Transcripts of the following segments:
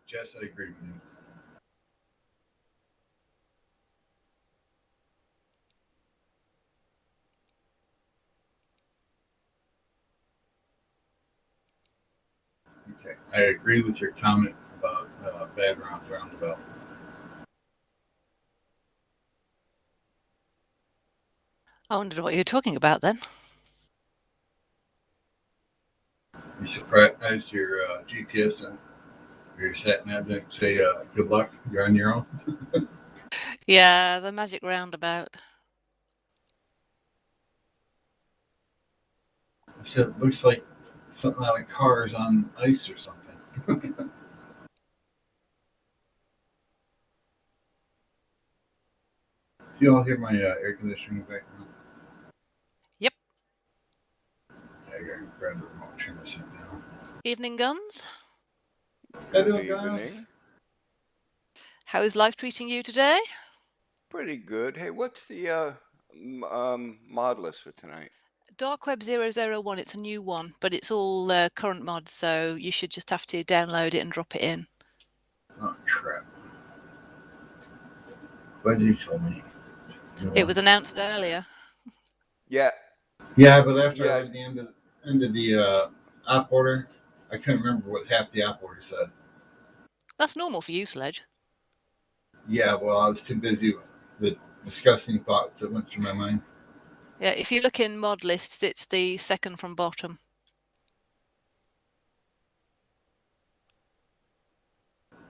Jess, I agree with you. Okay, I agree with your comment about bad rounds roundabout. I wondered what you were talking about then. You surprised your GPS and your sat nav didn't say good luck, you're on your own? Yeah, the magic roundabout. I said it looks like something out of Cars on ice or something. Do you all hear my air conditioning background? Yep. Yeah, I gotta grab the remote, turn this thing down. Evening guns. Good evening. How is life treating you today? Pretty good. Hey, what's the mod list for tonight? Darkweb 001, it's a new one, but it's all current mods, so you should just have to download it and drop it in. Oh, crap. What did you tell me? It was announced earlier. Yeah. Yeah, but after Yeah. I read the end of the op order, I couldn't remember what half the op order said. That's normal for you, Sledge. Yeah, well, I was too busy with the disgusting thoughts that went through my mind. Yeah, if you look in mod lists, it's the second from bottom.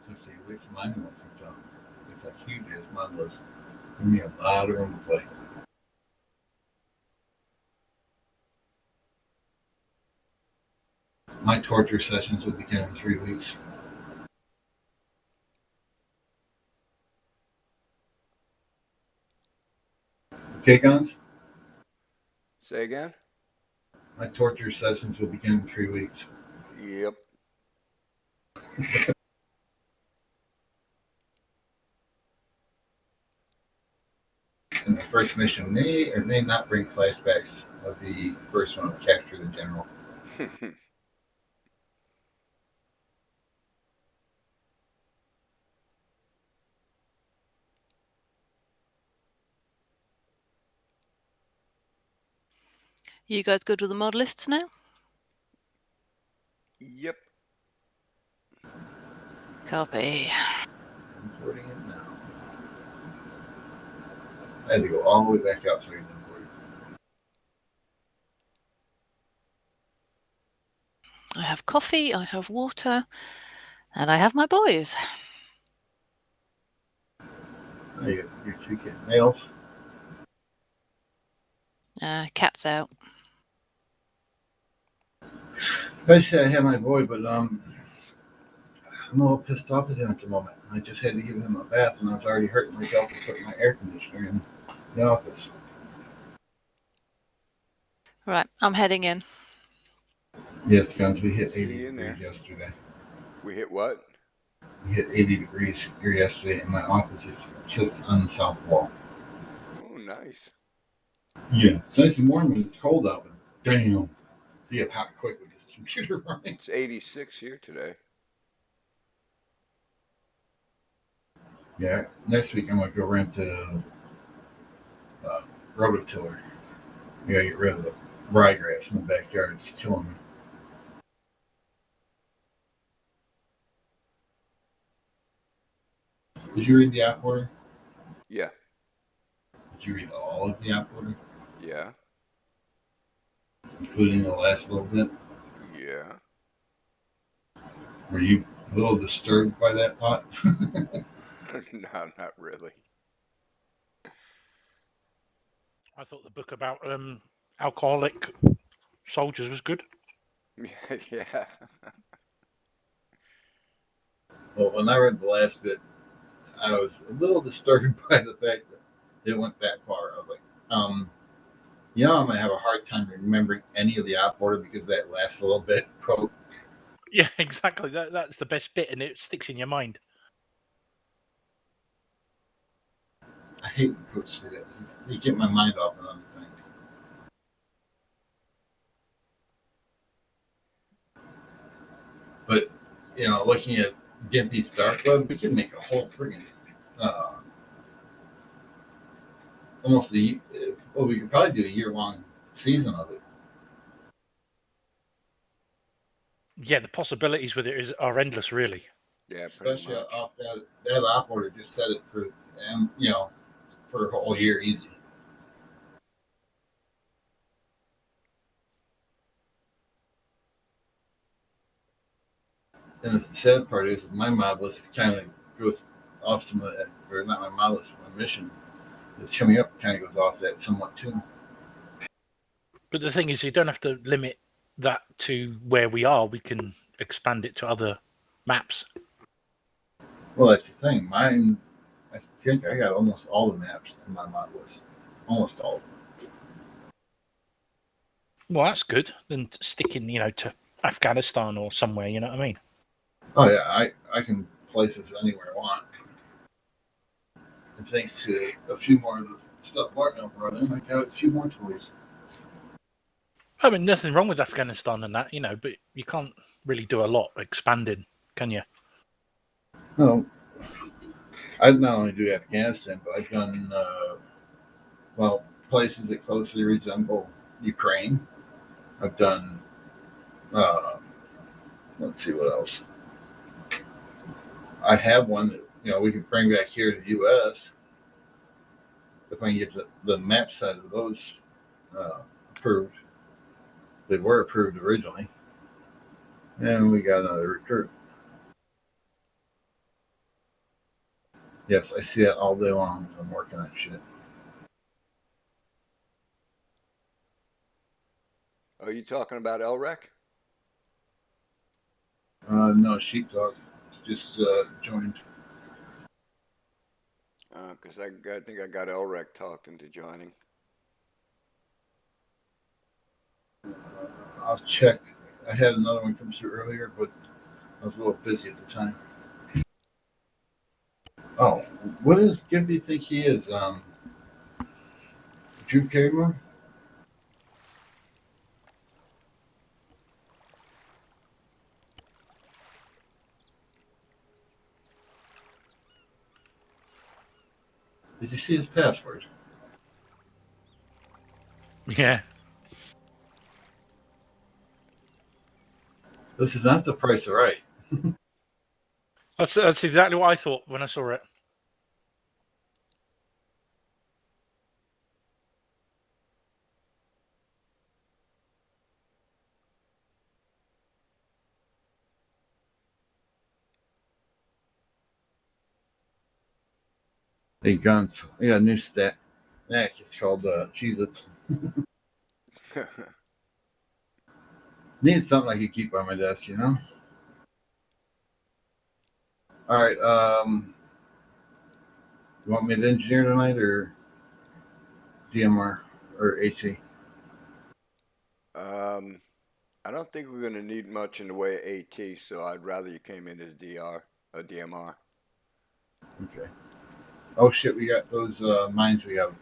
Let's see, at least mine wasn't so. It's a huge as mine was. Give me a lot of room to play. My torture sessions will begin in 3 weeks. Okay, guns? Say again? My torture sessions will begin in 3 weeks. Yep. And the first mission may or may not bring flashbacks of the first one, Capture the General. You guys good with the mod lists now? Yep. Copy. Importing it now. I had to go all the way back out so I could import it. I have coffee, I have water, and I have my boys. Oh, you got your 2 kid males. Cat's out. I said I had my boy, but I'm a little pissed off at him at the moment. I just had to give him a bath, and I was already hurting myself for putting my air conditioner in the office. Right, I'm heading in. Yes, guns. We hit 80 See you in degrees there. yesterday. We hit what? We hit 80 degrees here yesterday, and my office sits on the south wall. Oh, nice. Yeah, it's nice and warm when it's cold out, but damn, you get hot quick with this computer running. It's 86 here today. Yeah, next week I'm gonna go rent a rototiller. We gotta get rid of the ryegrass in the backyard. It's killing me. Did you read the app order? Yeah. Did you read all of the app order? Yeah. Including the last little bit? Yeah. Were you a little disturbed by that thought? No, not really. I thought the book about alcoholic soldiers was good. Yeah. Well, when I read the last bit, I was a little disturbed by the fact that it went that far. I was like, I might have a hard time remembering any of the op order because that last little bit quote. Yeah, exactly. That's the best bit, and it sticks in your mind. I hate when quotes do that. They get my mind off another thing. But looking at Gimpy's Darkweb, we can make a whole friggin' almost well, we could probably do a year-long season of it. Yeah, the possibilities with it are endless, really. pretty Especially much. off that op order, just set it for, for a whole year easy. And the sad part is my mod list kind of goes off some of that, or not my mod list, my mission that's coming up kind of goes off that somewhat too. But the thing is, you don't have to limit that to where we are. We can expand it to other maps. Well, that's the thing. Mine, I think I got almost all the maps in my mod list. Almost all of them. Well, that's good. Than sticking, to Afghanistan or somewhere. You know what I mean? Oh yeah, I can place this anywhere I want. And thanks to a few more of the stuff Martin brought in, I got a few more toys. I mean, nothing wrong with Afghanistan and that, but you can't really do a lot expanding, can you? No, I not only do Afghanistan, but I've done places that closely resemble Ukraine. I've done. Let's see what else. I have one that we can bring back here to the U.S. if I can get the map side of those approved. They were approved originally, and we got another recruit. Yes, I see that all day long as I'm working on shit. Are you talking about LREC? No, Sheepdog just joined. Because I think I got LREC talked into joining. I'll check. I had another one come through earlier, but I was a little busy at the time. Oh, what does Gimpy think he is? Drew Cameron? Did you see his password? Yeah. This is not the price of right. That's exactly what I thought when I saw it. Hey, guns. I got a new snack. It's called Cheez-Its. Need something I could keep on my desk, All right. You want me to engineer tonight or DMR or HE? I don't think we're going to need much in the way of AT, so I'd rather you came in as DMR. Okay. Oh shit, we got those mines. We got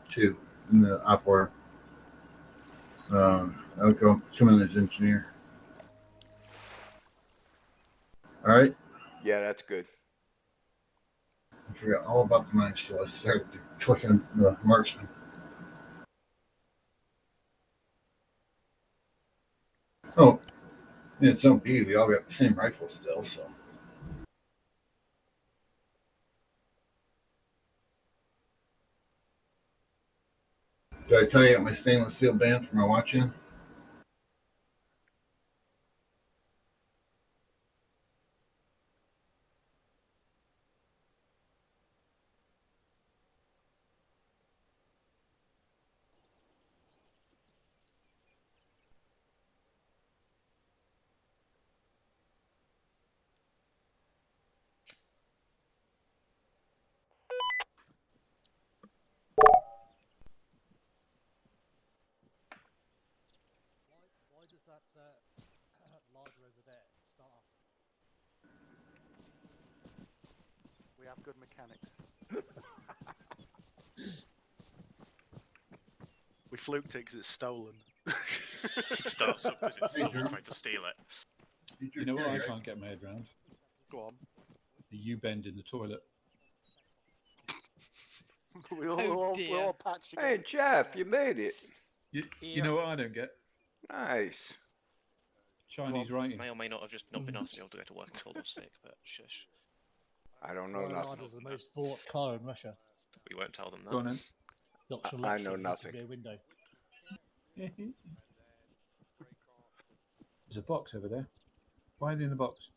two in the op order. I'll go come in as engineer. All right. Yeah, that's good. I forgot all about the mines, so I started clicking the marksman. Oh, yeah, it's no big. We all got the same rifle still, so. Did I tell you I got my stainless steel band for my watch-in? Why does that larger over there start off? We have good mechanics. We fluked it because it's stolen. It starts up because it's someone trying to steal it. You know what I can't get my head around? Go on. The U-bend in the toilet. we all, Oh, we're all dear. patched together. Hey, Jeff, you made it. You know what I don't get? Nice. Chinese writing. May or may not have just not been asked to be able to go to work and called off sick, but shush. I don't know Royal nothing. Ard is the most bought car in Russia. We won't tell them that. Go on then. The optional I luxury know of nothing. rear window. There's a box over there. Why are they in the box?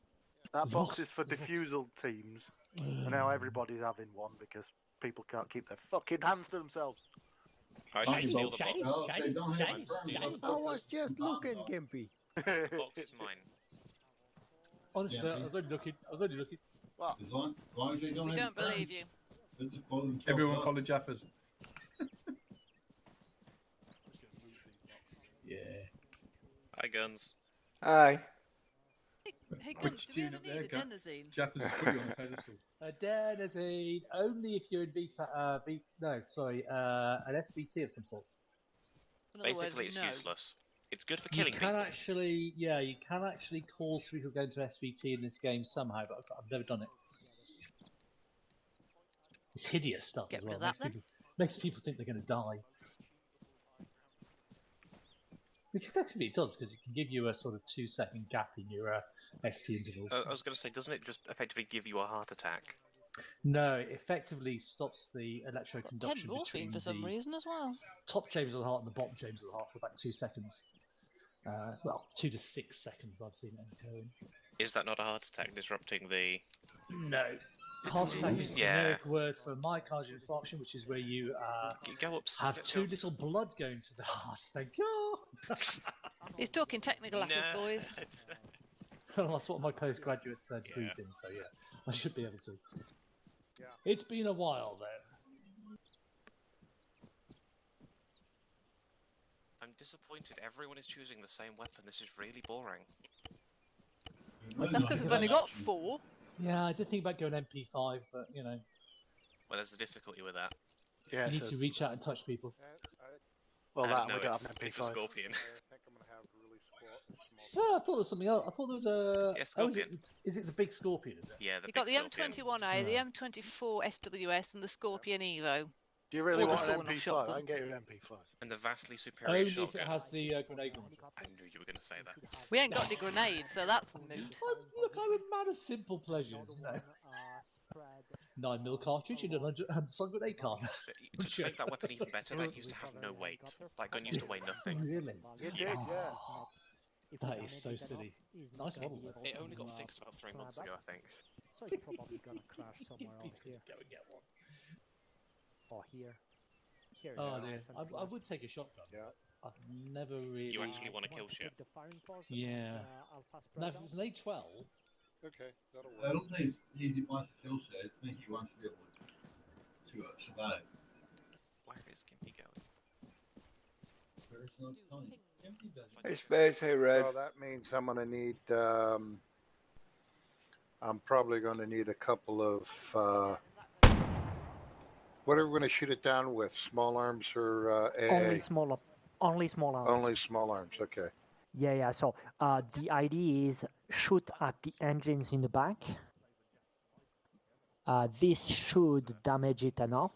That There's box box- is for there's box. diffusal teams, and now everybody's having one because people can't keep their fucking hands to themselves. I Shiny should steal bolt. the box. Well, if they don't have Shiny, a firm shiny. enough I was to just bomb looking, off. Gimpy. The box is mine. Honestly, Yeah, I was only looking. As long as they don't We have don't a believe you. they'll just blow themselves Everyone up. follow Jaffers. Yeah. Hi, guns. Hi. Hey, Which Guns, do we tune ever up there, need a Gun? adenosine? Jaffers has put you on a pedestal. Adenosine only if you're in an SVT of some sort. In other Basically, words, it's no. useless. It's good for You killing can people. actually, you can actually cause people going to SVT in this game somehow, but I've never done it. It's hideous stuff Get as rid well. of that, Makes people think they're going to die. Which effectively it does, because it can give you a sort of 2-second gap in your ST intervals. I was going to say, doesn't it just effectively give you a heart attack? No, it effectively stops the Got 10 electroconduction morphine between for some the reason as well. top chambers of the heart and the bottom chambers of the heart for about 2 seconds. Well, 2 to 6 seconds I've seen it go in. Is that not a heart attack disrupting the... No. Heart attack is a Yeah. generic word for myocardial infarction, which is where you Go up... have too little blood going to the heart. Thank you. He's talking technical at us, boys. Well, that's what my postgraduate degree's in, so yeah, I should be able to. It's been a while, though. I'm disappointed. Everyone is choosing the same weapon. This is really boring. That's because we've only got 4. Yeah, I did think about going MP5, but, you know, Well, there's a difficulty with that. Yeah, you need to reach out and touch people. well, that no, we don't it's, have an it's a MP5. scorpion. Oh, I thought there was something else. I thought there was a... Yeah, Oh, is Scorpion. it the big Scorpion, is it? Yeah, the You've big got the scorpion. M21A, the M24 SWS, and the Scorpion Evo. Do you really Or the want an sawn-off MP5? shotgun. I can get you an MP5. And the vastly superior Only if shotgun. it has the grenade launcher. I knew you were going to say that. We ain't got any grenades, so that's moot. Look, I'm a man of simple pleasures, you know. 9mm cartridge and a stun grenade card. But to make that weapon even better, that used to have no weight. That gun used to weigh nothing. Really? You did, yeah. That is so silly. Nice model, though. It only got fixed about 3 months ago, I think. So it's probably gonna crash somewhere on Please here. go and get one. Or here. Here Oh it dear, is, and I would take a shotgun. Yeah. I've never really. You actually want to kill want to shit. take the firing force, Yeah. Alpha Now, spread if it was an A12, Okay, that'll I don't think he wants to kill shit. I think he wants to be able to survive. Where is Gimpy going? There's no telling. Empty does it. Hey, Space. Hey, Red. Well, that means I'm gonna need. I'm probably gonna need a couple of. What are we gonna shoot it down with? Small arms or AA? Only small arms. Only small arms. Okay. Yeah. So the idea is shoot at the engines in the back. This should damage it enough.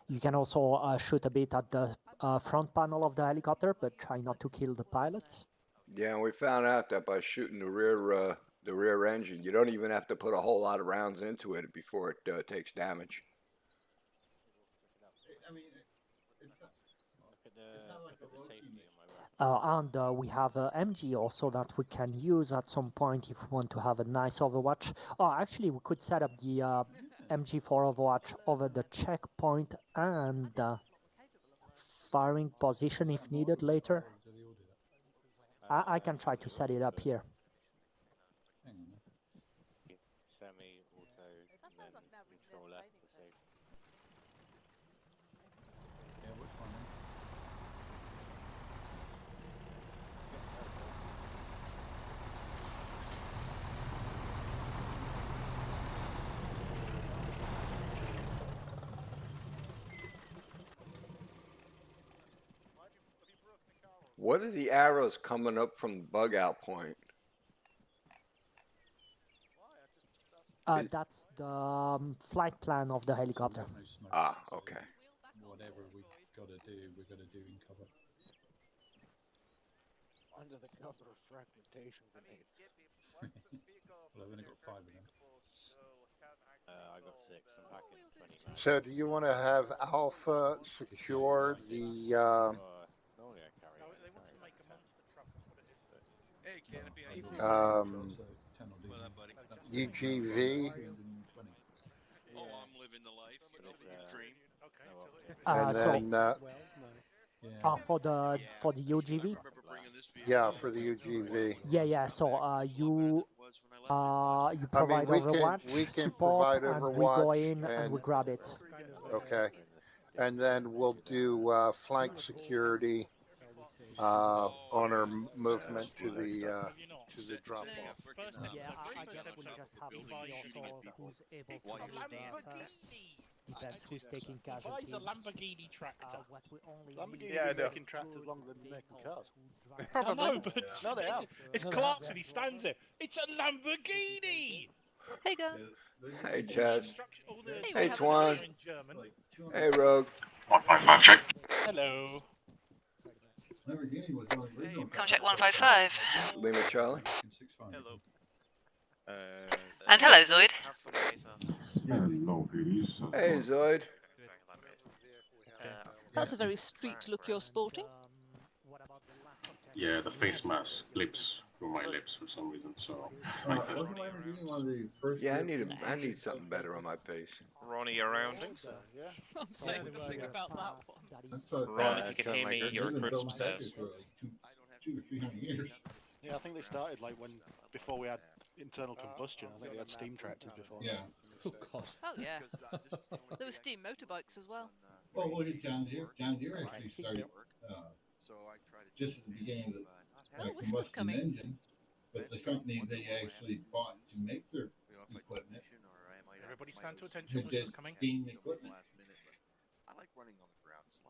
You can also shoot a bit at the front panel of the helicopter, but try not to kill the pilot. Yeah, and we found out that by shooting the rear engine, you don't even have to put a whole lot of rounds into it before it takes damage. I mean, it's not like a road team. And we have MG also that we can use at some point if we want to have a nice Overwatch. Oh, actually, we could set up the MG for Overwatch over the checkpoint and firing position if needed later. I can try to set it up here. Hang on. Semi-auto, and then control F to save. Yeah, which one? What are the arrows coming up from the bug out point? That's the flight plan of the helicopter. No smoke. Ah, okay. Whatever we gotta do, we're gonna do in cover. Under the cover of fragmentation grenades. Well, I've only got 5 of them. I got 6. I'm packing 20 now. So, do you want to have Alpha secure the? Normally I carry. They want to make a monster truck. That's what it is. Hey, Canopy, how you So doing? 10 will do. What up, buddy? That's UGV. 320. Oh, I'm living the life. You know, the dream. And So then, Yeah. for the UGV. Remember bringing this vehicle? yeah, for the UGV. Yeah. So you provide we Overwatch can support, provide and we go Overwatch, in and we grab it. okay, and then we'll do flank security on our movement to the drop off. Yeah, I guess we'll just have to see also who's able to do the depends who's taking casualties. Buys a Lamborghini tractor. What we only Lamborghini need have is been making tractors longer than they're making cars. I know, but No, they have. it's Clarkson. He stands there. It's a Lamborghini. Hey, go. Hey, Jazz. Hey, Hey, what Twan. In German. Hey, Rogue. 155 check. Hello. Lamborghini was one of the original Come check 155. Lima Charlie. Hello. And hello, Zoid. Have fun later. Hey, Zoid. That's a very street look you're sporting. Yeah, the face mask slips through my lips for some reason, so I Wasn't feel Lamborghini one of the first? Yeah, I need something better on my face. Ronnie around. I'm saying nothing about that one. Ron, if you can hear me, you're recruits upstairs. For like 200 or 300 years. Yeah, I think they started like before we had internal combustion. I think they had steam tractors before. Yeah. Oh god. Oh yeah. There were steam motorbikes as well. Well, look at John Deere. John Deere actually started just at the beginning of the Oh, Whistler's combustion coming. engine, but the company they actually bought to make their equipment Everybody stand to attention. did Whistler's coming. steam equipment.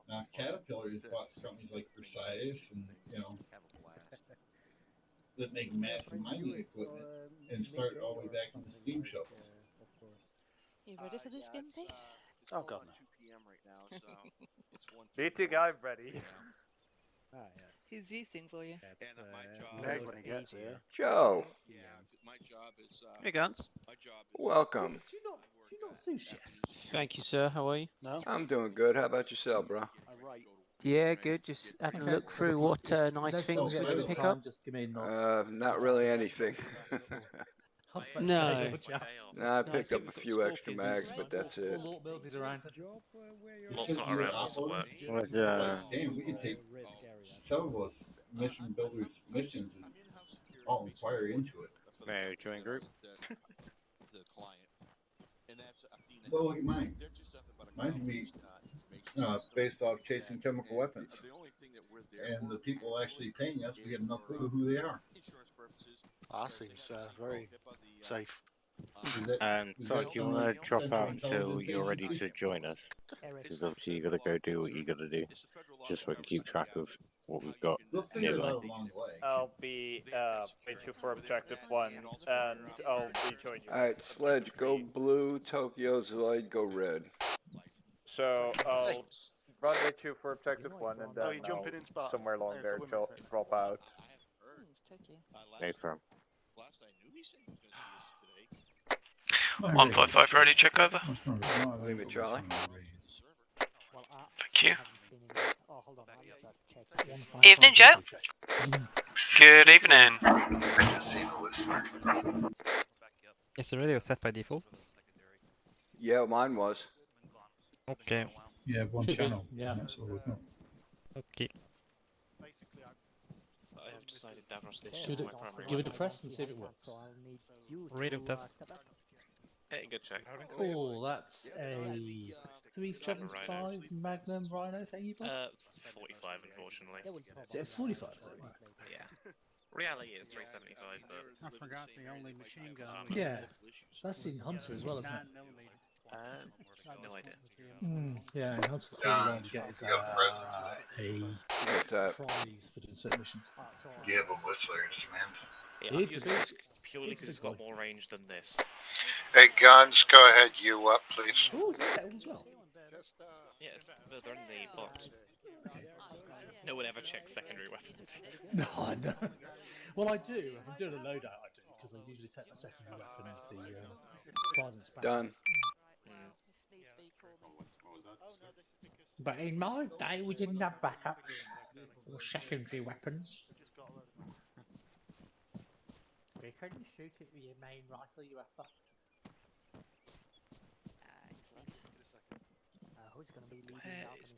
Now Caterpillar has bought companies like Versailles and that make massive mining equipment and started all the way back in the steam shovels. You ready for this, Gimpy? Oh god. BT guy ready. He's yeasting for you. Next when he gets here. Joe. Hey guns. Welcome. Do you not sushi? Thank you, sir. How are you? No. I'm doing good. How about yourself, bro? Yeah, good. Just having a look through what nice things we can pick up. Just give me a nod. Not really anything. No. Nah, I picked up a few extra mags, but that's it. Lot's around. Lot's not around, lots of work. Damn, we could take some of us mission builders' missions and all inquire into it. May I join group? Well, look at mine. Mine's gonna be based off chasing chemical weapons. And the people actually paying us, we have no clue who they are. That seems very safe. Clark, you want to drop out until you're ready to join us? Because obviously you got to go do what you got to do. Just so we can keep track of what we've got nearby. I'll be waiting for objective 1, and I'll be joining you. Alright, Sledge, go blue. Tokyo Zoid, go red. So I'll run way 2 for objective 1, and then you jumping in spot. somewhere along there drop out. Hmm, No problem. 155 ready, check over. Leave it, Charlie. Thank you. Evening, Joe. Good evening. Is the radio set by default? Yeah, mine was. Okay. Yeah, one Should be, channel. yeah. That's all we've got. Okay. I have decided Davros Lich Should is it, my primary give it a weapon. press and see if it works. Radio test. Hey, good check. Cool, that's a 375 Magnum Rhino thingy bot? 45, unfortunately. Is it a 45? Yeah. Reality is 375, but... I forgot the only machine gun. Yeah, that's in Hunter as well, isn't it? No idea. Yeah, in Hunter's the cool one to get is a What's that? prize for doing certain missions. Do you have a Whistler in command? Yeah, I'm It's a using big, this purely because it's got boy. more range than this. Hey, Guns, go ahead. You up, please. Oh, yeah, as well. Yeah, it's further in the box. No one ever checks secondary weapons. No, I know. Well, I do. If I'm doing a loadout, I do, because I usually take my secondary weapon as the silence barrel. Done. But in my day, we didn't have backups or secondary weapons. We couldn't shoot it with your main rifle, you were fucked. Excellent. Who's gonna be leading Where out? is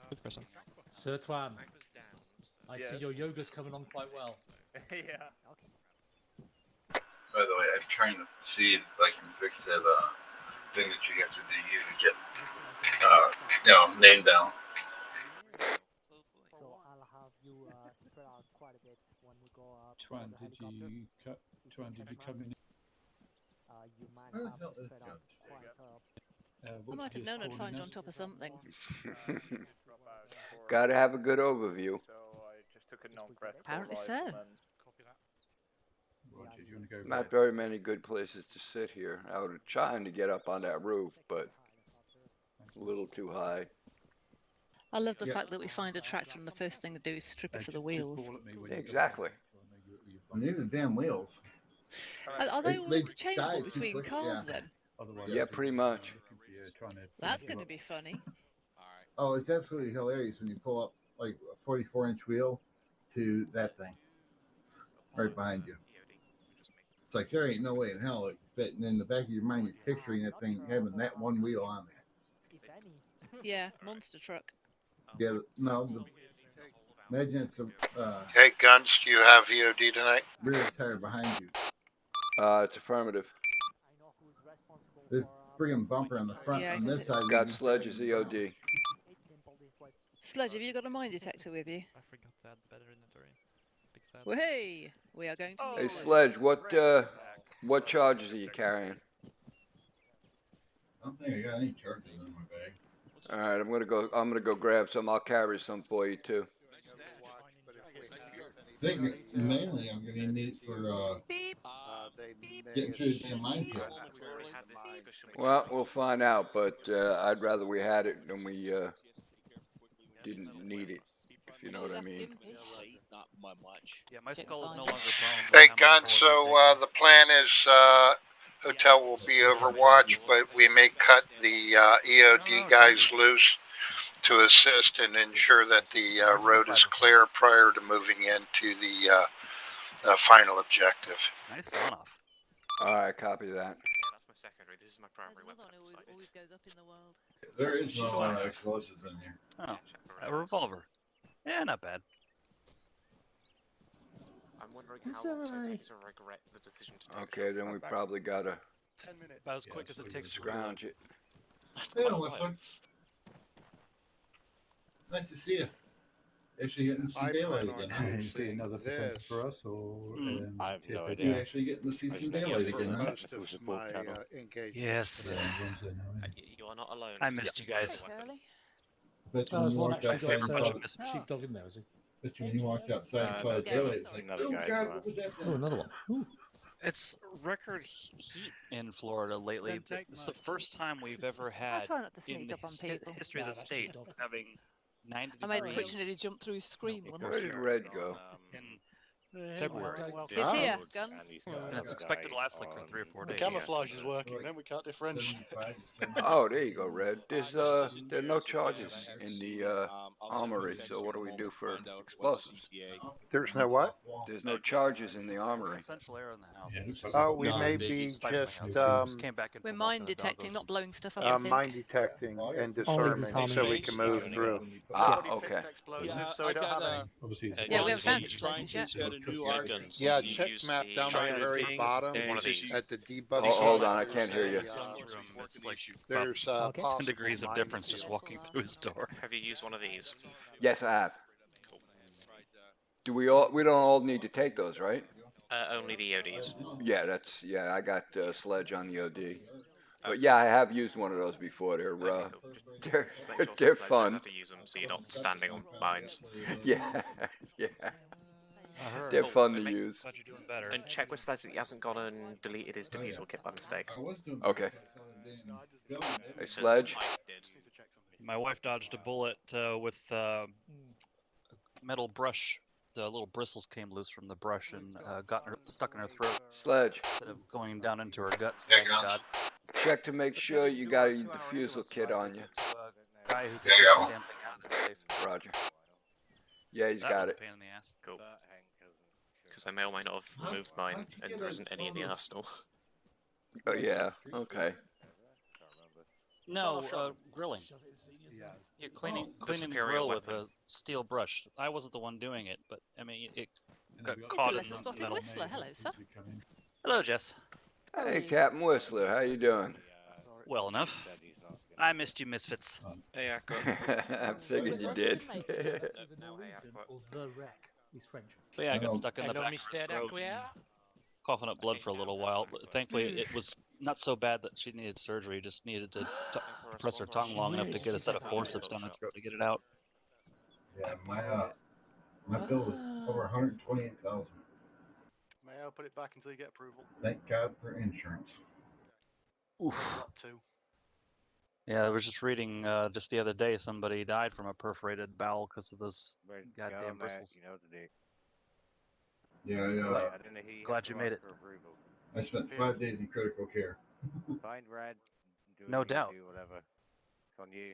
Good question. Sir Twan, Mag was down, so... I see your yoga's coming on quite well. Yeah. By the way, I'm trying to see if I can fix that thing that you have to do to get name down. So I'll have you spread out quite a bit when we go up. Twan, did you come in? You might Where the have hell to is spread out Guns? quite I might have known I'd find you on top of something. Gotta have a good overview. So I just took a non-critical Apparently so. rifleman. Roger, do you want to go Not very many good places to sit here. I was trying to get up on that roof, but a little too high. I love the fact that we find a tractor and the first thing they do is strip it for the wheels. Exactly. I need the damn wheels. Are they all They interchangeable die too between quick, cars yeah. then? Yeah, pretty much. That's going to be funny. Oh, it's absolutely hilarious when you pull up like a 44-inch wheel to that thing right behind you. It's like there ain't no way in hell it could fit. And in the back of your mind, you're picturing that thing having that one wheel on there. Yeah, monster truck. Yeah, no. Imagine it's a Hey, Guns, do you have VOD tonight? rear tire behind you. It's affirmative. This friggin' bumper on the front Yeah, on this side. Got Sledge's EOD. Sludge, have you got a mine detector with you? I forgot to add better inventory. Big sad. Well, hey, we are going to Hey, need Sledge, what charges are you carrying? I don't think I got any charges in my bag. All right, I'm gonna go grab some. I'll carry some for you too. I think mainly I'm gonna need it for getting through the damn minefield. Well, we'll find out, but I'd rather we had it than we didn't need it, if you know what I mean. Not much. Yeah, my skull is no longer bone. Hey, Guns, so the plan is hotel will be Overwatch, but we may cut the EOD guys loose to assist and ensure that the road is clear prior to moving into the final objective. Nice sawn off. All right, copy that. Yeah, that's my secondary. This is my primary weapon. always goes up in the world. There is no explosives in here. Oh, a revolver. Yeah, not bad. I'm wondering how long it's going to take to regret the decision to take Okay, then we probably gotta 10 minutes. About as quick as it takes to scrounge it. Hey, Whistler. Nice to see you. Actually getting to see daylight again. Huh? You see another potential for us, or I have no You idea. actually getting to see some daylight again, huh? Most of my engagement. Yes. You are not alone. I missed you guys. But Oh, when there's you one walked actually outside got and saw sheepdog in there, is he? but when you walked outside and saw the daylight, it's like, Another oh guy, God, so- what was that? Oh, another one. Ooh. It's record heat in Florida lately. It's the first time we've ever had try not to in sneak the up on people. history of the state having 90 I made degrees Twitch nearly jump through his screen once. Where did Red go? in February. He's here, Guns. And it's expected to last like for 3 or 4 The days. camouflage is working, then we can't differentiate. Oh, there you go, Red. There are no charges in the armory, so what do we do for explosives? There's no what? There's no charges in the armory. Essential air in the house. Oh, we may be just came back in We're from mine walking the detecting, doggos. not blowing stuff up. I think. mine detecting and disarming so we can move through. Ah, okay. Yeah, so we don't have any. Yeah, we haven't found explosives yet. Yeah, check map down at the very bottom at the debug. Hold on, I can't hear you. It's like There's 10 degrees of difference just walking through his door. Have you used one of these? Yes, I have. Do we don't all need to take those, right? Only the EODs. Yeah, I got Sledge on the OD. But yeah, I have used one of those before. They're They're fun. to use them so you're not standing on mines. Yeah, yeah. I heard. They're fun to Glad use. you're doing better. And check with Sledge that he hasn't gone and deleted his defusal kit by mistake. Okay. Hey, Sledge. I did. My wife dodged a bullet with metal brush. The little bristles came loose from the brush and got her stuck in her throat. Sledge. Instead of going down into her guts, There thank you go. God. Check to make sure you got your defusal kit on you. Guy who could There take you the go. damn thing out of there safe. Roger. Yeah, he's That got was a it. pain in the ass. Cool. Because I may or may not have removed mine, and there isn't any in the arsenal. Oh, yeah. Okay. No, grilling. Yeah, cleaning the superior grill with weapon. a steel brush. I wasn't the one doing it, but I mean, it got It's caught a in lesser the spotted metal. whistler. Hello, sir. Hello, Jess. Hey, Captain Whistler, how you doing? Well enough. I missed you, misfits. Hey, Akko. I figured you did. The Norwegian or the wreck. He's French. But yeah, I got stuck in the Hello, back Mr. of her throat, Acquia. coughing up blood for a little while. But thankfully, it was not so bad that she needed surgery. Just needed to press her tongue long enough to get a set of forceps down her throat to get it out. Yeah, my bill was over 128,000. May I put it back until you get approval? Thank God for insurance. Oof. Got two. Yeah, I was just reading just the other day somebody died from a perforated bowel because of those goddamn bristles. You know what to do. Yeah, Glad, I don't know who you glad have you to made ask it. for approval. I spent 5 days in critical care. Find Rad. Do No what you doubt. Do whatever. It's on you.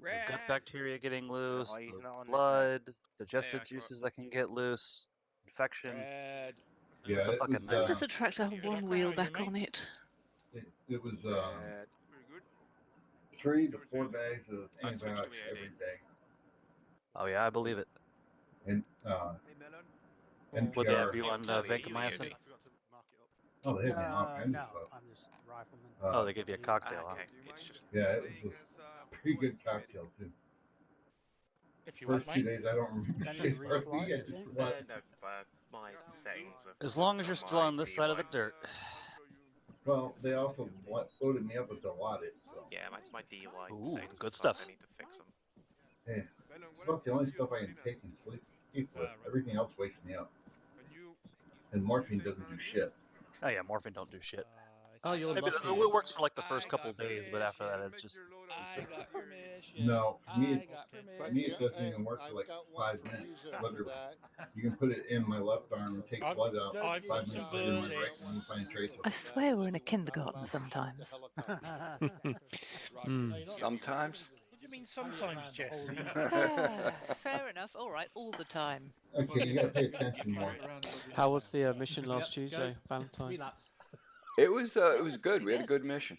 There's gut bacteria getting loose, he's the not on this blood, digestive Hey, juices that can get loose, infection. Yeah, It's a it fucking was, nightmare. Does the tractor have one wheel back on it? it was 3 to 4 bags of antibiotics every day. Oh yeah, I believe it. And Would they have NPR. you on vancomycin? Oh, they had me on all kinds no, of stuff. I'm just rifleman. Oh, they give you a cocktail, huh? Okay, it's just... Yeah, it was a pretty good cocktail too. If you First want, 2 mate. days I don't remember Can shit you hardly. reslide I it, just Jake? slept. No, my settings of As long as you're still on this side of the dirt. Well, they also loaded me up with Dilaudid, so Yeah, my DUI Ooh, settings good are fucked. stuff. I need to fix them. yeah, it's about the only stuff I can take and sleep with. Everything else wakes me up. And morphine doesn't do shit. Oh yeah, morphine don't do shit. Oh, you're Maybe lucky. it works for like the first couple days, but after that, it's just useless. No, for me it doesn't even work for like 5 minutes. Literally. You can put it in my left arm and take blood out. I've 5 got minutes some later, my right bullets. one you find trace of I it. swear we're in a kindergarten sometimes. Sometimes. What do you mean sometimes, Jess? Fair enough. All right, all the time. Okay, you gotta pay attention more. How was the mission last Yep, Tuesday, go. Valentine? Relapse. It was good. We had a good mission.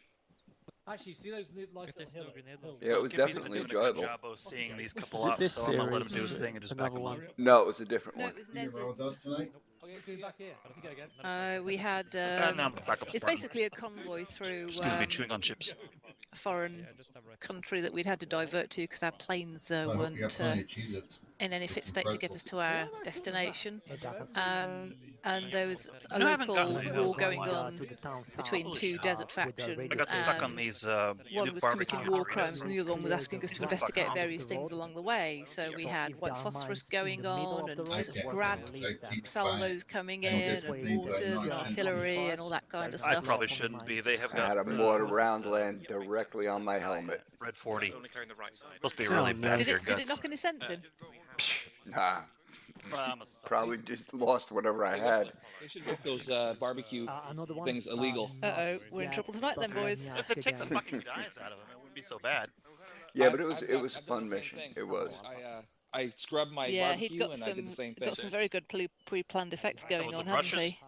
Actually, see those nice there's little no grenade hills? Yeah, it was Gibby's been definitely doing a good enjoyable. job of seeing these couple Is it ops, this so I'm gonna let him series? do his Is thing it and just back another him up. one? No, it was a different No, one. it was You roll with us Nez's. tonight? Oh, yeah, do it back here. I think again. We had. Now I'm back up It's front. basically a convoy through Excuse me, chewing on chips. a foreign country that we'd had to divert to because our planes I hope you got weren't plenty of Cheez-Its. in any fit state to get us to our destination. And there was a No, I haven't local gotten war those going going. on between two desert factions. I got stuck on and these one was committing barbecue war Doritos. crimes, and the other one was asking us to investigate various things along the way. So we had white phosphorus going on, and grad salvos coming in, and mortars and artillery, and all that kind of I stuff. probably shouldn't be. They have I got had a mortar round land directly on my helmet. Red 40. Only carrying the right side. Supposed to be really bad Did for your it guts. knock any sense in? Nah. Probably just lost whatever I had. They should make those barbecue things illegal. Uh-oh, we're in trouble tonight then, boys. If they take the fucking guys out of them, it wouldn't be so bad. Yeah, but it was a fun mission. It was. I scrubbed my Yeah, barbecue he'd got and some I did the same thing. got some very good pre-planned effects going on, hadn't he?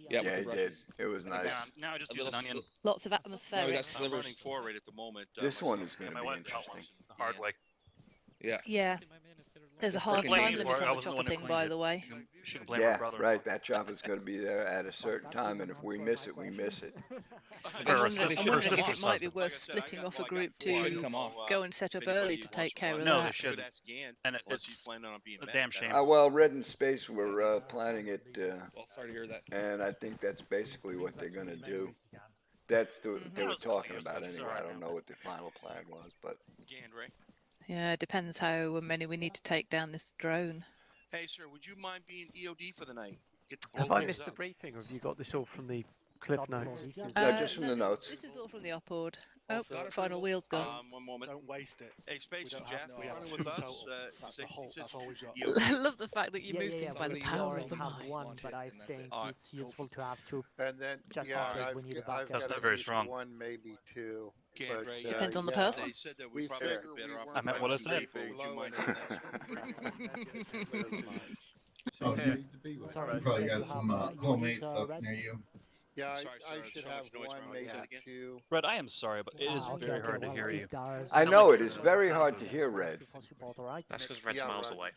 Yeah, he did. It was nice. Now I just use an onion. Lots of No, we got atmospherics. slivers. Running forward at the moment. This one is going My to be wife got one interesting. the hard way. Yeah. Yeah. There's a hard Blame time me limit for it. I on the wasn't the chopper one who thing, cleaned by it. the way. You should blame my Yeah, brother. right. That chopper's going to be there at a certain time, and if we miss it, we miss it. I'm wondering if it might be worth splitting off a group to go and set up early to take care of No, that. they shouldn't. And it's a damn shame. Well, Red in Space were planning it, Well, sorry to hear that. and I think that's basically what they're going to do. That's they were talking about anyway. I don't know what the final plan was, but Yeah, it depends how many we need to take down this drone. Hey, sir, would you mind being EOD for the night? Get to Have blow I things missed the up. briefing, or have you got this all from the cliff notes? No, just from No, the notes. this is all from the upboard. Oh, Also, final wheel's gone. One moment. Don't waste it. Hey, Space We and don't have- Jeff, we have running two with us. total. That's the whole. That's all we've got. I love the fact that you move things by the We power already of the have mind. one, but I think Alright. it's useful to have two. And then, Just yeah, in case I've, we need a I've backup. That's got not at very least strong. one, maybe two. Can't But, rate Depends on the yeah, person. They said that we We probably figure would be better we off. weren't I meant what I said. Would you below mind any doing that? Oh, Yeah. you, Sorry, you probably you got have, some yours, homemade stuff Red? near you. Yeah, Sorry, sir, I there's should so have much noise one, around. maybe Say it again. two. Red, I am sorry, but it is Okay, very okay, hard to well, hear you. if there's I know it is very hard to hear, Red. That's because Red's Yeah, miles right. away.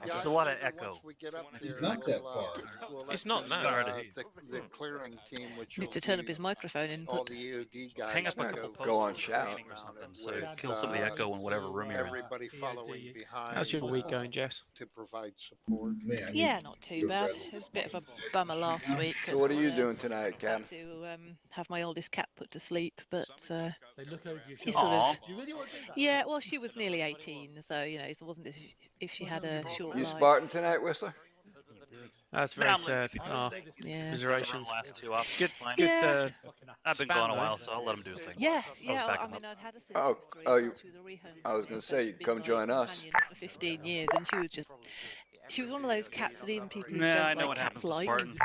Yeah, There's I a lot of figure echo. Once we get up It's there, not that we'll, far. we'll It's let not, no. the clearing team, which Needs will to turn up be his microphone all input. the EOD guys, Hang up a to couple go Go on, posts shout. or something, so with, kill some of the echo in whatever room you're in. everybody following behind. How's your week going, Jess? To provide support. Man, I Yeah, need not to too do bad. Red. It was a bit of a bummer last week. So what are 'cause, you doing tonight, I Cam? had to have my oldest cat put to sleep, but They look over your he shoulder. sort of. Do you really want to do that? Yeah, well, she was nearly 18, so you know, it wasn't as if she had a short You life. Spartan tonight, Whistler? That's very sad. Oh, Yeah. commiserations. Last two off. Good, Fine. good. Yeah. I've been spam, gone a though. while, so I'll let him do his thing. Yeah, I was yeah. backing I mean, up. I'd had her since Oh, she was 3. oh, She was a rehome. I was gonna so say, she'd been come my join us. companion for 15 years, and she was one of those cats that even people who Nah, I don't know like what happens cats to like. Spartan.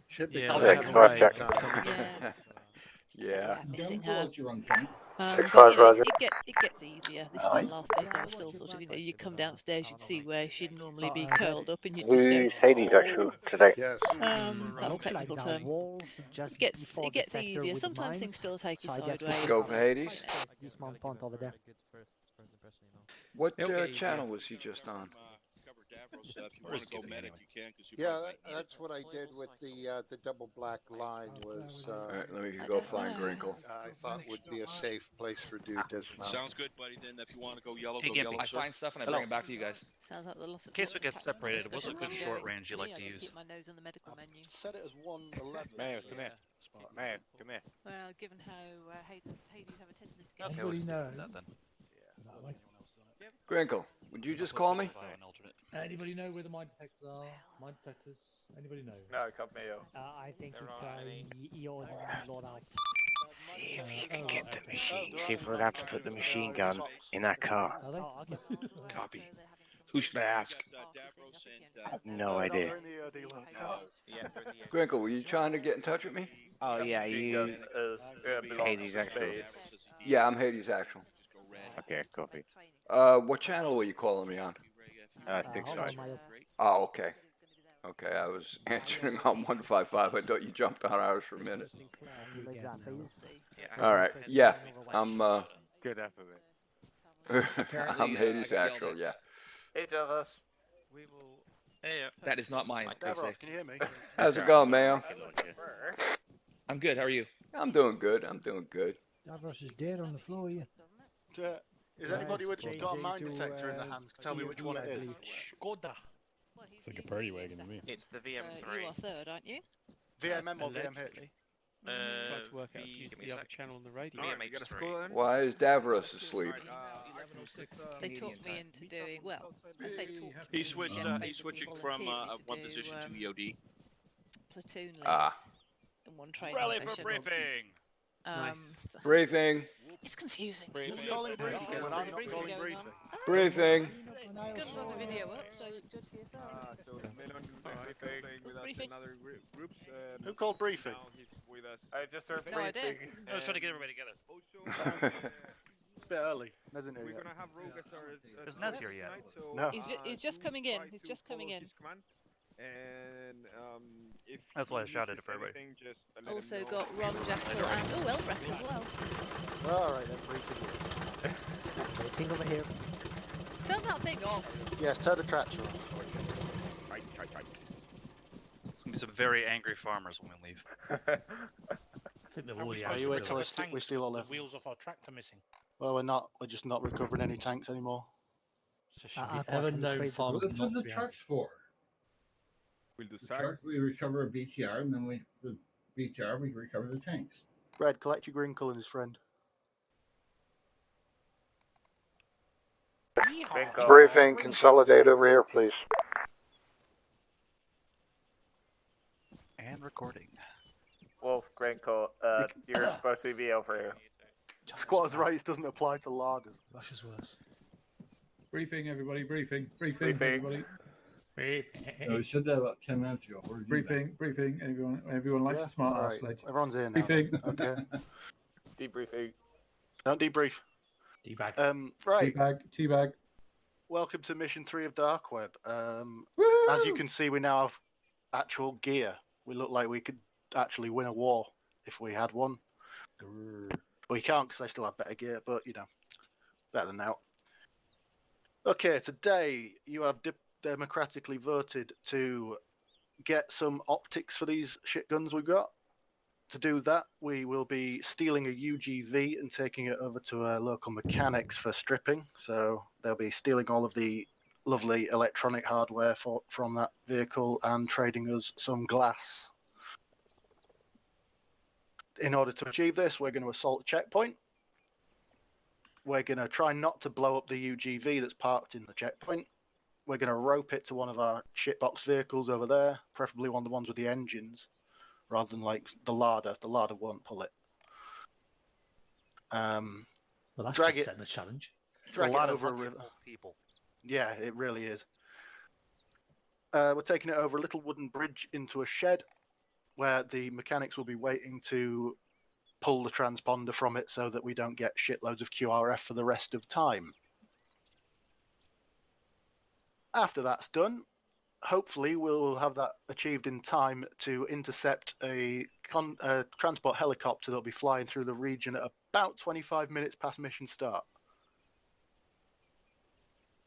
Should be Yeah, coming they back have a way. Yeah. Yeah. Missing Don't go her. at your own point. But, 6-5, you know, Roger. it gets easier. This time last week, I was still sort of, you know, you come downstairs, you'd see where she'd normally be curled up, and you'd just go. Hades actually today? Yes. That's a technical term. It gets easier. Sometimes things still take you sideways. Go for Hades. This mount point over there. What channel was he just on? If you want to go medic, you can. Yeah, that's what I did with the double black line was. All right, let me go find Grinkle. I thought would be a safe place for dude dismount. Sounds good, buddy. Then if you want to go yellow, Hey, go Gimpy, yellow, I sir. find stuff and I bring it back to you guys. Sounds like the loss of. In case we get separated, what's a good short range you like to I just use? keep my nose on the medical menu. Set it as 111. Mayo, come here. Mayo, come here. Well, given how Hades have a tendency to get. Okay, Everybody let's do know. that then. That way. Grinkle, would you just call me? Anybody know where the mine detectors are? Mine detectors? Anybody know? No, come Mayo. I think it's EOD loadout. See if you can get the machine. See if we're allowed to put the machine gun in that car. Are they? Copy. Who should I ask? I have no idea. Grinkle, were you trying to get in touch with me? Oh yeah, you Hades actual. Yeah, I'm Hades Actual. Okay, copy. What channel were you calling me on? 6-5. Oh, okay. Okay, I was answering on 155. I thought you jumped on ours for a minute. All right. Yeah, I'm. Good effort. I'm Hades Actual. Yeah. Hey, Javas. That is not mine. Stay safe. Can you hear me? How's it going, Mayo? I'm good. How are you? I'm doing good. I'm doing good. Davros is dead on the floor here. Is anybody which has got a mine detector in their hands? Tell me which one it is. Skoda. It's like a party wagon to me. It's the You VM3. are third, aren't you? VMM or VMH? Trying to work out to use give me the a other sec. channel on the radio. VMH3. Why is Davros asleep? They talked me into doing well. I say talked. He me, switched. Jeff He's basically switching from volunteered me one to position do, to EOD. platoon lead Ah. in one training Rally session. for briefing. So Briefing. it's confusing. Who's calling briefing when I'm There's a not briefing calling going briefing? on. Briefing. Good to have the video up, so judge for yourself. Briefing. Who called briefing? I just heard No idea. I was trying to get everybody together. It's a bit early. Isn't it? We're gonna have Rogue Is Naz here yet? No. He's just coming in. He's just coming in. And if That's why I shouted it for everybody. Also got Ron Jackal and Elbrek as well. Alright then, briefing. Thing over here. Turn that thing off. Yes, turn the tractor off. There's gonna be some very angry farmers when we leave. Are you wait till we steal all the wheels off our tractor missing? Well, we're not. We're just not recovering any tanks anymore. Have you ever known farmers That's not what to the be truck's for. we'll do The truck, we recover a BTR, and then the BTR, we recover the tanks. Red, collect your Grinkle and his friend. Briefing, consolidate over here, please. And recording. Wolf, Greycoat, you're supposed to be over here. Squatters' rights doesn't apply to larders. Russia's worse. Briefing, everybody. Briefing. Briefing. Everybody. No, we said that about 10 minutes ago. Where did you Briefing. Everyone likes a smart ass sledge. Everyone's here now. Briefing. Okay. Debriefing. Don't debrief. Teabag. Right. Teabag. Welcome to Mission 3 of Darkweb. As you can see, we now have actual gear. We look like we could actually win a war if we had one. We can't because I still have better gear, but, you know, better than now. Okay, today you have democratically voted to get some optics for these shit guns we've got. To do that, we will be stealing a UGV and taking it over to a local mechanics for stripping. So they'll be stealing all of the lovely electronic hardware from that vehicle and trading us some glass. In order to achieve this, we're going to assault a checkpoint. We're going to try not to blow up the UGV that's parked in the checkpoint. We're going to rope it to one of our shitbox vehicles over there, preferably one of the ones with the engines, rather than like the larder. The larder won't pull it. Well, that's drag just it. setting the challenge. Drag Well, it that is over a lucky river. most people. Yeah, it really is. We're taking it over a little wooden bridge into a shed where the mechanics will be waiting to pull the transponder from it so that we don't get shitloads of QRF for the rest of time. After that's done, hopefully we'll have that achieved in time to intercept a transport helicopter that'll be flying through the region at about 25 minutes past mission start.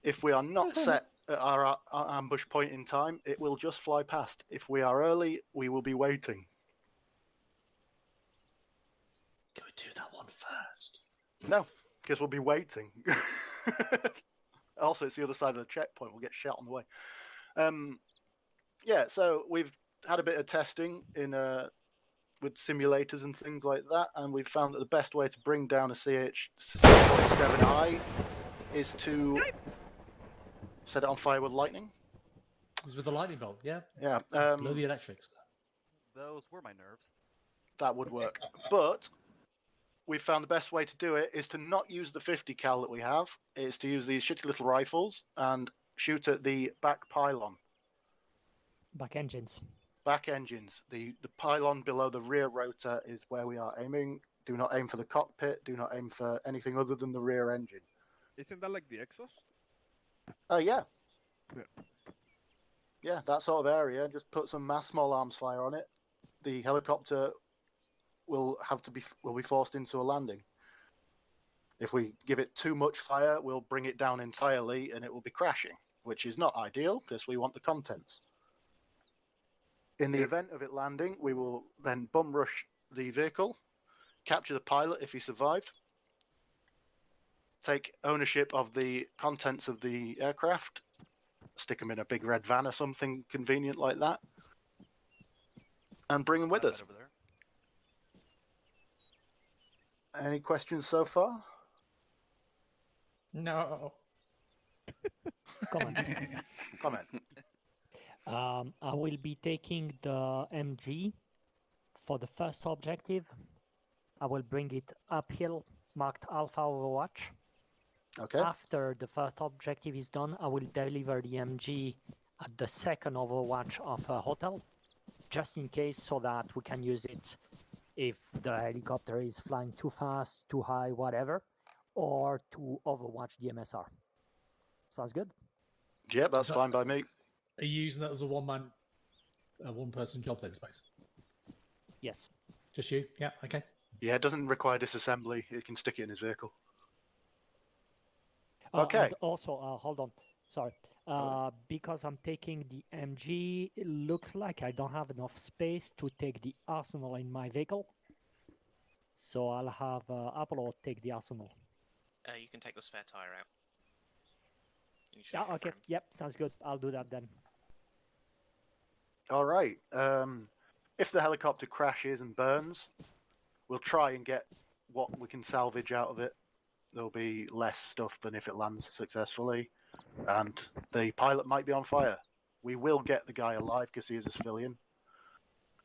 If we are not set at our ambush point in time, it will just fly past. If we are early, we will be waiting. Can we do that one first? No, because we'll be waiting. Also, it's the other side of the checkpoint. We'll get shot on the way. Yeah, so we've had a bit of testing in with simulators and things like that, and we've found that the best way to bring down a CH-7I is to set it on fire with lightning. It's with the lightning bolt, yeah. Yeah. Blow the electrics. Those were my nerves. That would work. But we've found the best way to do it is to not use the 50 cal that we have. Is to use these shitty little rifles and shoot at the back pylon. Back engines. Back engines. The pylon below the rear rotor is where we are aiming. Do not aim for the cockpit. Do not aim for anything other than the rear engine. Isn't that like the exhaust? Oh, yeah. Yeah. Yeah, that sort of area. Just put some mass small arms fire on it. The helicopter will be forced into a landing. If we give it too much fire, we'll bring it down entirely and it will be crashing, which is not ideal because we want the contents. In the event of it landing, we will then bum rush the vehicle, capture the pilot if he survived, take ownership of the contents of the aircraft, stick them in a big red van or something convenient like that, and bring them with us. Any questions so far? No. Comment. Comment. I will be taking the MG for the first objective. I will bring it uphill, marked Alpha Overwatch. Okay. After the first objective is done, I will deliver the MG at the second Overwatch of a hotel, just in case, so that we can use it if the helicopter is flying too fast, too high, whatever, or to overwatch the MSR. Sounds good? Yeah, that's fine by me. Are you using that as a one-person job then, Space? Yes. Just you? Yeah, okay. Yeah, it doesn't require disassembly. You can stick it in his vehicle. Okay. And also, hold on. Sorry. Because I'm taking the MG, it looks like I don't have enough space to take the arsenal in my vehicle. So I'll have Apollo take the arsenal. You can take the spare tire out. Yeah, okay. Yep, sounds good. I'll do that then. All right. If the helicopter crashes and burns, we'll try and get what we can salvage out of it. There'll be less stuff than if it lands successfully, and the pilot might be on fire. We will get the guy alive because he is a civilian.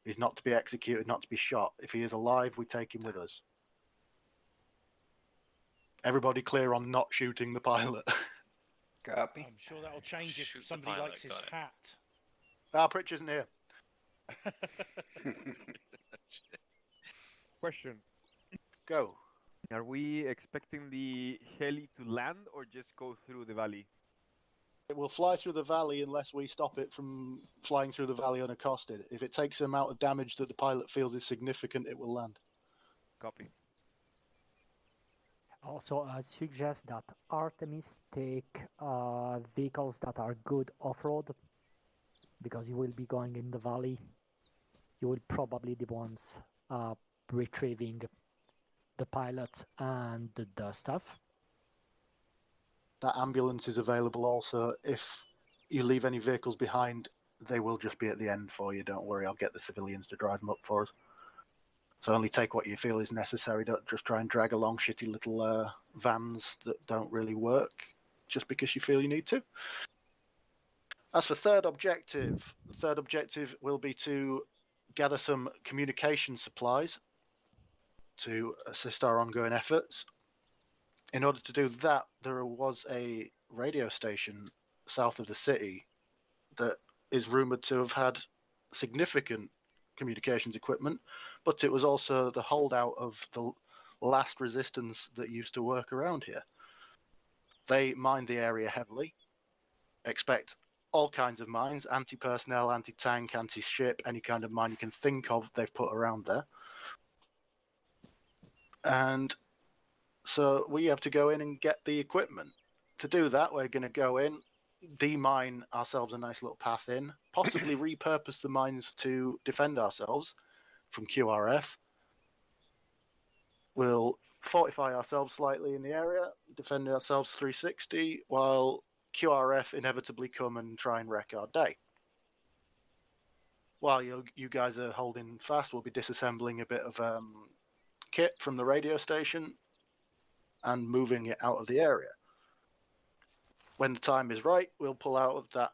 He's not to be executed, not to be shot. If he is alive, we take him with us. Everybody clear on not shooting the pilot. Copy. I'm sure that'll change Shoot if the somebody pilot, likes his got it. hat. Pritch isn't here. Question. Go. Are we expecting the heli to land or just go through the valley? It will fly through the valley unless we stop it from flying through the valley unaccosted. If it takes the amount of damage that the pilot feels is significant, it will land. Copy. Also, I suggest that Artemis take vehicles that are good off-road, because you will be going in the valley. You will probably be the ones retrieving the pilot and the stuff. That ambulance is available also. If you leave any vehicles behind, they will just be at the end for you. Don't worry, I'll get the civilians to drive them up for us. So only take what you feel is necessary. Don't just try and drag along shitty little vans that don't really work just because you feel you need to. As for third objective, the third objective will be to gather some communication supplies to assist our ongoing efforts. In order to do that, there was a radio station south of the city that is rumoured to have had significant communications equipment, but it was also the holdout of the last resistance that used to work around here. They mined the area heavily. Expect all kinds of mines, anti-personnel, anti-tank, anti-ship, any kind of mine you can think of, they've put around there. And so we have to go in and get the equipment. To do that, we're going to go in, demine ourselves a nice little path in, possibly repurpose the mines to defend ourselves from QRF. We'll fortify ourselves slightly in the area, defend ourselves 360, while QRF inevitably come and try and wreck our day. While you guys are holding fast, we'll be disassembling a bit of kit from the radio station and moving it out of the area. When the time is right, we'll pull out of that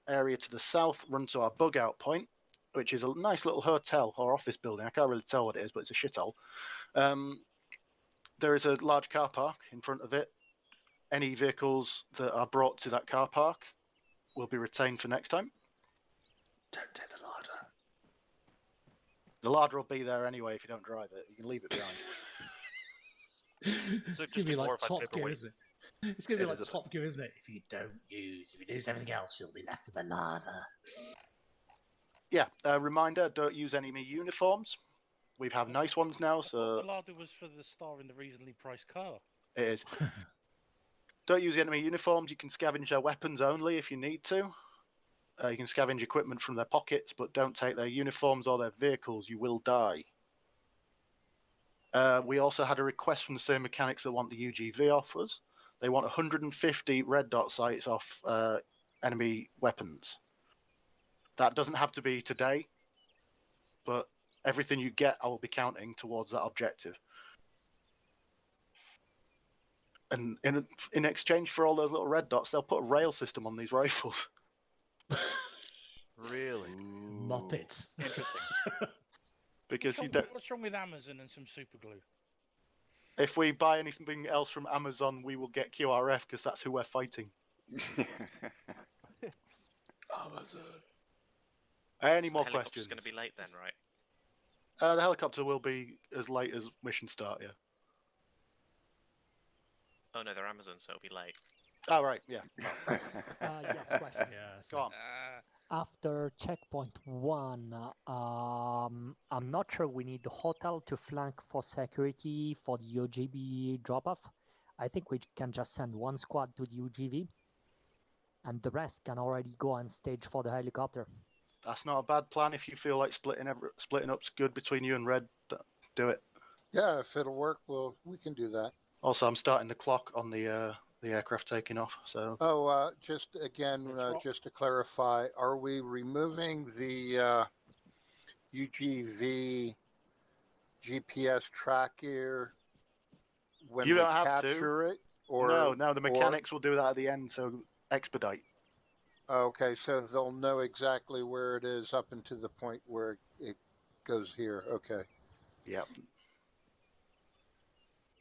area to the south, run to our bug out point, which is a nice little hotel or office building. I can't really tell what it is, but it's a shithole. There is a large car park in front of it. Any vehicles that are brought to that car park will be retained for next time. Don't take the larder. The larder will be there anyway if you don't drive it. You can leave it behind. So It's going to be like Top Gear, paperweight. isn't it? It's going to be It like is a Top Gear, isn't it? If you lose everything else, you'll be left with the larder. Yeah, reminder, don't use enemy uniforms. We have nice ones now, I so thought the larder was for the star in the reasonably priced car. it is. Don't use enemy uniforms. You can scavenge their weapons only if you need to. You can scavenge equipment from their pockets, but don't take their uniforms or their vehicles. You will die. We also had a request from the same mechanics that want the UGV off us. They want 150 red dot sights off enemy weapons. That doesn't have to be today, but everything you get, I will be counting towards that objective. And in exchange for all those little red dots, they'll put a rail system on these rifles. Really? Muppets. Interesting. Because you don't. What's wrong with Amazon and some super glue? If we buy anything else from Amazon, we will get QRF because that's who we're fighting. Amazon. Any So more the helicopter's questions? going to be late then, right? The helicopter will be as late as mission start, yeah. Oh no, they're Amazon, so it'll be late. Oh, right, yeah. Yes, question. Go on. After checkpoint 1, I'm not sure we need the hotel to flank for security for the UGV drop-off. I think we can just send one squad to the UGV, and the rest can already go on stage for the helicopter. That's not a bad plan. If you feel like splitting up's good between you and Red, do it. Yeah, if it'll work, we can do that. Also, I'm starting the clock on the aircraft taking off. So. Oh, just again, just to clarify, are we removing the UGV GPS tracker when You we don't have capture to. it? Or No, the mechanics will do that at the end. So expedite. Okay, so they'll know exactly where it is up until the point where it goes here. Okay. Yep.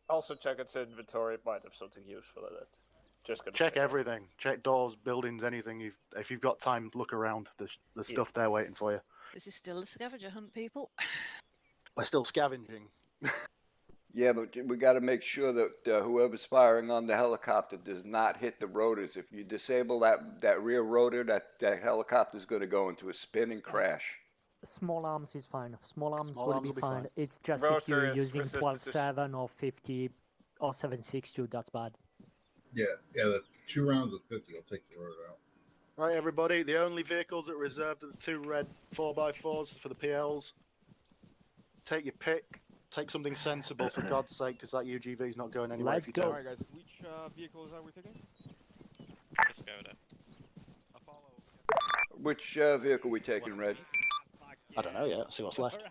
Also check its inventory. It might have something useful in it. Just gonna Check say that. everything. Check doors, buildings, anything. If you've got time, look around. There's stuff there waiting for you. This is still a scavenger hunt, people. We're still scavenging. Yeah, but we got to make sure that whoever's firing on the helicopter does not hit the rotors. If you disable that rear rotor, that helicopter's going to go into a spin and crash. Small arms is fine. Small arms Small will arms be will be fine. fine. It's just Rotor if you're is using resistant to 12.7 or 50 or 7.62, that's bad. Yeah, the 2 rounds of 50 will take the rotor out. Right, everybody. The only vehicles that are reserved are the 2 red 4x4s for the PLs. Take your pick. Take something sensible, for God's sake, because that UGV's not going anywhere Let's if you go. don't. Alright, guys, which vehicles are we taking? Let's go there. Which vehicle we taking, Red? I don't know yet. Let's see what's left.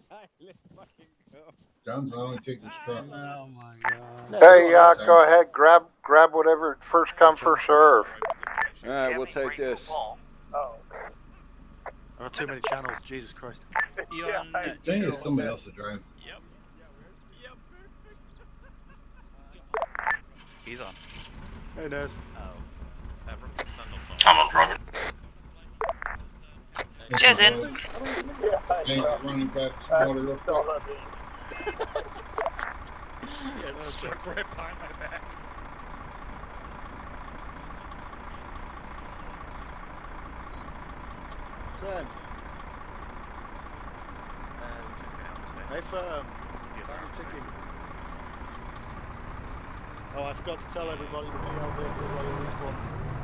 John's only take this truck. Oh my god. Hey, go ahead. Grab whatever. First come, first serve. All right, we'll take this. Oh. I've got too many channels. Jesus Christ. I think it's somebody else to drive. Yep. He's on. Hey, Nez. Oh. Everyone can stand on top. I'm not driving. Cheers in. Hey, running back smarter real quick. Yeah, it struck right behind my back. Ten. Hey, firm. Time is ticking. Oh, I forgot to tell everybody the PL vehicle is where you respawn.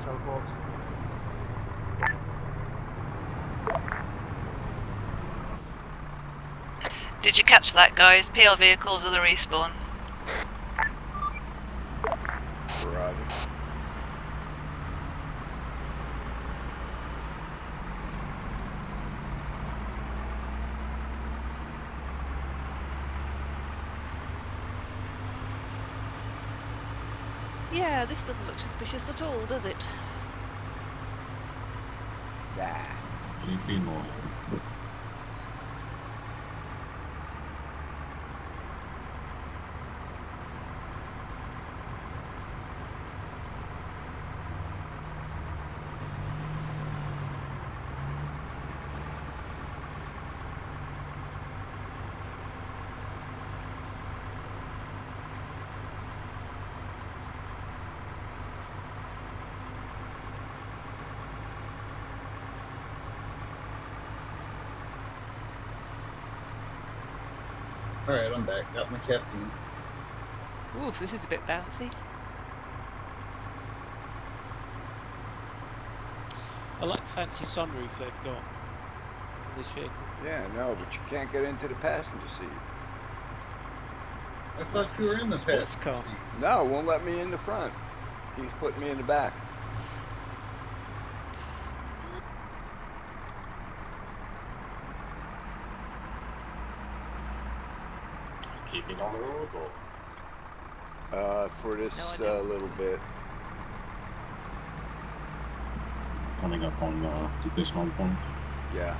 Teleports. Did you catch that, guys? PL vehicles are the respawn. Roger. Yeah, this doesn't look suspicious at all, does it? Nah. Anything more? Alright, I'm back. Got my captain. Oof, this is a bit bouncy. I like the fancy sunroof they've got on this vehicle. Yeah, no, but you can't get into the passenger seat. I thought you were in the sports pit. car. No, it won't let me in the front. Keeps putting me in the back. Keeping on the road or For this No, little bit. coming up on the dismount point? Yeah.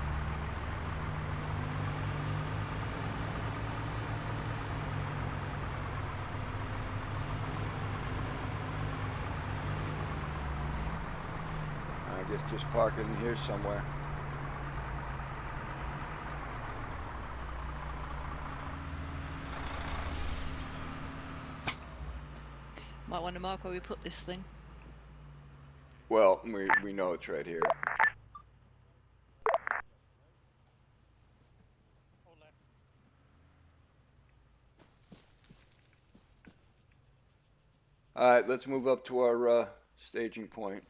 I guess just park it in here somewhere. Might want to mark where we put this thing. Well, we know it's right here. All right, let's move up to our staging point.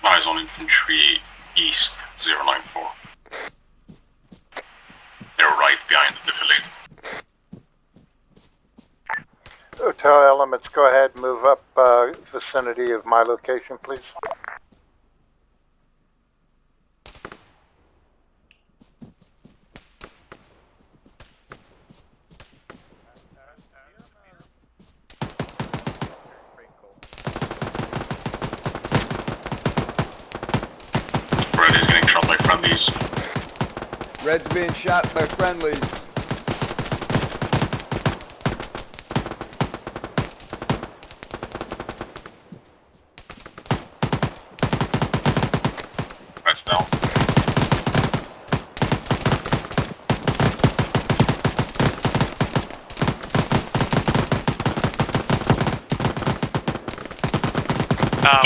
Eyes on infantry east 094. They're right behind the defilade. Hotel elements, go ahead and move up vicinity of my location, please. please. Red's being shot by friendlies. That's down.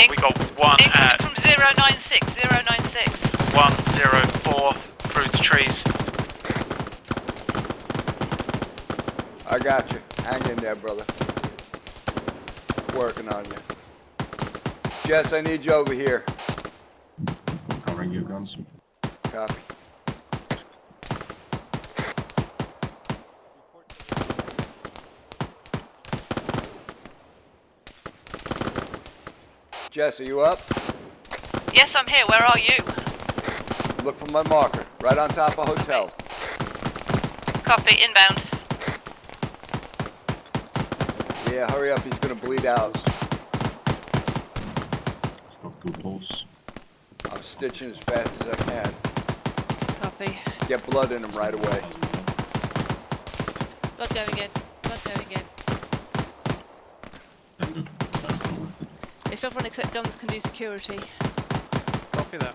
We got one at from 096, 096. 104 through the trees. I got you. Hang in there, brother. Working on you. Jess, I need you over here. Covering your guns. Copy. Jess, are you up? Yes, I'm here. Where are you? Look for my marker. Right on top of hotel. Copy. Inbound. Yeah, hurry up. He's gonna bleed out. Got good pulse. I'm stitching as fast as I can. Copy. Get blood in him right away. Blood going in. Blood going in. If everyone except guns can do security. Copy that.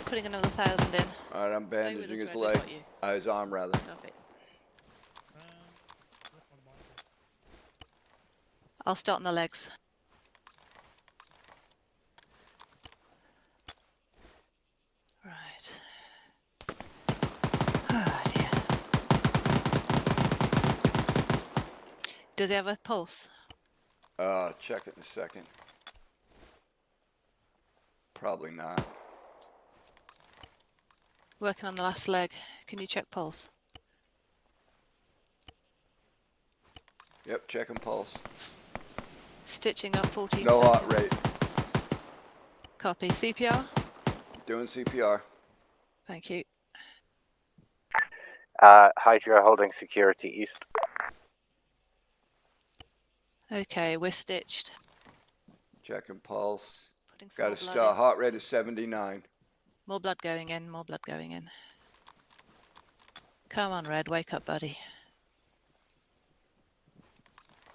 Putting another 1,000 in. Alright, I'm Stay with bandaging us, his Red, we've leg. got you. His arm, rather. Copy. I'll start on the legs. Right. Oh dear. Does he have a pulse? Check it in a second. Probably not. Working on the last leg. Can you check pulse? Yep, checking pulse. Stitching up 14 No seconds. heart rate. Copy. CPR? Doing CPR. Thank you. Hydra holding security east. Okay, we're stitched. Checking pulse. Putting some Got more a blood in. heart rate of 79. More blood going in, more blood going in. Come on, Red, wake up, buddy.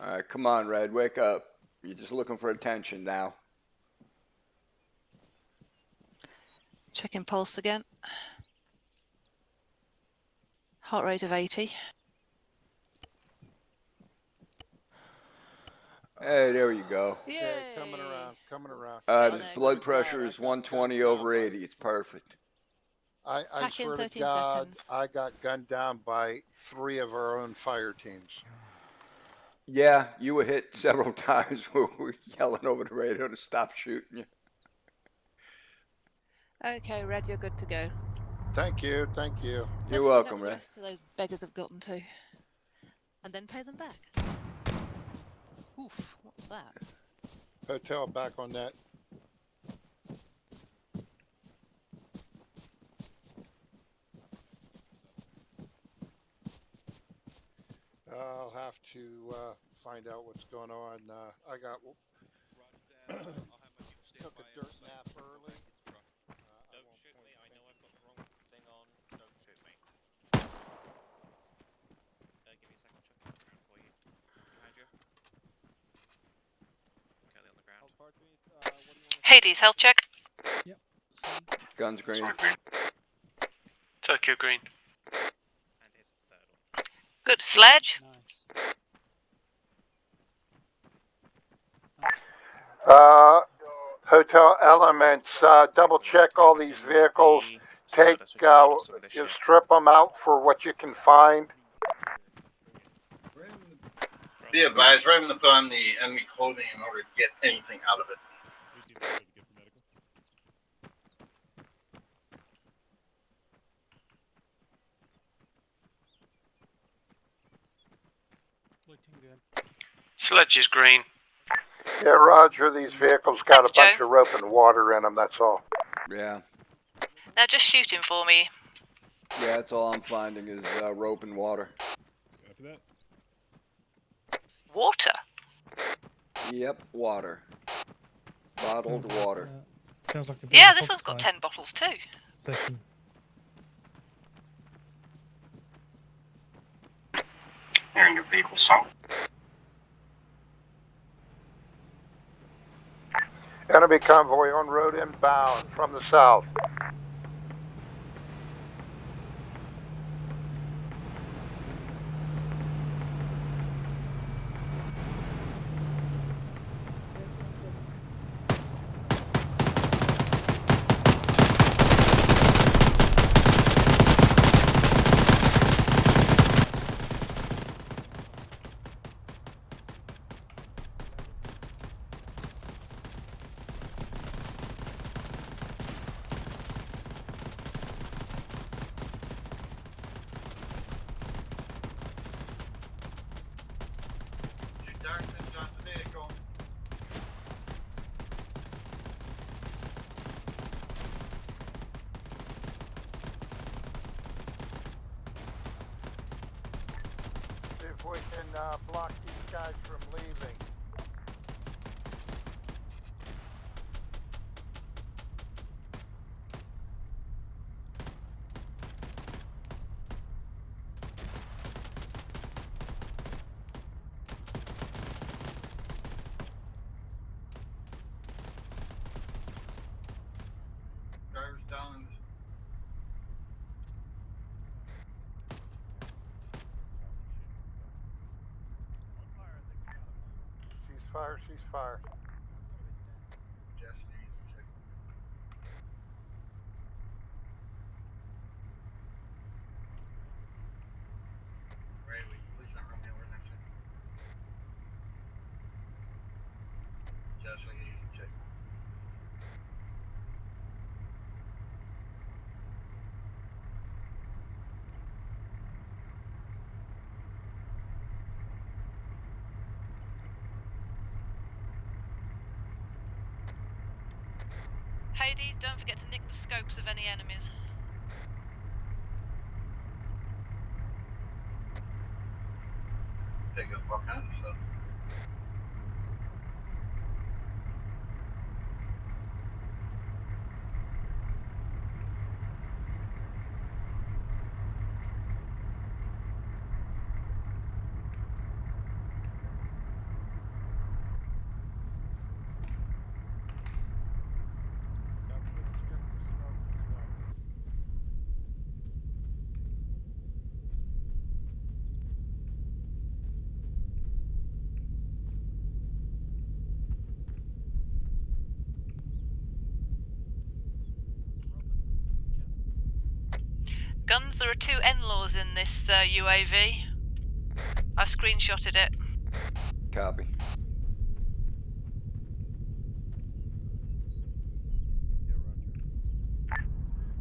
Alright, come on, Red, wake up. You're just looking for attention now. Checking pulse again. Heart rate of 80. Hey, there you go. Okay, coming around. His blood pressure is 120 over 80. It's perfect. I Pack in swear to 13 God, seconds. I got gunned down by 3 of our own fire teams. Yeah, you were hit several times. We were yelling over the radio to stop shooting you. Okay, Red, you're good to go. Thank you, thank you. You're Let's welcome, find out what the Red. rest of those beggars have gotten to. And then pay them back. Oof, what's that? Hotel back on that. I'll have to find out what's going on. I got took a dirt nap early. Don't shoot me. I know I've got the wrong thing on. Don't shoot me. Give me a second. I'll check the ground for you. Behind you. Kelly on the ground. Hades, health check. Yep. Guns green. Tokyo green. And here's the third one. Good. Sledge? Hotel elements, double check all these vehicles. Take, just strip them out for what you can find. Be advised, we're having to put on the enemy clothing in order to get anything out of it. Sledge is green. Yeah, roger, these vehicles got a bunch of rope and water in them, that's all. Yeah. Now just shoot him for me. Yeah, that's all I'm finding is rope and water. After that. Water? Yep, water. Bottled water. Sounds like a bit Yeah, of a this one's got hog 10 bottles too. session. Hearing a vehicle south. Enemy convoy en route inbound from the south. See if we can block these guys from leaving. Drivers down. Ceasefire, ceasefire. Hades, don't forget to nick the scopes of any enemies. Pick up all kinds of stuff. Guns, there are 2 N-laws in this UAV. I've screenshotted it. Copy.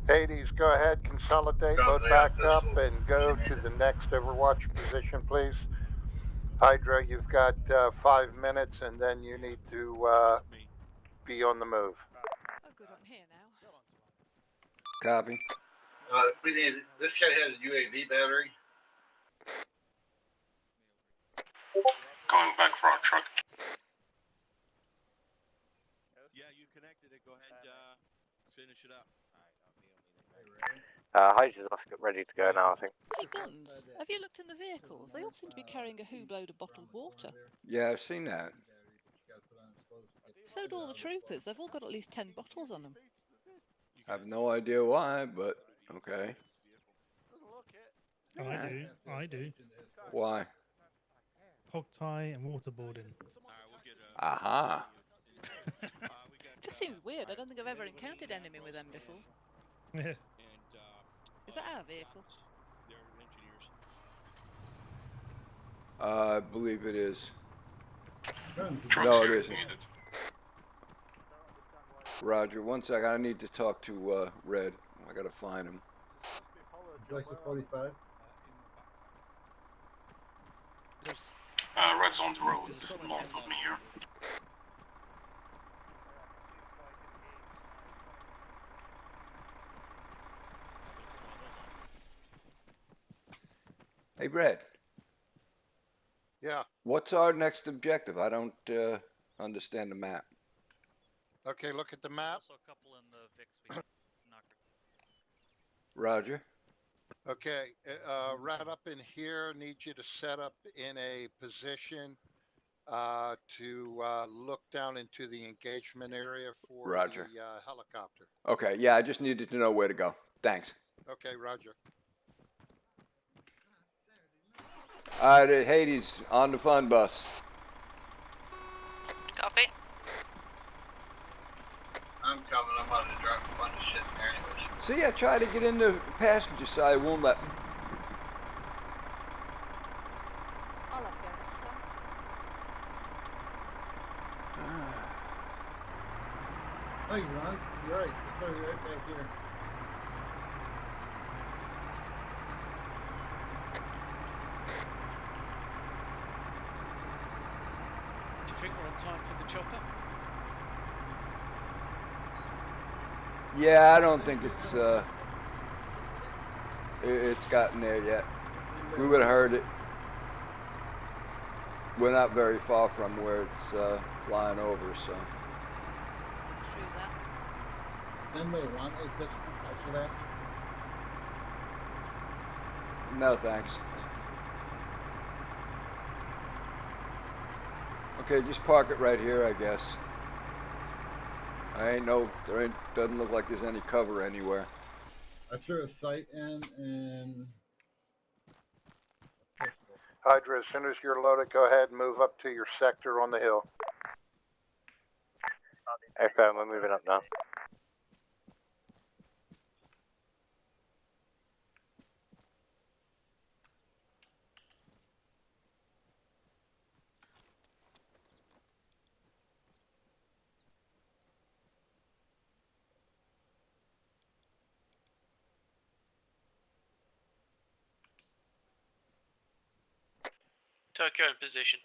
Hades, go ahead, consolidate, load back up, and go to the next Overwatch position, please. Hydra, you've got 5 minutes, and then you need to be on the move. Oh, good, I'm here now. Copy. This guy has a UAV battery. Going back for our truck. Yeah, you connected it. Go ahead and finish it up. Hydra's ready to go now, I think. Hey, Guns, have you looked in the vehicles? They all seem to be carrying a hoobload of bottled water. Yeah, I've seen that. So do all the troopers. They've all got at least 10 bottles on them. I have no idea why, but okay. I do. Why? Hog tie and waterboarding. Aha. It just seems weird. I don't think I've ever encountered enemy with them before. Yeah. Is that our vehicle? I believe it is. Truck's No, it here, isn't. needed. Roger, one second. I need to talk to Red. I gotta find him. Like a 45? Red's on the road, north of me here. Hey, Red. Yeah. What's our next objective? I don't understand the map. Okay, look at the map. Also a couple in the VIX we can knock. Roger. Okay, right up in here, need you to set up in a position to look down into the engagement area for Roger. the helicopter. Okay, yeah, I just needed to know where to go. Thanks. Okay, Roger. All right, Hades, on the fun bus. Copy. I'm coming. I'm about to drop a bunch of shit in there anyways. See, I tried to get in the passenger side, won't let me. I'll have a go next time. Thanks, Lance. You're right. It's started right back here. Do you think we're on time for the chopper? Yeah, I don't think it's gotten there yet. We would have heard it. We're not very far from where it's flying over, so. True that. Anybody want a pistol after that? No, thanks. Okay, just park it right here, I guess. Doesn't look like there's any cover anywhere. I threw a sight in and a pistol. Hydra, as soon as you're loaded, go ahead and move up to your sector on the hill. Okay, we're moving up now. Tokyo in position.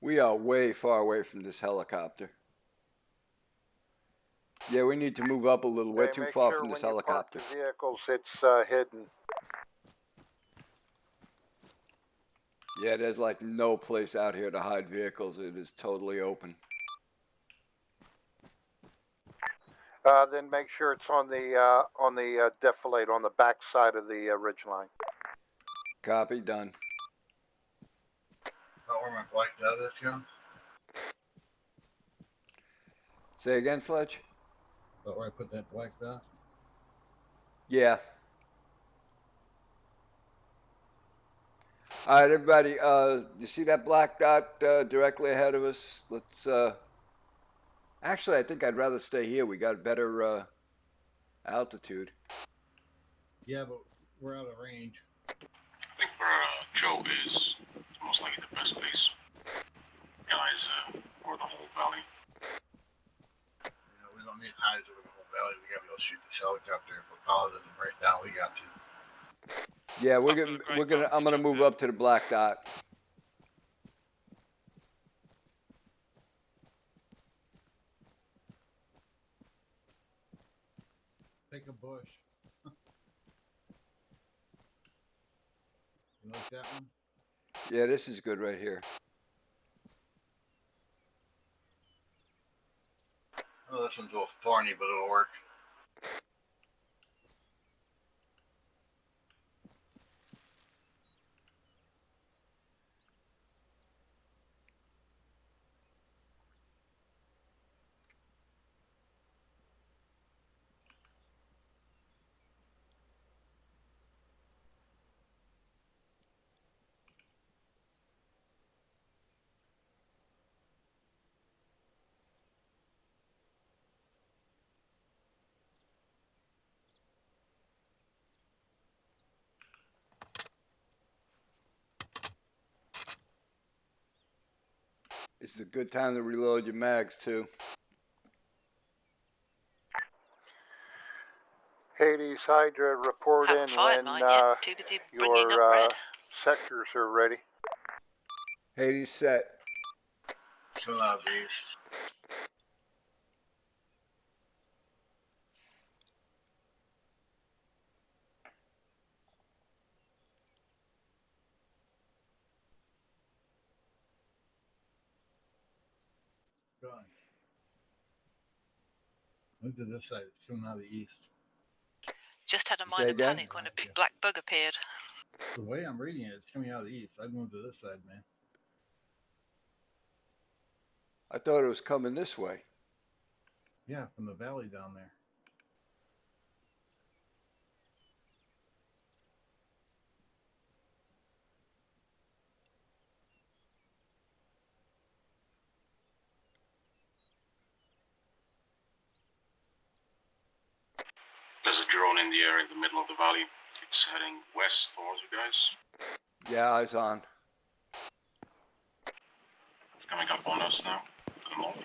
We are way far away from this helicopter. Yeah, we need to move up a little. We're too far from this helicopter. When you park the vehicles, it's hidden. Yeah, there's like no place out here to hide vehicles. It is totally open. Then make sure it's on the defilade on the back side of the ridge line. Copy, done. Oh, where my black dot is, John? Say again, Sledge? But where I put that black dot? Yeah. All right, everybody. You see that black dot directly ahead of us? Let's. Actually, I think I'd rather stay here. We got better altitude. Yeah, but we're out of range. I think where Joe is most likely the best place. Guys, or the whole valley. You know, we don't need highs over the whole valley. We gotta be able to shoot this helicopter. If Apollo doesn't break down, we got to. Yeah, I'm gonna move up to the black dot. Take a bush. You like that one? Yeah, this is good right here. Oh, this one's a little thorny, but it'll work. This is a good time to reload your mags too. Hades, Hydra, report in when your sectors are ready. Hades set. Chill out, Reeves. Look to this side. It's coming out of the east. Just had a Say minor again? panic when a big black bug appeared. The way I'm reading it, it's coming out of the east. I'd move to this side, man. I thought it was coming this way. Yeah, from the valley down there. There's a drone in the air in the middle of the valley. It's heading west towards you guys. Yeah, eyes on. It's coming up on us now, to the north.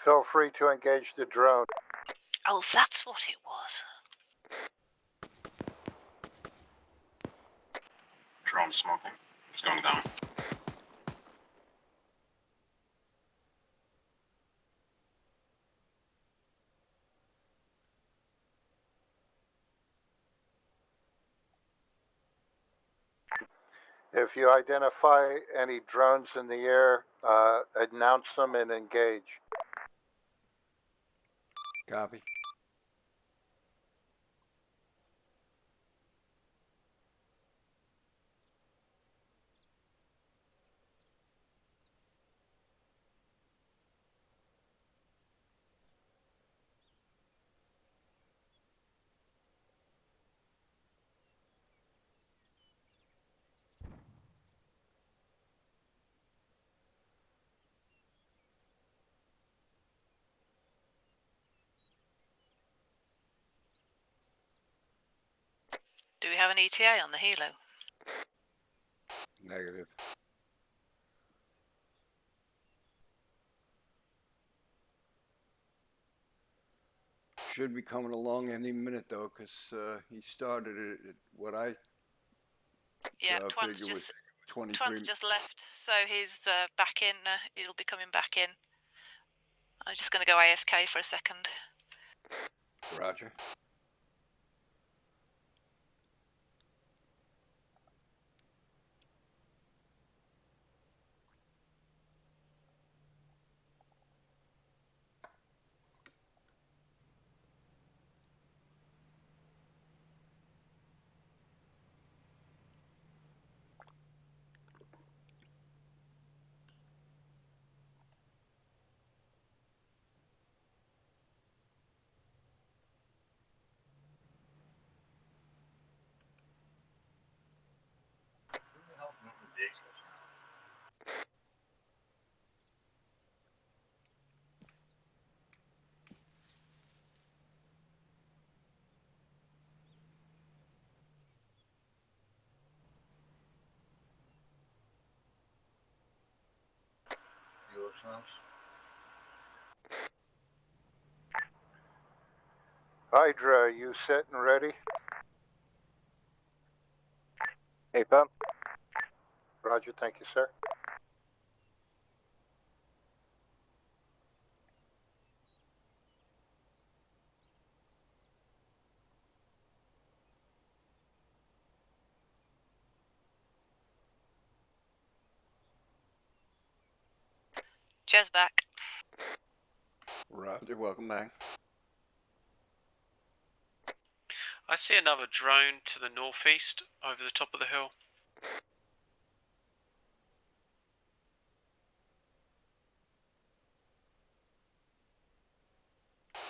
Feel free to engage the drone. Oh, that's what it was. Drone smoking. It's going down. If you identify any drones in the air, announce them and engage. Copy. Do we have an ETA on the helo? Negative. Should be coming along any minute though, because he started it at what I Twan's figured was just 23. Twan's just left, so he's back in. He'll be coming back in. I'm just going to go AFK for a second. Roger. Hydra, you set and ready? Hey, Pam. Roger, thank you, sir. Jez back. Roger, welcome back. I see another drone to the northeast over the top of the hill.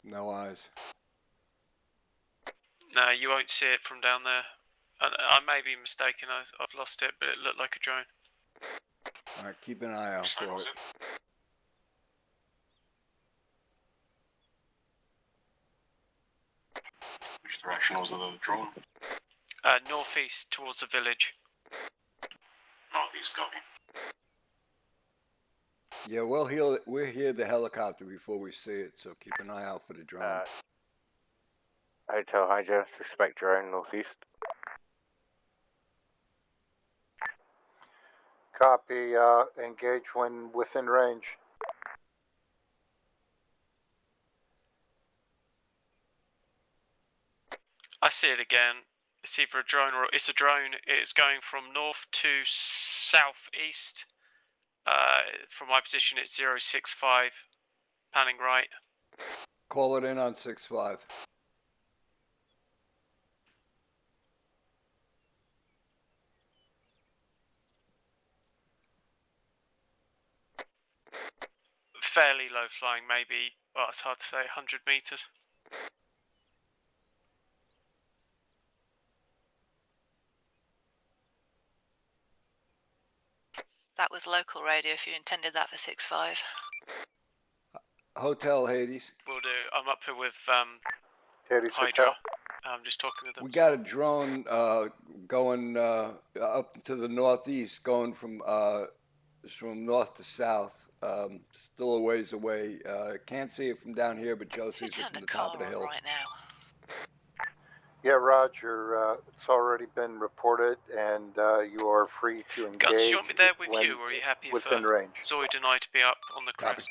No eyes. No, you won't see it from down there. I may be mistaken, I've lost it, but it looked like a drone. Alright, keep an eye out for it. Which direction was the drone? Northeast, towards the village. Northeast, copy. Yeah, we'll hear the helicopter before we see it, so keep an eye out for the drone. Hotel Hydra, suspect drone northeast. Copy, engage when within range. I see it again. It's either a drone or it's a drone. It's going from north to southeast. From my position, it's 065, panning right. Call it in on 6-5. Fairly low flying, maybe, well, it's hard to say, 100 meters. That was local radio if you intended that for 6-5. Hotel Hades. Will do. I'm up here with Hades Hydra. Hotel. I'm just talking with them. We got a drone going up to the northeast, going from north to south. Still a ways away. Can't see it from down here, but Joe sees it from the top of the hill. Right now. Yeah, Roger. It's already been reported, and you are free to engage. Guns, do you want me there with when you, or are you happy within for range? Zoid and I to be up on the crest?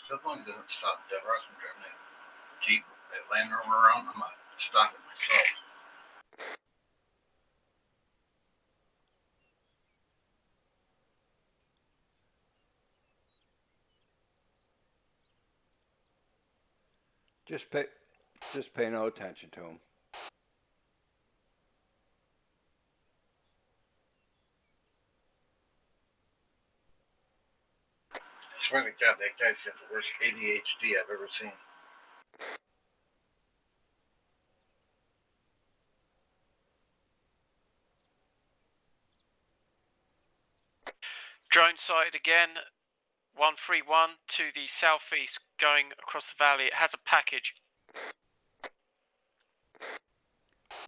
So long as it doesn't stop Dead Ross from driving that Jeep, that Land Rover around, I'm going to stop it myself. Just pay no attention to him. Swear to God, that guy's got the worst ADHD I've ever seen. Drone sighted again. 131 to the southeast, going across the valley. It has a package.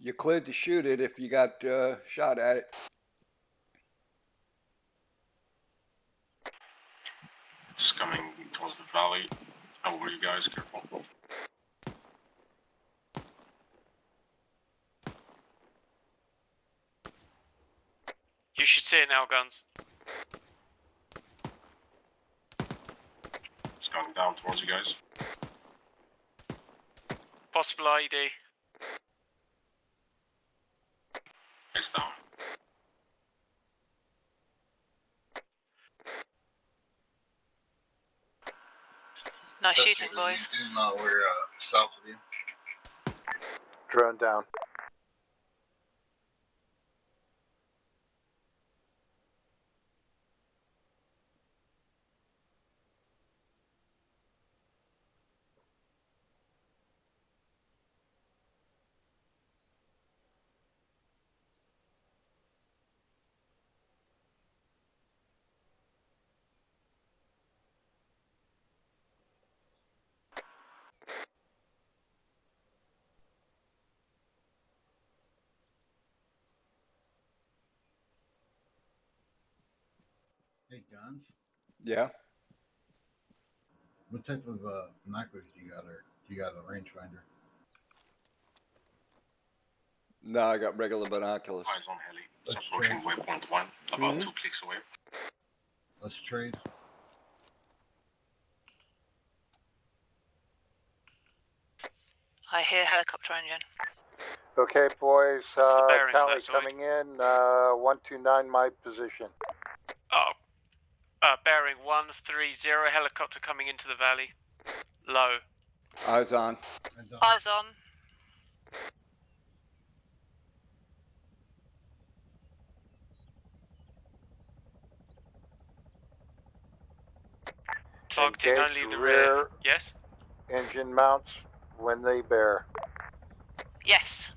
You cleared to shoot it if you got shot at it. It's coming towards the valley. Over you guys, careful. You should see it now, Guns. It's going down towards you guys. Possible IED. It's down. Nice shooting, boys. We're south of you. Drone down. Hey, Guns. Yeah. What type of binoculars do you got, or do you got a rangefinder? No, I got regular binoculars. Eyes on heli. It's approaching waypoint 1, about 2 clicks away. Let's trade. I hear helicopter engine. Okay, boys. bearing on Tally that, Zoid? coming in. 129, my position. Oh. Bearing 130, helicopter coming into the valley. Low. Eyes on. Eyes on. Targeting Engage only the rear rear. Yes? engine mounts when they bear. Yes.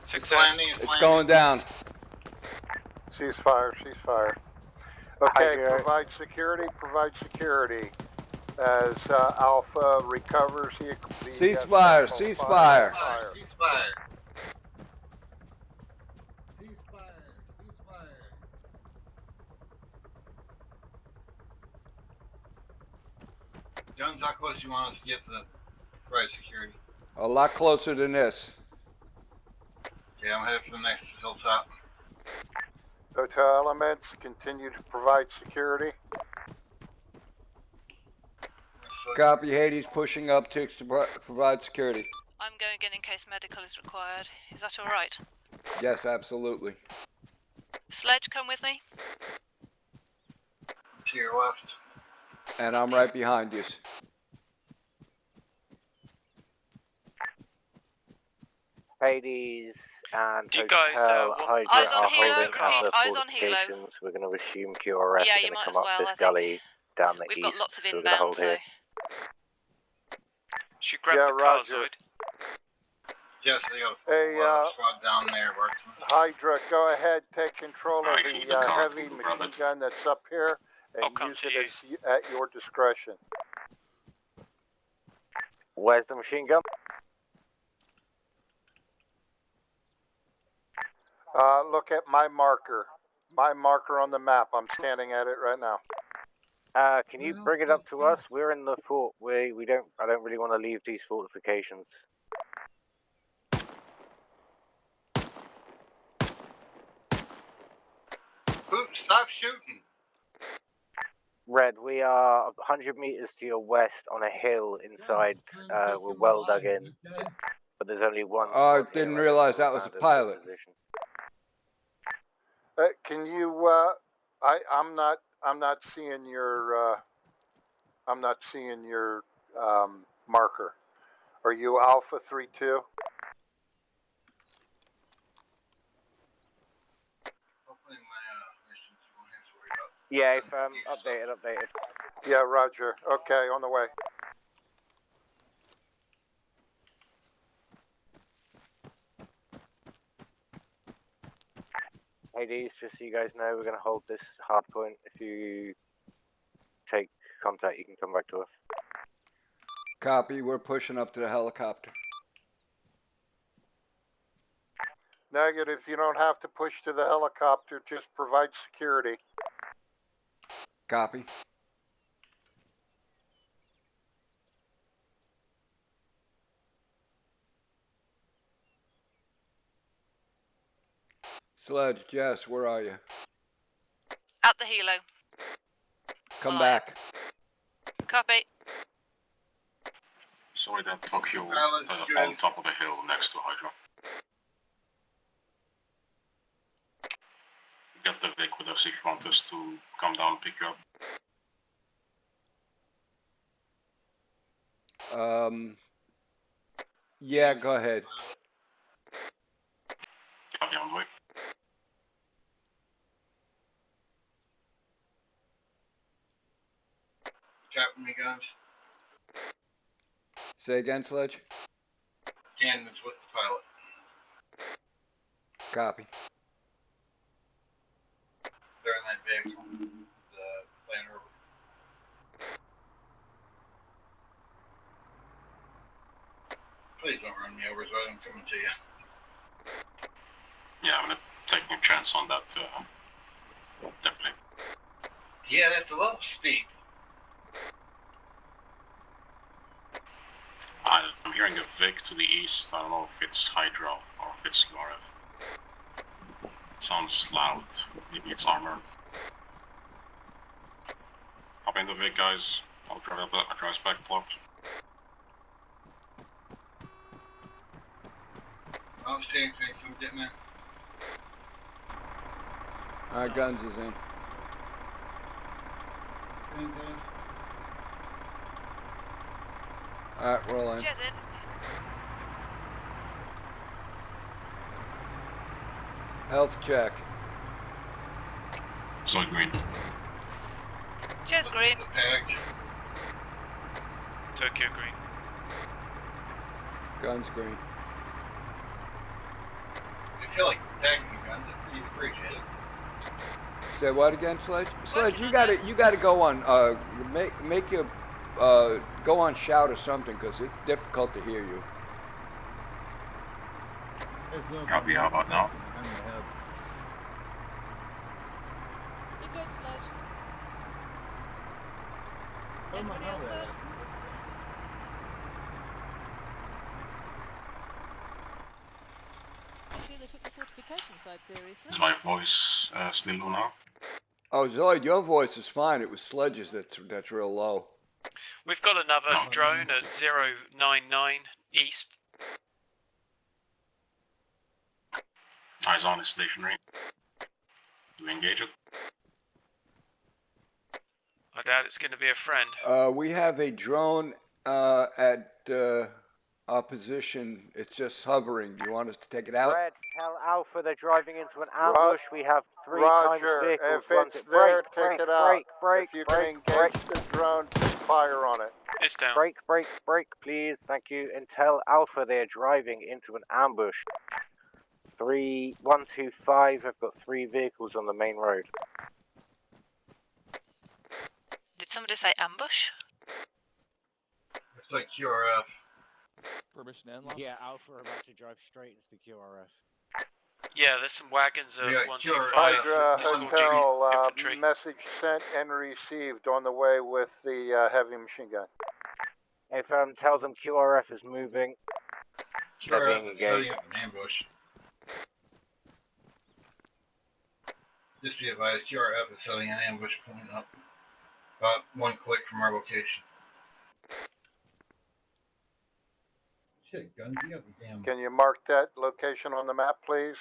Success. It's going down. Ceasefire, ceasefire. Okay, provide security, provide security. As Alpha recovers, the Ceasefire, ceasefire. Ceasefire. Guns, how close do you want us to get to the private security? A lot closer than this. Okay, I'm headed for the next hilltop. Hotel elements continue to provide security. Copy. Hades pushing up to provide security. I'm going in case medical is required. Is that all right? Yes, absolutely. Sledge, come with me. To your left. And I'm right behind you. Hades and You guys, Hotel Hydra Eyes on are Hilo, holding repeat, other eyes on Hilo. fortifications. We're going to assume QRS Yeah, are you going might to as come up well, this I think. gully down the We've east. got lots of So we're going to hold inbound, here. Should grab Yeah, the Roger. Carzoid. Yes, they got Hey, squad down there, Marksman. Hydra, go ahead, take control of Alright, the keep the car, heavy we'll grab machine it. gun that's up here I'll and come use to it you. at your discretion. Where's the machine gun? Look at my marker. My marker on the map. I'm standing at it right now. Can you bring it up to us? We're in the fort. I don't really want to leave these fortifications. Stop shooting. Red, we are 100 meters to your west on a hill inside. We're well dug in, but there's only one. I didn't realize that was a pilot. Can you? I'm not seeing your. I'm not seeing your marker. Are you Alpha 32? Yeah, if updated. Yeah, Roger. Okay, on the way. Hades, just so you guys know, we're going to hold this hard point. If you take contact, you can come back to us. Copy. We're pushing up to the helicopter. Negative. You don't have to push to the helicopter. Just provide security. Copy. Sledge, Jess, where are you? At the Hilo. Come back. Copy. Sorry, that Tokyo good. on top of the hill next to Hydra. Get the Vic with us if you want us to come down and pick you up. Yeah, go ahead. Copy on the way. Captain, me guns. Say again, Sledge. Cannons with the pilot. Copy. They're in that vehicle. The Land Rover. Please don't run me over, so I'm coming to you. Yeah, I'm gonna take a chance on that. Definitely. Yeah, that's a little steep. I'm hearing a Vic to the east. I don't know if it's Hydra or if it's URF. Sounds loud. Maybe it's armor. Hop in the Vic, guys. I'll drive back clock. I'm seeing things. I'm getting in. Alright, guns is in. Alright, roll in. Health check. Solid green. Cheers, Green. Tokyo Green. Guns green. If you like tagging the guns, I'd appreciate it. Say what again, Sledge? Sledge, you gotta go on. Make your go on shout or something, because it's difficult to hear you. Copy. How about now? You're good, Sledge. Anybody else hurt? they took the fortification side seriously. Is my voice still low now? Oh, Zoid, your voice is fine. It was Sledge's that's real low. We've got another drone at 099 east. Eyes on, it's stationary. Do we engage it? I doubt it's going to be a friend. We have a drone at our position. It's just hovering. Do you want us to take it out? Red, tell Alpha they're driving into an ambush. We have 3 times vehicles. If it's there, take it out. If you can engage the drone, fire on it. It's down. Break, please. Thank you. And tell Alpha they're driving into an ambush. 125. I've got 3 vehicles on the main road. Did somebody say ambush? Looks like QRF. Permission and loss? Yeah, Alpha are about to drive straight into the QRF. Yeah, there's some wagons at Yeah, 125. Hydra Escorting Hotel, infantry. message sent and received on the way with the heavy machine gun. If tell them QRF is moving. They're being QRF is setting engaged. up an ambush. Just be advised, QRF is setting an ambush point up about 1 click from our location. Shit, guns, you got the damn... Can you mark that location on the map, please?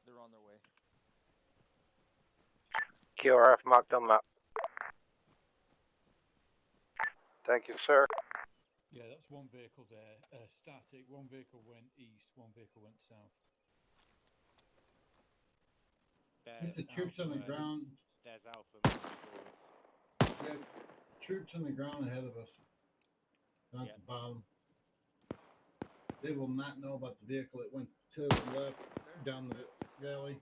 They're on their way. QRF marked on map. Thank you, sir. Yeah, that's 1 vehicle there. Static. 1 vehicle went east. 1 vehicle went south. There's the troops on the ground. There's Alpha. Yeah, troops on the ground ahead of us. Down at the bottom. They will not know about the vehicle that went to the left down the valley.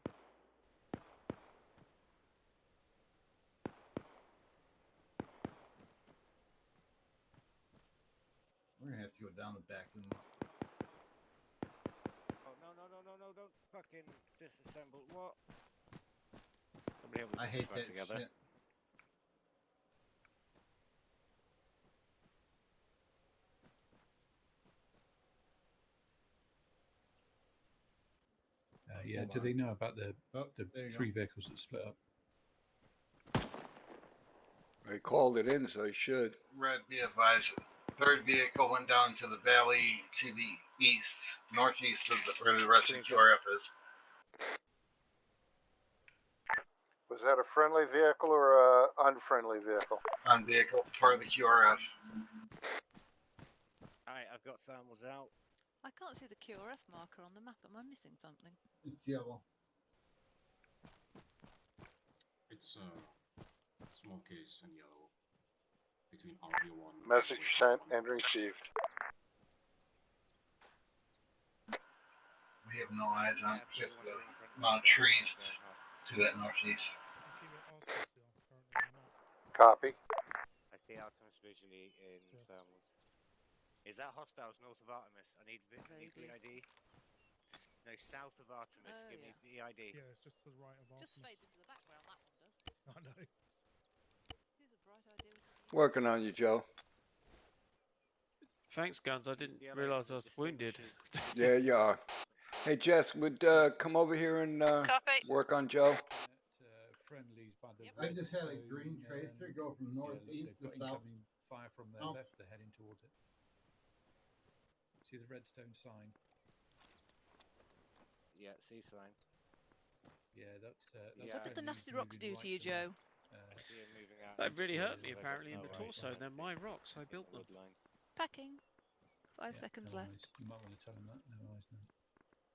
We're gonna have to go down the back and Oh, no, don't fucking disassemble. What? Somebody else I hate that together. shit. Yeah, do they know about the there you 3 go. vehicles that split up? They called it in, so they should. Red, be advised. Third vehicle went down to the valley to the east, northeast of where the rest of QRF is. Was that a friendly vehicle or a unfriendly vehicle? On vehicle, part of the QRF. Alright, I've got thermals out. I can't see the QRF marker on the map. Am I missing something? It's yellow. It's small case and yellow between RV1. Message sent and received. We have no eyes on just the amount of trees to that northeast. Copy. I stay out on visually in thermals. Is that hostiles north of Artemis? I need VID. No, south of Artemis. Give me VID. Yeah, it's just to the right of Artemis. Just fades into the background, that one does. I know. Here's a bright idea. Working on you, Joe. Thanks, Guns. I didn't realise I was wounded. Yeah, you are. Hey, Jess, would come over here and work on Joe? Friendlies by the I just had a green tracer go from northeast to south. Fire from their left, they're heading towards it. See the redstone sign? Yeah, C sign. Yeah, that's What did the nasty rocks do to you, Joe? That really hurt me apparently in the torso. They're my rocks. I built them. Packing. 5 seconds no left. eyes. You might want to tell them that. No eyes, no.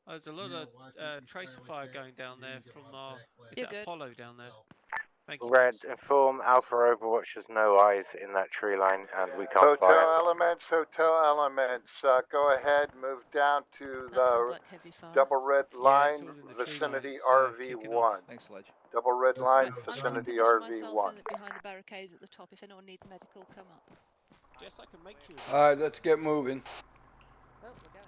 There's a lot of tracer fire going down there from our Apollo down there. Thank you. Red, inform Alpha Overwatch there's no eyes in that tree line and we can't fire. Hotel elements, go ahead, move down to the double red line, vicinity RV1. Thanks, Sledge. Double red line, I'm going to vicinity position myself RV1. behind the barricades at the top. If anyone needs medical, come up. Yes, I can make you. All right, let's get moving. Oh, we're going.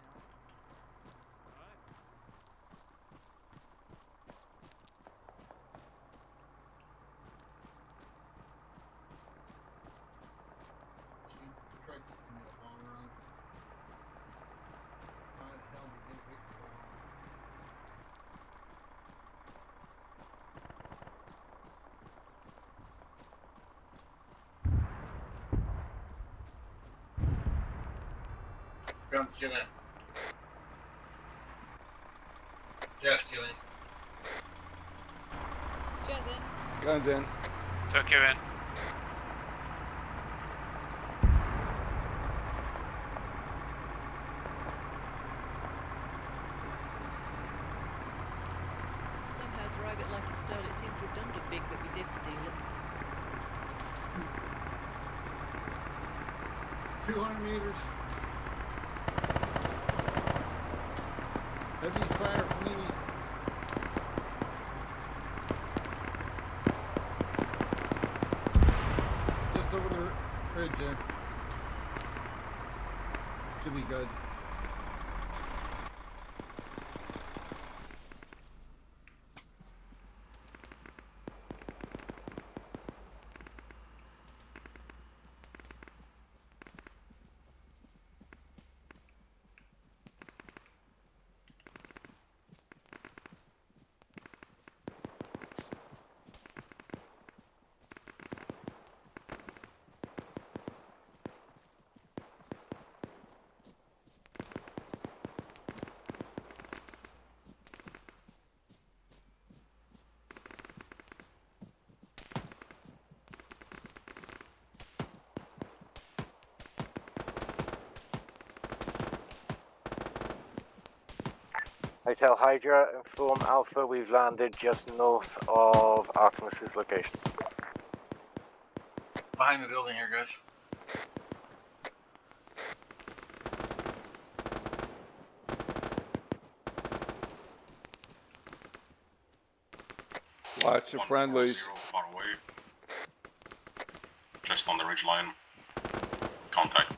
comes Jimmy. Yes, Jimmy. Jazz in. Guns in. Tokyo in. Somehow drive it like you stole it. It seems redundant being that we did steal it. 200 meters. Heavy fire from the east. Just over the ridge there. Should be good. Hotel Hydra, inform Alpha we've landed just north of Artemis's location. Behind the building here, guys. Watch the friendlies. 140 far away. Just on the ridge line. Contact.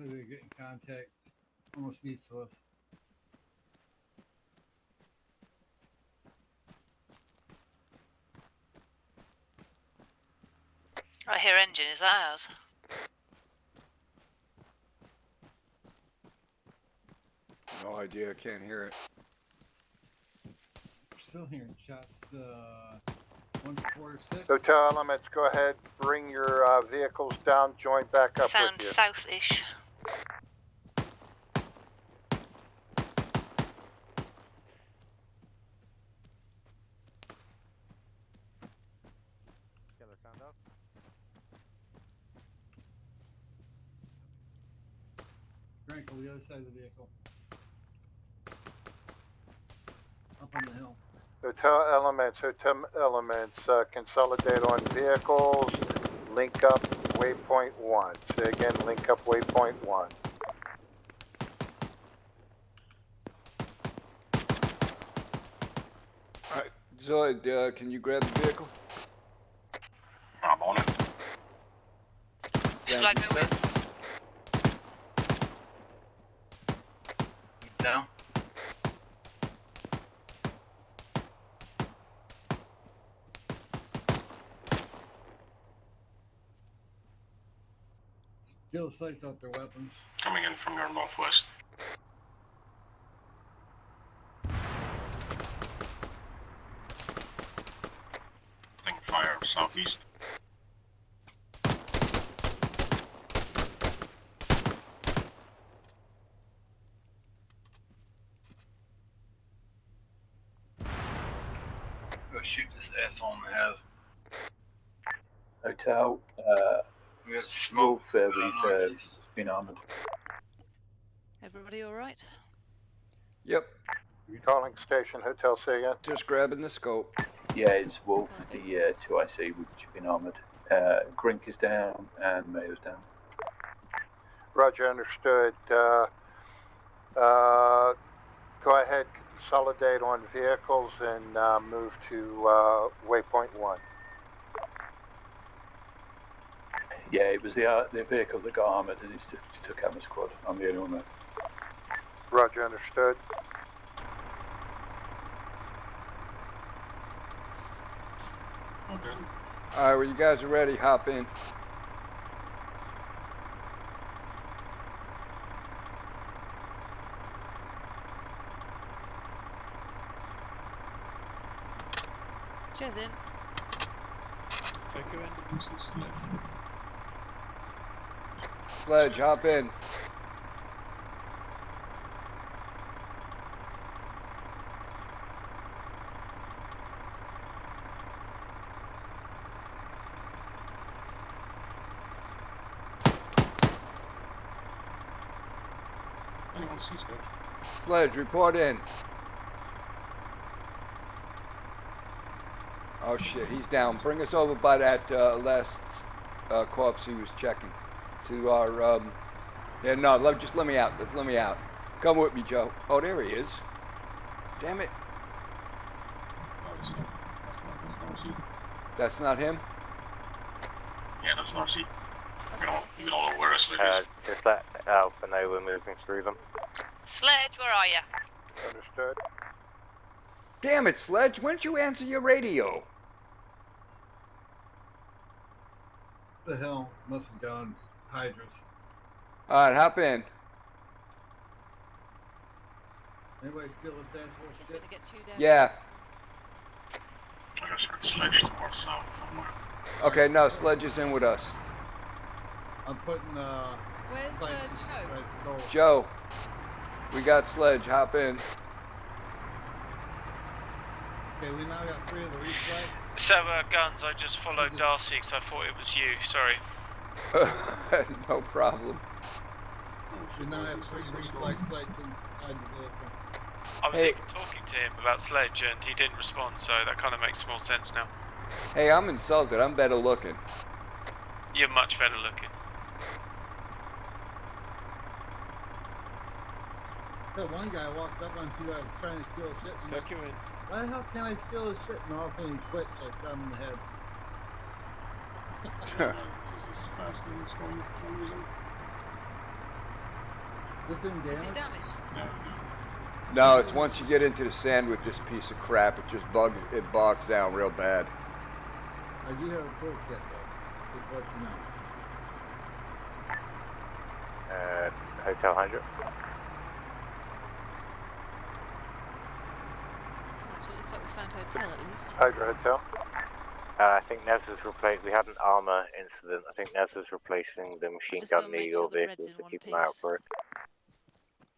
They're getting contact almost east of us. I hear engine. Is that ours? No idea, I can't hear it. Still hearing shots. 146. Hotel Elements, go ahead, bring your vehicles down, join back up Sound with you. south-ish. Get the sound up. Crankle, the other side of the vehicle. Up on the hill. Hotel Elements, consolidate on vehicles, link up waypoint 1. Say again, link up waypoint 1. Alright, Zoid, can you grab the vehicle? I'm on it. Shall I go in? Down. Still slice out their weapons. Coming in from your northwest. Think fire southeast. Go shoot this asshole in the head. Hotel, We have smoke. we've been armored. Everybody all right? Yep. Calling station, Hotel, say again. Just grabbing the scope. Yeah, it's Wolf, the 2IC, which has been armored. Grink is down and Mayo's down. Roger, understood. Go ahead, consolidate on vehicles and move to waypoint 1. Yeah, it was the vehicle that got armored and it's just took out my squad. I'm the only one there. Roger, understood. Okay. Alright, when you guys are ready, hop in. Cheers in. Take you in. Sledge, hop in. Anyone see Sledge? Sledge, report in. Oh shit, he's down. Bring us over by that last corpse he was checking. To our, yeah, no, just let me out. Let me out. Come with me, Joe. Oh, there he is. Damn it. That's Narcy. That's not him? Yeah, that's Narcy. You can all know where Sledge is. Just let Alpha know we're moving through them. Sledge, where are you? Understood. Damn it, Sledge. Why don't you answer your radio? What the hell? Must have gone hydrants. Alright, hop in. Anybody steal this task force? It's gonna get you down. Yeah. I just heard Sledge towards south somewhere. Okay, no, Sledge is in with us. I'm putting, Where's Joe? Joe, we got Sledge. Hop in. Okay, we now got 3 of the reflex. So, Guns, I just followed Darcy because I thought it was you. Sorry. No problem. We now have 3 reflex sites inside the vehicle. I was even talking to him about Sledge and he didn't respond, so that kind of makes more sense now. Hey, I'm insulted. I'm better looking. You're much better looking. That one guy walked up onto trying to steal shit. And Tuck you in. why the hell can't I steal his shit? And all of a sudden he quit, so I shot him in the head. This is faster than it's going for some reason. This thing damaged? Is it damaged? Yeah. No, it's once you get into the sand with this piece of crap, it just bogs down real bad. I do have a toolkit though, just to let you know. Hotel Hydra. So it looks like we found a hotel at least. Hydra Hotel. I think Nev's was replaced. We had an armor incident. I think Nev's was replacing the machine gun near your vehicle, so keep an eye out for it.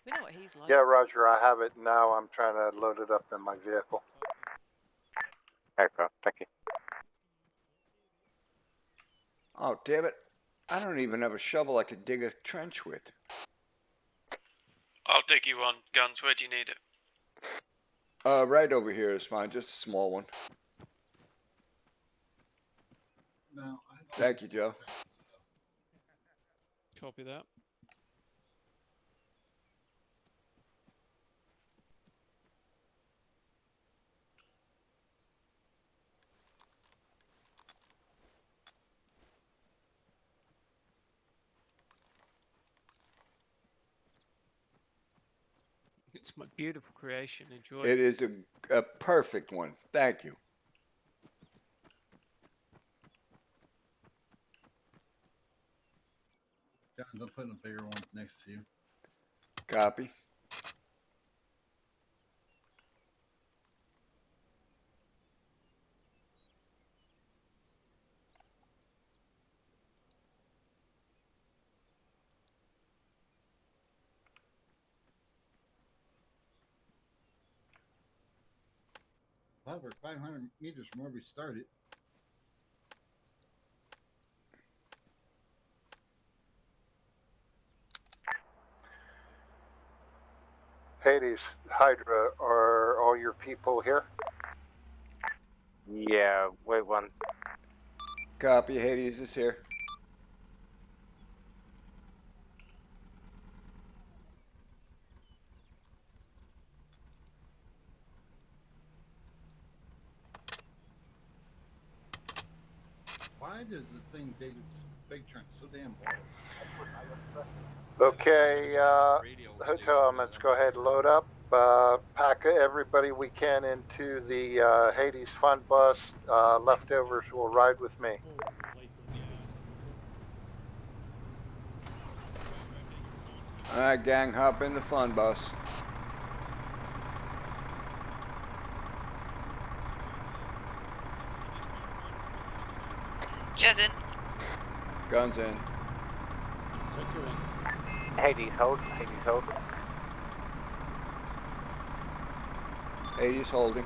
We know what he's like. Yeah, Roger, I have it now. I'm trying to load it up in my vehicle. Aircraft, thank you. Oh, damn it. I don't even have a shovel I could dig a trench with. I'll dig you one. Guns, where do you need it? Right over here is fine. Just a small one. No, Thank you, Joe. Copy that. It's my beautiful creation. Enjoy It is a perfect one. Thank you. Guys, I'm putting a bigger one next to you. Copy. Well, we're 500 meters from where we started. Hades, Hydra, are all your people here? Yeah, wait one. Copy. Hades is here. Why does the thing dig its big trunk so damn hard? Okay, hotel elements, go ahead and load up. Pack everybody we can into the Hades Fun Bus. Leftovers will ride with me. All right, gang, hop in the fun bus. Guns in. Hades, hold. Hades, hold. Hades holding.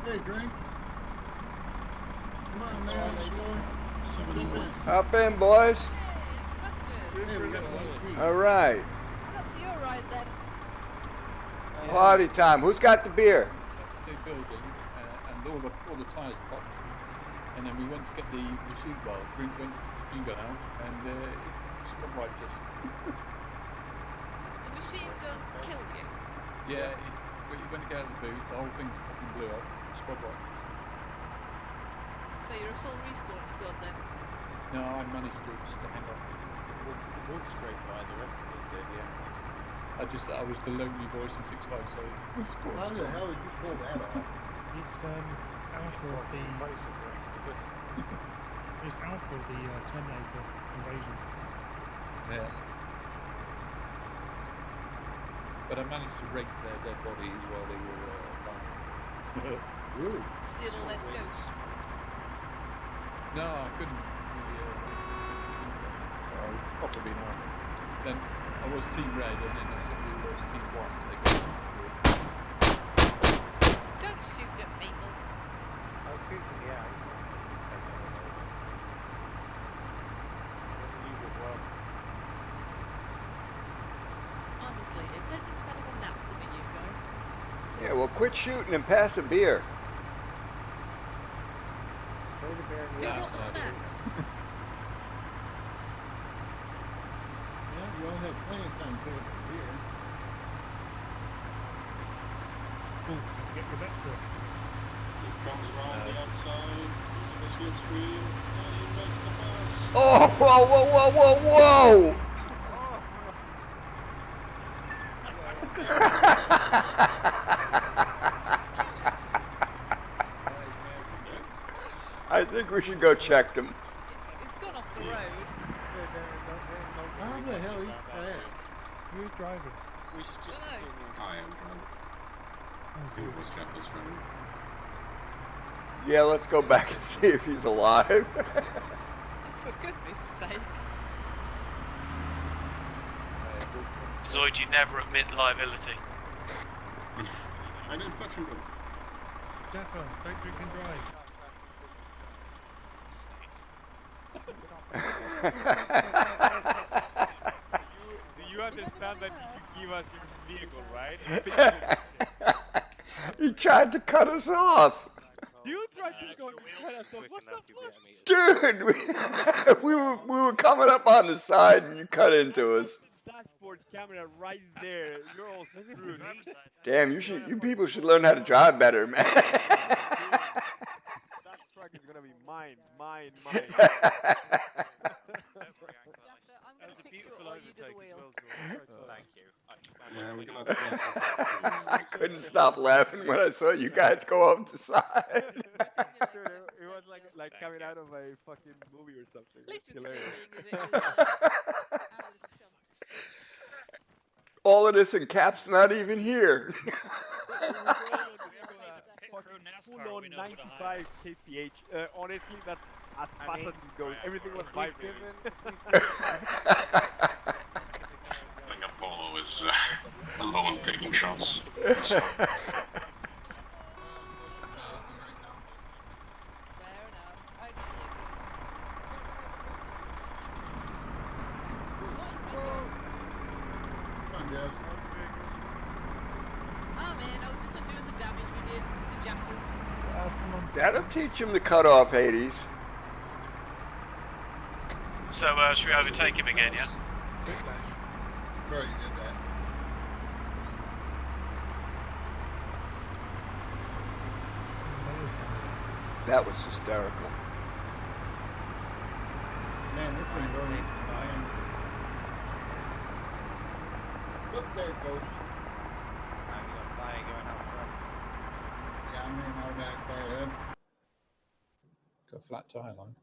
Hey, drink. Come on, man. Up in, boys. Hey, we got a white key. All right. Up to your right then. Party time. Who's got the beer? Big building, and all the tyres popped. And then we went to get the machine gun. Green gun out, and squad wiped us. The machine gun killed you? Yeah, when you get out of the boot, the whole thing fucking blew up. Squad wiped us. So you're a full respawn squad then? No, I managed to hang on. Wolf scraped by, the rest of us did, yeah. I was the lonely voice in 6.5, so How the hell did you pull that off? It's alpha of the. It's alpha of the Terminator invasion. Yeah. But I managed to rape their dead bodies while they were dying. Really? Steal all their scopes? No, I couldn't. So I was properly normal. Then I was Team Red, and then I suddenly was Team White. Don't shoot at people. I'll shoot in the eyes. Honestly, it totally looks better than naps with you guys. Yeah, well, quit shooting and pass a beer. Throw the bear in Who the brought eyes. the snacks? Yeah, you all have plenty of time to pay for beer. Ooh, get your vector. He comes around the outside, using his field tree, and he makes the pass. Oh, whoa, whoa, whoa, whoa, whoa! I think we should go check them. He's gone off the road. How the hell he crashed? Who's driving? We should just continue. I am drunk. I think it was Jeff's friend. Yeah, let's go back and see if he's alive. For goodness sake. Zoid, you never admit liability. I didn't touch him. Jeffer, don't drink and drive. Do you understand that you give us your vehicle, right? He tried to cut us off. You tried to go cut us off. What the Dude, fuck? we were coming up on the side and you cut into us. Dashboard camera right there. You're all screwed. Damn, you people should learn how to drive better, man. That truck is gonna be mine. I'm gonna fix you while you do the wheel. Thank you. Yeah, we can I couldn't stop laughing when I saw you guys go up the side. Dude, it was like coming out of a fucking movie or something. Least we Hilarious. All of this and Cap's not even here. Full on 95 kph. Honestly, that's as fast as it goes. Everything was vibrating. I think Apollo is alone taking shots. Oh man, I was just undoing the damage we did to Jaffers. That'll teach him to cut off Hades. So, should we overtake him again, yeah? Already did that. That was hysterical. Man, this thing going flying. Look there, Coach. Yeah, I'm in automatic fire ahead. Got a flat tire line.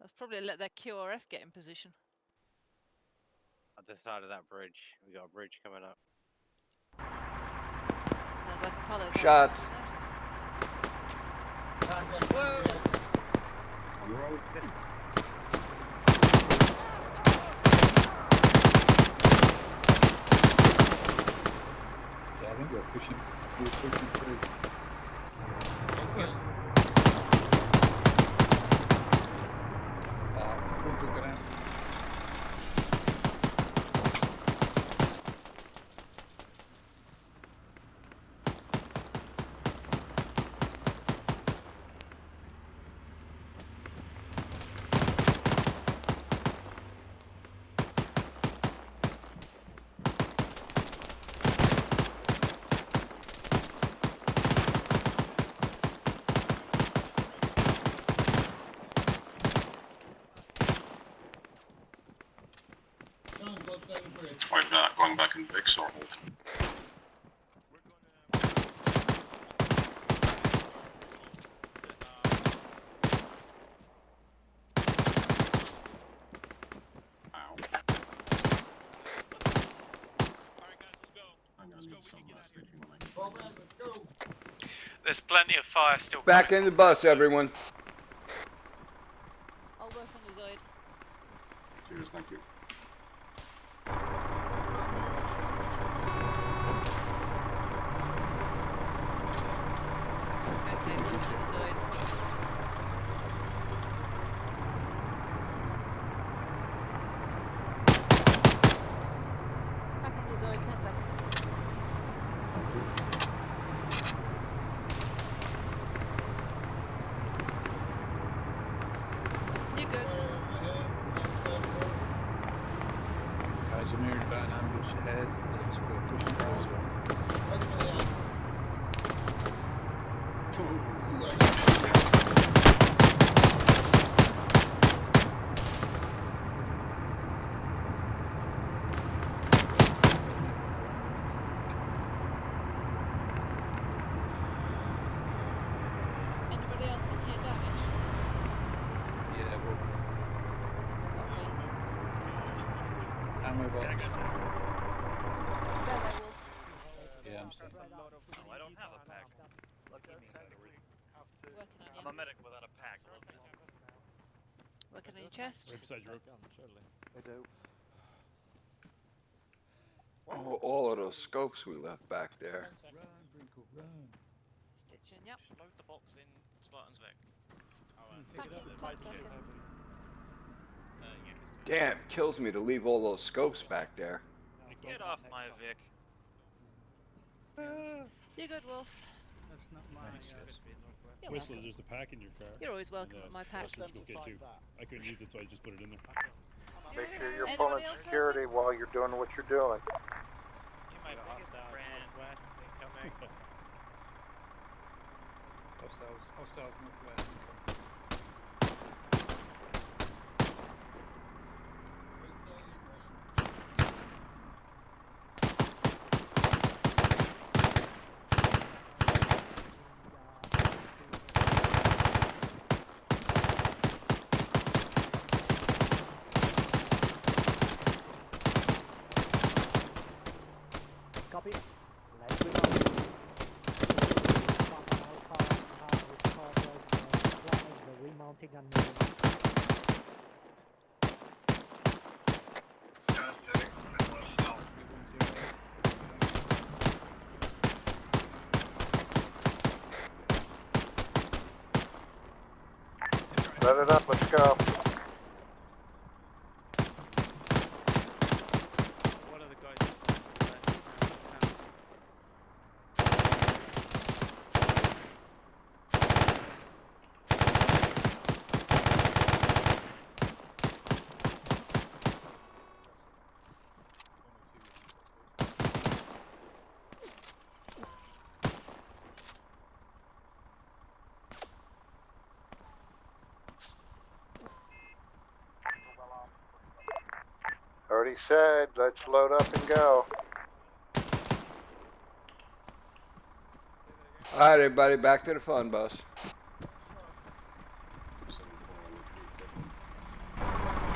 That's probably let their QRF get in position. On the side of that bridge. We got a bridge coming up. Sounds like Apollo's Shots. having notice. road. Yeah, I think we're pushing through. Okay. We'll go down. Wait, going back in Vix or holding? Ow. I'm gonna need some stitching when I get back. There's plenty of fire still. Back in the bus, everyone. I'll work on the Zoid. Cheers, thank you. Okay, working on the Zoid. Packing the Zoid, 10 seconds. You're good. Guys, I'm hearing about an ambush ahead. Let's go pushing through as well. Anybody else in here damaged? Yeah, well, Copy. ammo box. Stay there, Wolf. Yeah, I'm staying. Oh, I don't have a pack. Lucky me. Working on I'm you. a medic without a pack. Working on your chest. Right beside your gun, surely. I do. Oh, all of those scopes we left back there. Run, Brinkle, run. Stitching, yep. Just load the box in Spartan's Vic. Packing, 10 seconds. Damn, kills me to leave all those scopes back there. Get off my Vic. You're good, Wolf. That's not my. You're Whistler, welcome. there's a pack in your car. You're always welcome at my pack. Okay, too. I couldn't use it, so I just put it in there. Make sure you're Anybody pulling else has security it? while you're doing what you're doing. You're my biggest friend. Hostiles northwest. Copy. Let's go. The remounting and Set it up, let's go. One of the guys. Already said, let's load up and go. All right, everybody, back to the fun bus.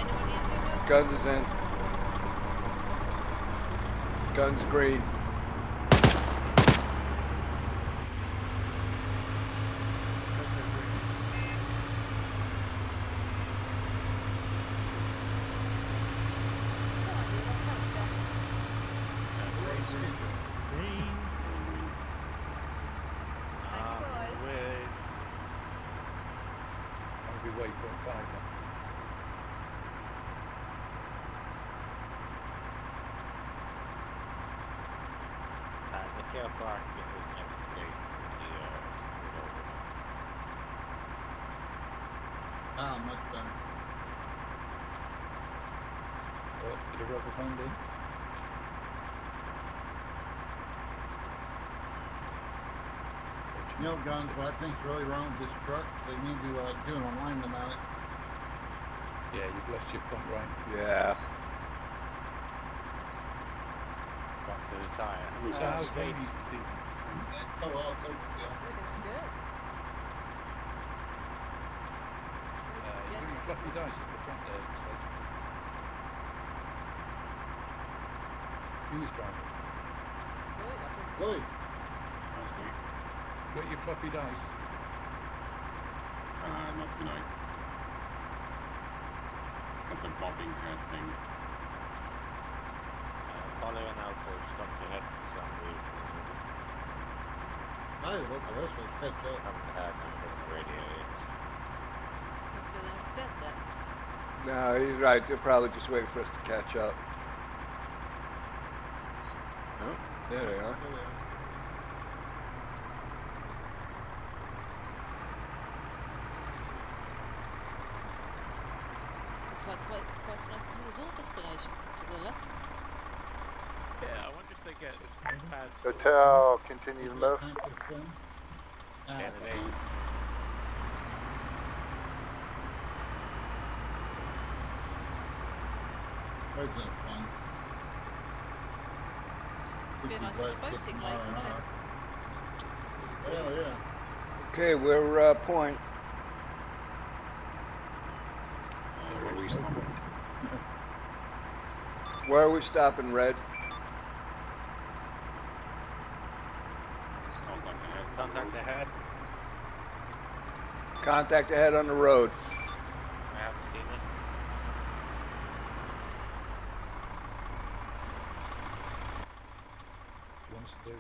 Anybody in here? Guns is in. Guns green. waypoint 5 then. Look how far I can get with the next station. Much better. Oh, did a rubber band in? You know, Guns, what I think's really wrong with this truck is they need to do an alignment on it. Yeah, you've lost your front right. Yeah. After the tyre. So how's Hades this evening? Oh, well, We're doing good. You got your fluffy dice at the front there, Sledge. Who's driving? Zoid, I think. Zoid. Got your fluffy dice? Not tonight. Got the bobbing head thing. Follow and Alpha stopped ahead for some reason. I look the rest will catch up. Haven't heard nothing on the radio yet. Hopefully they're not dead then. No, he's right. They're probably just waiting for us to catch up. Oh, there they are. Looks like quite a nice little resort destination to the left. Yeah, I wonder if they get past. Hotel, continue to move. Candidate. There's no fun. Be a nice little boating lake, wouldn't it? Hell yeah. Okay, we're point. Where are we stopping? Where are we stopping, Red? Contact ahead. Contact ahead. Contact ahead on the road. I haven't seen this. What do you want us to do?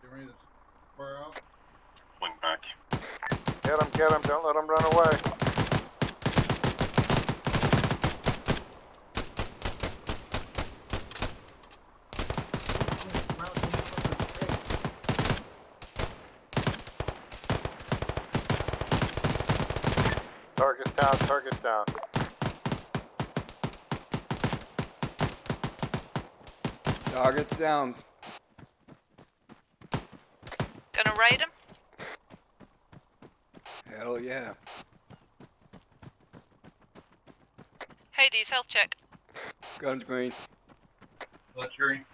Get ready to fire out. Pulling back. Get him, don't let him run away. Target's down. Target's down. Gonna raid him? Hell yeah. Hades, health check. Guns green. Let's green.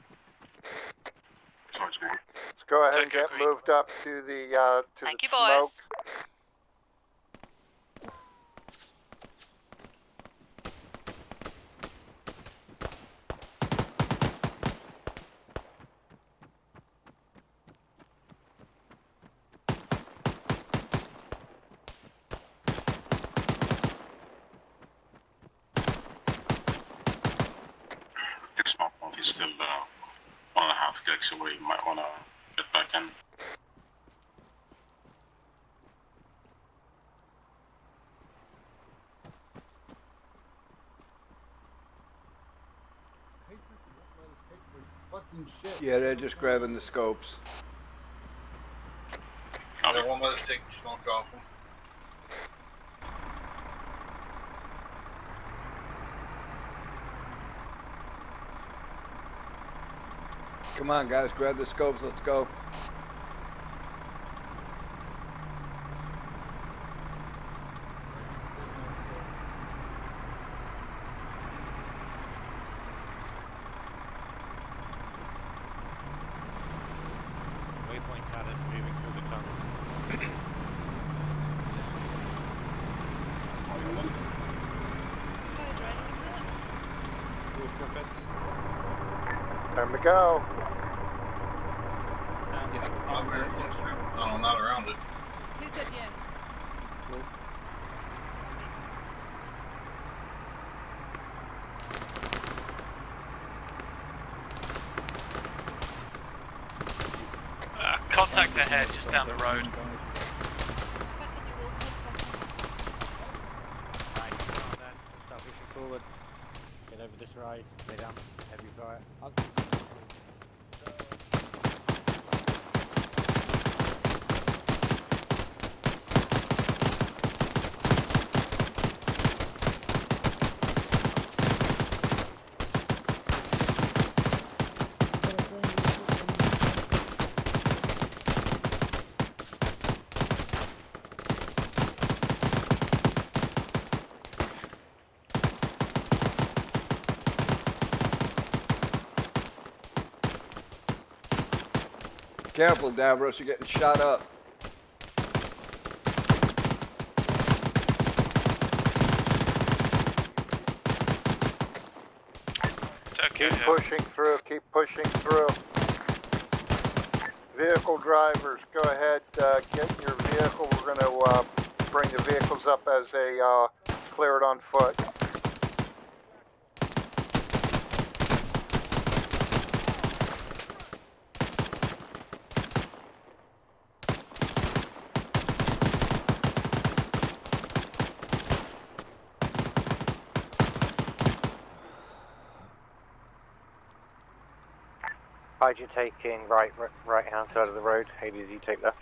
Charge green. Let's go ahead and Take get green. moved up to the Thank you, smoke. boys. This map is still 1.5 gigs away. You might want to get back in. Fucking shit. Yeah, they're just grabbing the scopes. I won't let us take the smoke off them. Come on, guys, grab the scopes. Let's go. Waypoint's at us moving through the tunnel. Wolf drop it. Time to go. Yeah, I'm very close to it. No, not around it. Who said yes? Contact ahead, just down the road. Right, come on then. Start pushing forward. Get over this rise. Lay down. Heavy fire. Careful, Davros, you're getting shot up. Tokyo, Keep pushing through, keep pushing through. Vehicle drivers, go ahead, get in your vehicle. We're going to bring the vehicles up as they clear it on foot. Hide, you taking right hand side of the road. Hades, you take left.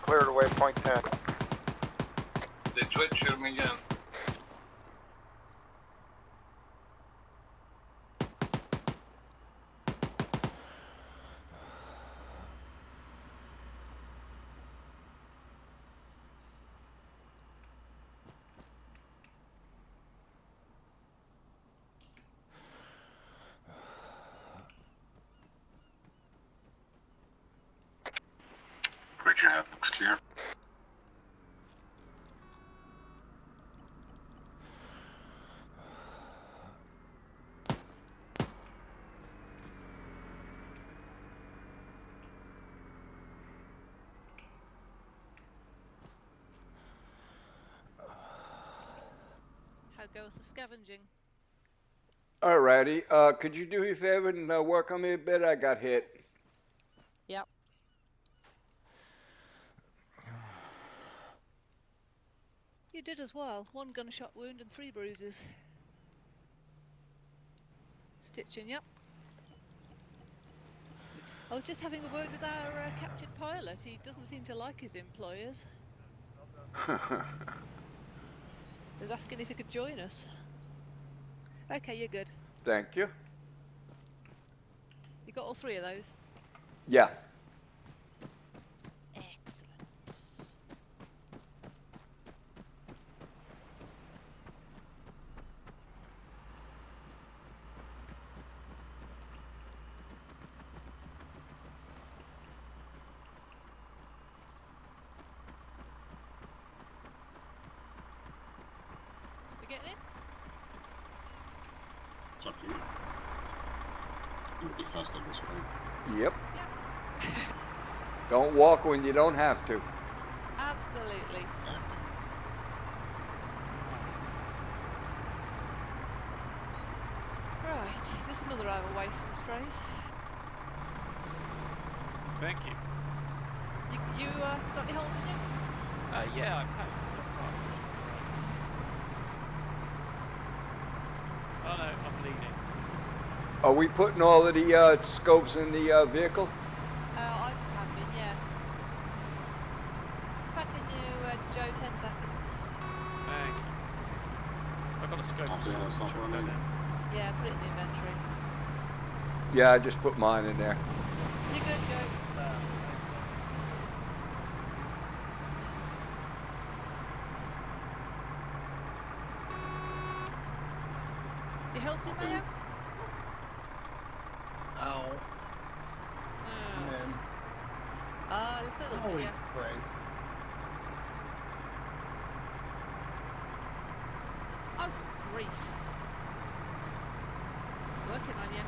Cleared away, point 10. They twitch, shoot them again. Bridge ahead looks clear. How goeth the scavenging? Alrighty, could you do me a favor and work on me a bit? I got hit. Yep. You did as well. 1 gunshot wound and 3 bruises. Stitching, yep. I was just having a word with our captured pilot. He doesn't seem to like his employers. He was asking if he could join us. Okay, you're good. Thank you. You got all 3 of those? Yeah. Excellent. We getting in? It's up to you. You'll be faster this way. Yep. Don't walk when you don't have to. Absolutely. Right, is this another hour waifs and strays? Thank you. You got any holes in you? Yeah, I'm patching so far. Oh no, I'm bleeding. Are we putting all of the scopes in the vehicle? I have been, yeah. Packing you, Joe, 10 seconds. Thank you. I've got a scope. Yeah, put it in the inventory. Yeah, I just put mine in there. You good, Joe? You healthy, Mayo? Ow. Man. Let's have a look Holy at you. Christ. Oh, good grief. Working on you.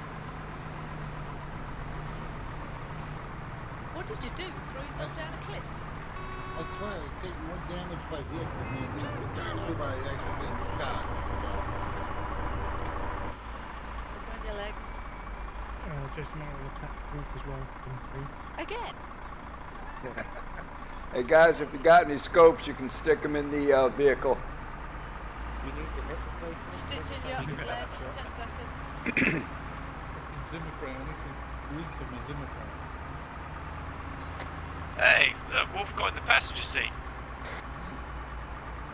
What did you do? Throw yourself down a cliff? I swear, I take more damage by vehicle than you do by actually getting shot. Looking on your legs. just remember to attack Wolf as well in 3. Again? Hey guys, if you got any scopes, you can stick them in the vehicle. You need to hit the place. Stitching you up, Sledge. 10 seconds. Fucking Zimmer frame. I need some grease on my Zimmer frame. Hey, Wolf got in the passenger seat.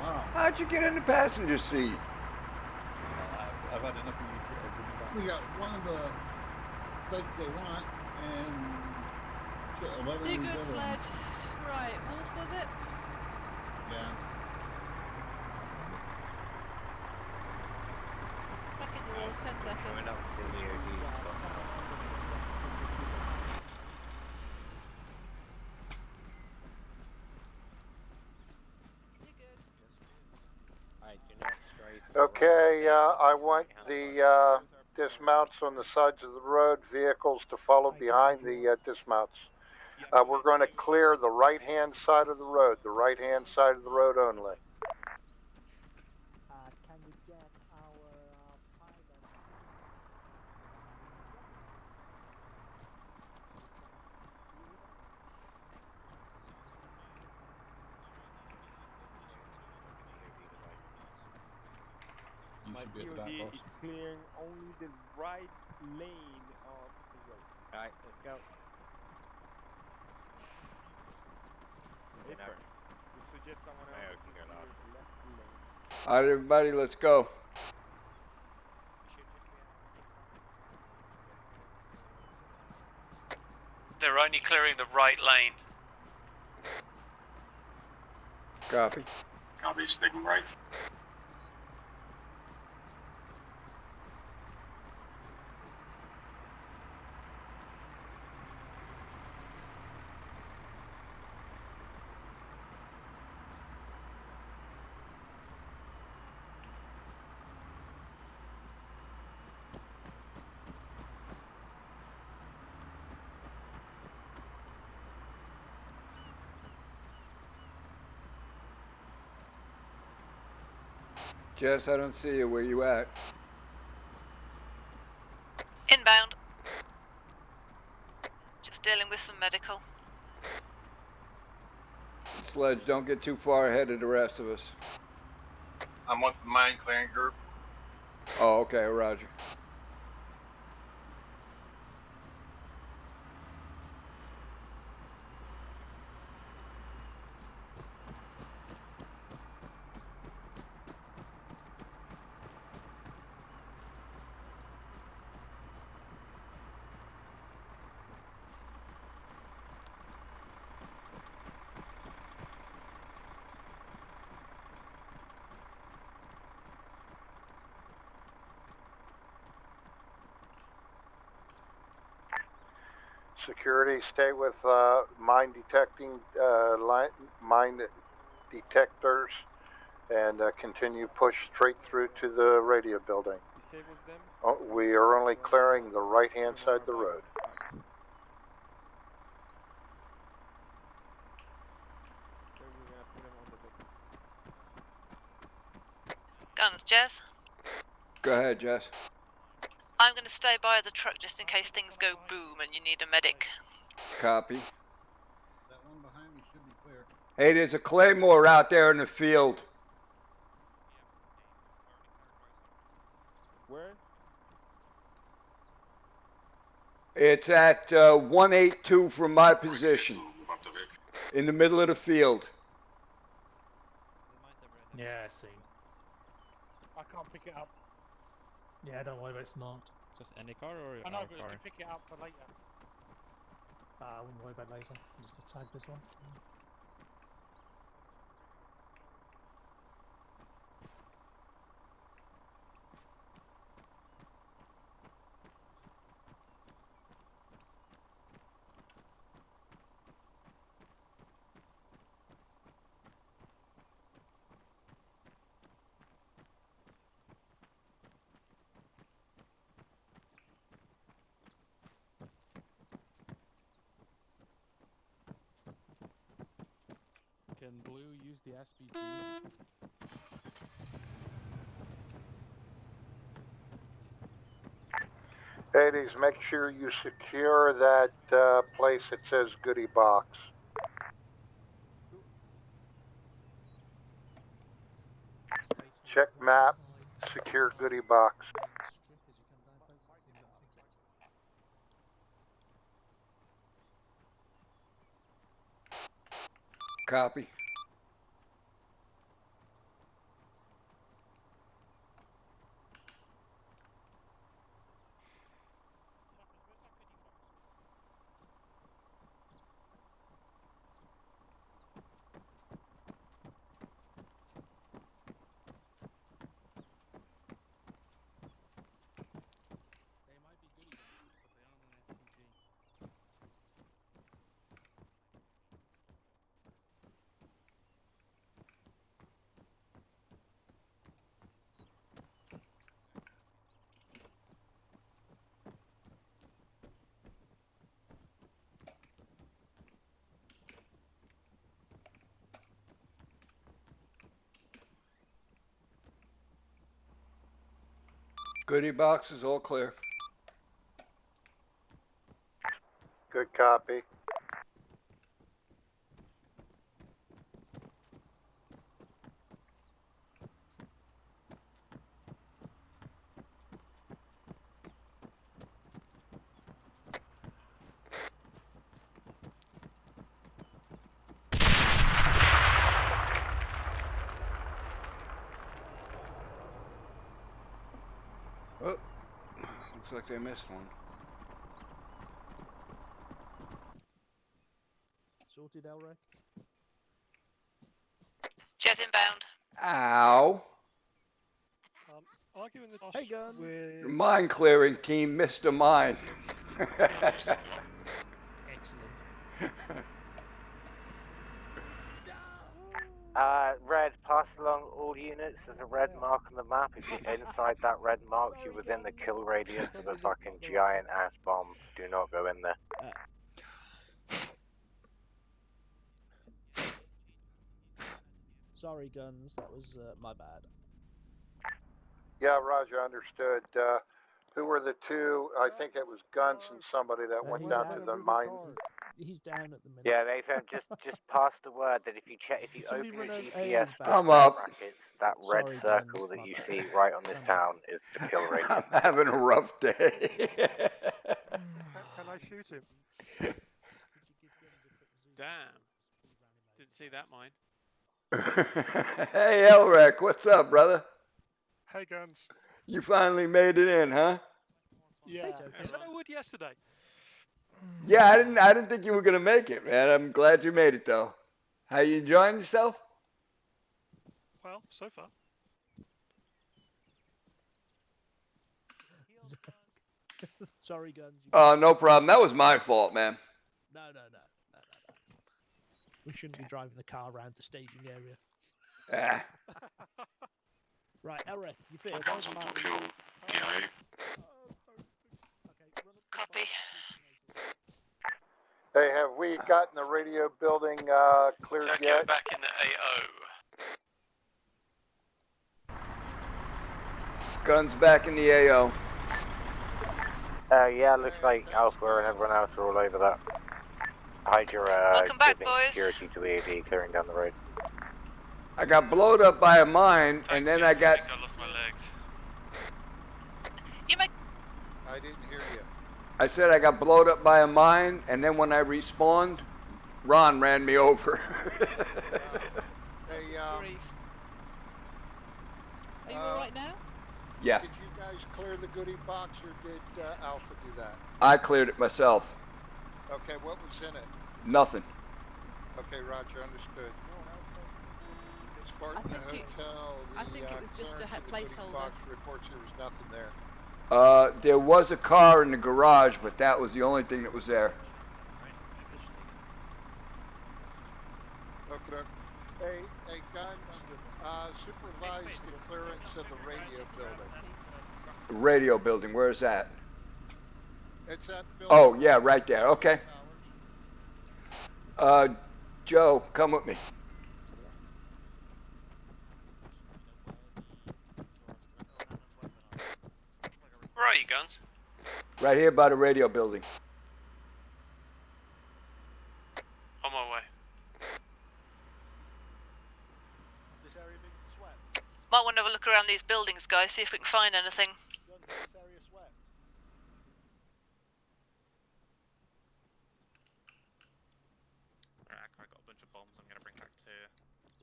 Wow. How'd you get in the passenger seat? I've had enough of you shit heads in the back. We got one of the sites they want, and 11 Be of these good, other Sledge. ones. Right, Wolf was it? Yeah. Back in the Wolf, 10 seconds. Coming up to the EOD spot. Okay, I want the dismounts on the sides of the road, vehicles to follow behind the dismounts. We're going to clear the right-hand side of the road, only. Can we get our pilot? You My should be at the back, POD boss. is clearing only the right lane of the road. Alright, let's go. Okay, first. We suggest someone else Mayo can go clear last. the left lane. All right, everybody, let's go. They're only clearing the right lane. Copy. Copy, sticking right. Jess, I don't see you. Where you at? Inbound. Just dealing with some medical. Sledge, don't get too far ahead of the rest of us. I'm with the mine clearing group. Oh, okay, roger. Security, stay with mine detectors, and continue push straight through to the radio building. Disables them. Oh, we are only clearing the right-hand side of the road. So we're gonna put them on the deck. Guns, Jess. Go ahead, Jess. I'm going to stay by the truck just in case things go boom and you need a medic. Copy. That one behind me should be clear. Hey, there's a Claymore out there in the field. Where? It's at 182 from my position. In the middle of the field. Yeah, I see. I can't pick it up. Yeah, don't worry about it, smart. Just any car or I know, but you can pick it up for later. I wouldn't worry about laser. I'm just gonna tag this one. Can Blue use the SBG? Hades, make sure you secure that place that says Goodie Box. Check map, secure Goodie Box. Copy. Goodie box is all clear. Good copy. Oh, looks like they missed one. Sorted, Elric? Jet inbound. Ow. Arguing the Hey, guns. with... Mine clearing team missed a mine. Excellent. Red, pass along all units. There's a red mark on the map. If you're inside that red mark, you're within the kill radius of a fucking giant ass bomb. Do not go in there. Sorry, Guns. That was my bad. Yeah, Roger, understood. Who were the two? I think it was Guns and somebody that went down to the mine. He's down at the minute. Yeah, Nathan, just pass the word that if you open your GPS I'm up. brackets, that red circle that you see right on this town is the kill radius. I'm having a rough day. Can I shoot him? Damn. Didn't see that mine. Hey, Elric, what's up, brother? Hey, Guns. You finally made it in, huh? Yeah. I said I would yesterday. Yeah, I didn't think you were gonna make it, man. I'm glad you made it though. How you enjoying yourself? Well, so far. Sorry, Guns. Oh, no problem. That was my fault, man. No. We shouldn't be driving the car around the staging area. Right, Elric, you fit. Copy. Hey, have we gotten the radio building cleared Tokyo yet? back in the AO. Guns back in the AO. Yeah, looks like Alpha and everyone else are all over that. Hydra Welcome back, giving boys. security to EAD, clearing down the road. I got blowed up by a mine, and then I got. I lost my legs. You make. I didn't hear you. I said I got blowed up by a mine, and then when I respawned, Ron ran me over. Hey, Are you alright now? Yeah, did you guys clear the goodie box, or did Alpha do that? I cleared it myself. Okay, what was in it? Nothing. Okay, Roger, understood. Spartan Hotel. I think it was just a placeholder. Box reports there was nothing there. There was a car in the garage, but that was the only thing that was there. Okay. Hey, Gun, supervise the clearance of the radio building. Radio building, where is that? It's that building. Oh, yeah, right there. Okay. Joe, come with me. Where are you, Guns? Right here by the radio building. On my way. This area being swept. Might want to have a look around these buildings, guys, see if we can find anything. Guns, this area swept. Right, I got a bunch of bombs I'm going to bring back to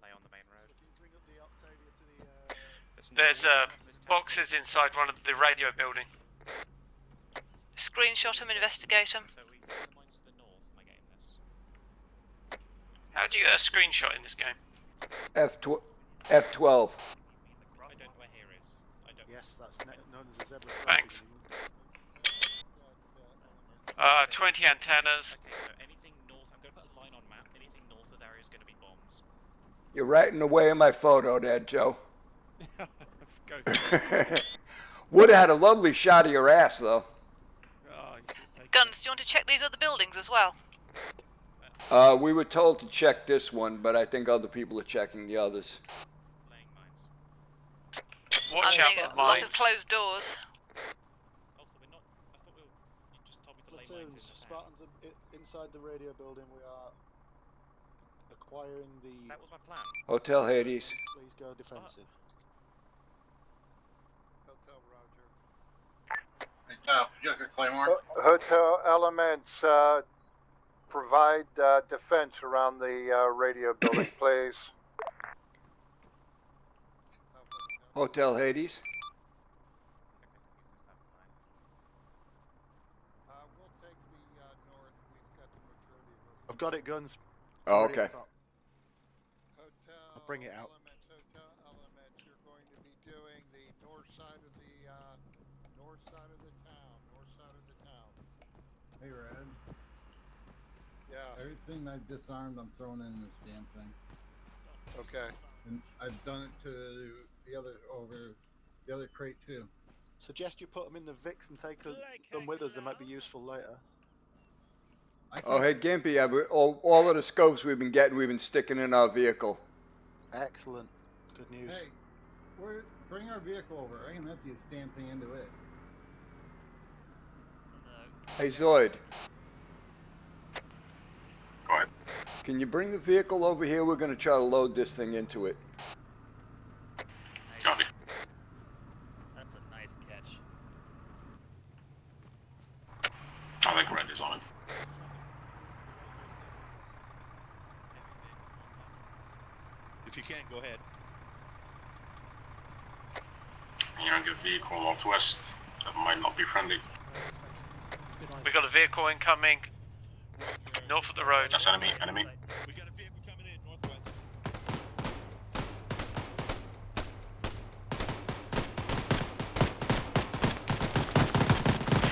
lay on the main road. Can you bring up the Octavia to the... There's boxes inside one of the radio building. Screenshot them, investigate them. So we set the mines to the north. Am I getting this? How do you get a screenshot in this game? F12. I don't know where here is. I don't. Yes, that's known as a zebra. Thanks. 20 antennas. Okay, so anything north. I'm going to put a line on map. Anything north of there is going to be bombs. You're right in the way of my photo there, Joe. Would have had a lovely shot of your ass, though. Guns, do you want to check these other buildings as well? We were told to check this one, but I think other people are checking the others. Watch I'm out seeing for a lot mines. of closed doors. Also, we're not. I thought you just told me to lay mines in the town. Spartans, inside the radio building, we are acquiring the... That was my plan. Hotel Hades. Please go defensive. Hotel Roger. Hey, Tom, you got a Claymore? Hotel Elements, provide defense around the radio building, please. Hotel Hades. We'll take the north. We've got the majority of our... I've got it, guns. Oh, okay. I'll bring it out. Hotel Elements, you're going to be doing the north side of the town. North side of the town. Hey, Red. Yeah. Everything I've disarmed, I'm throwing in this damn thing. Okay. And I've done it to the other crate too. Suggest you put them in the Vix and take them with us. They might be useful later. Oh, hey, Gimpy, all of the scopes we've been getting, we've been sticking in our vehicle. Excellent. Good news. Hey, bring our vehicle over. I can empty this damn thing into it. Hey, Zoid. Go ahead. Can you bring the vehicle over here? We're going to try to load this thing into it. Copy. That's a nice catch. I think Red is on it. If you can, go ahead. You're in the vehicle northwest. That might not be friendly. We got a vehicle incoming. North of the road. That's enemy. We got a vehicle coming in northwest.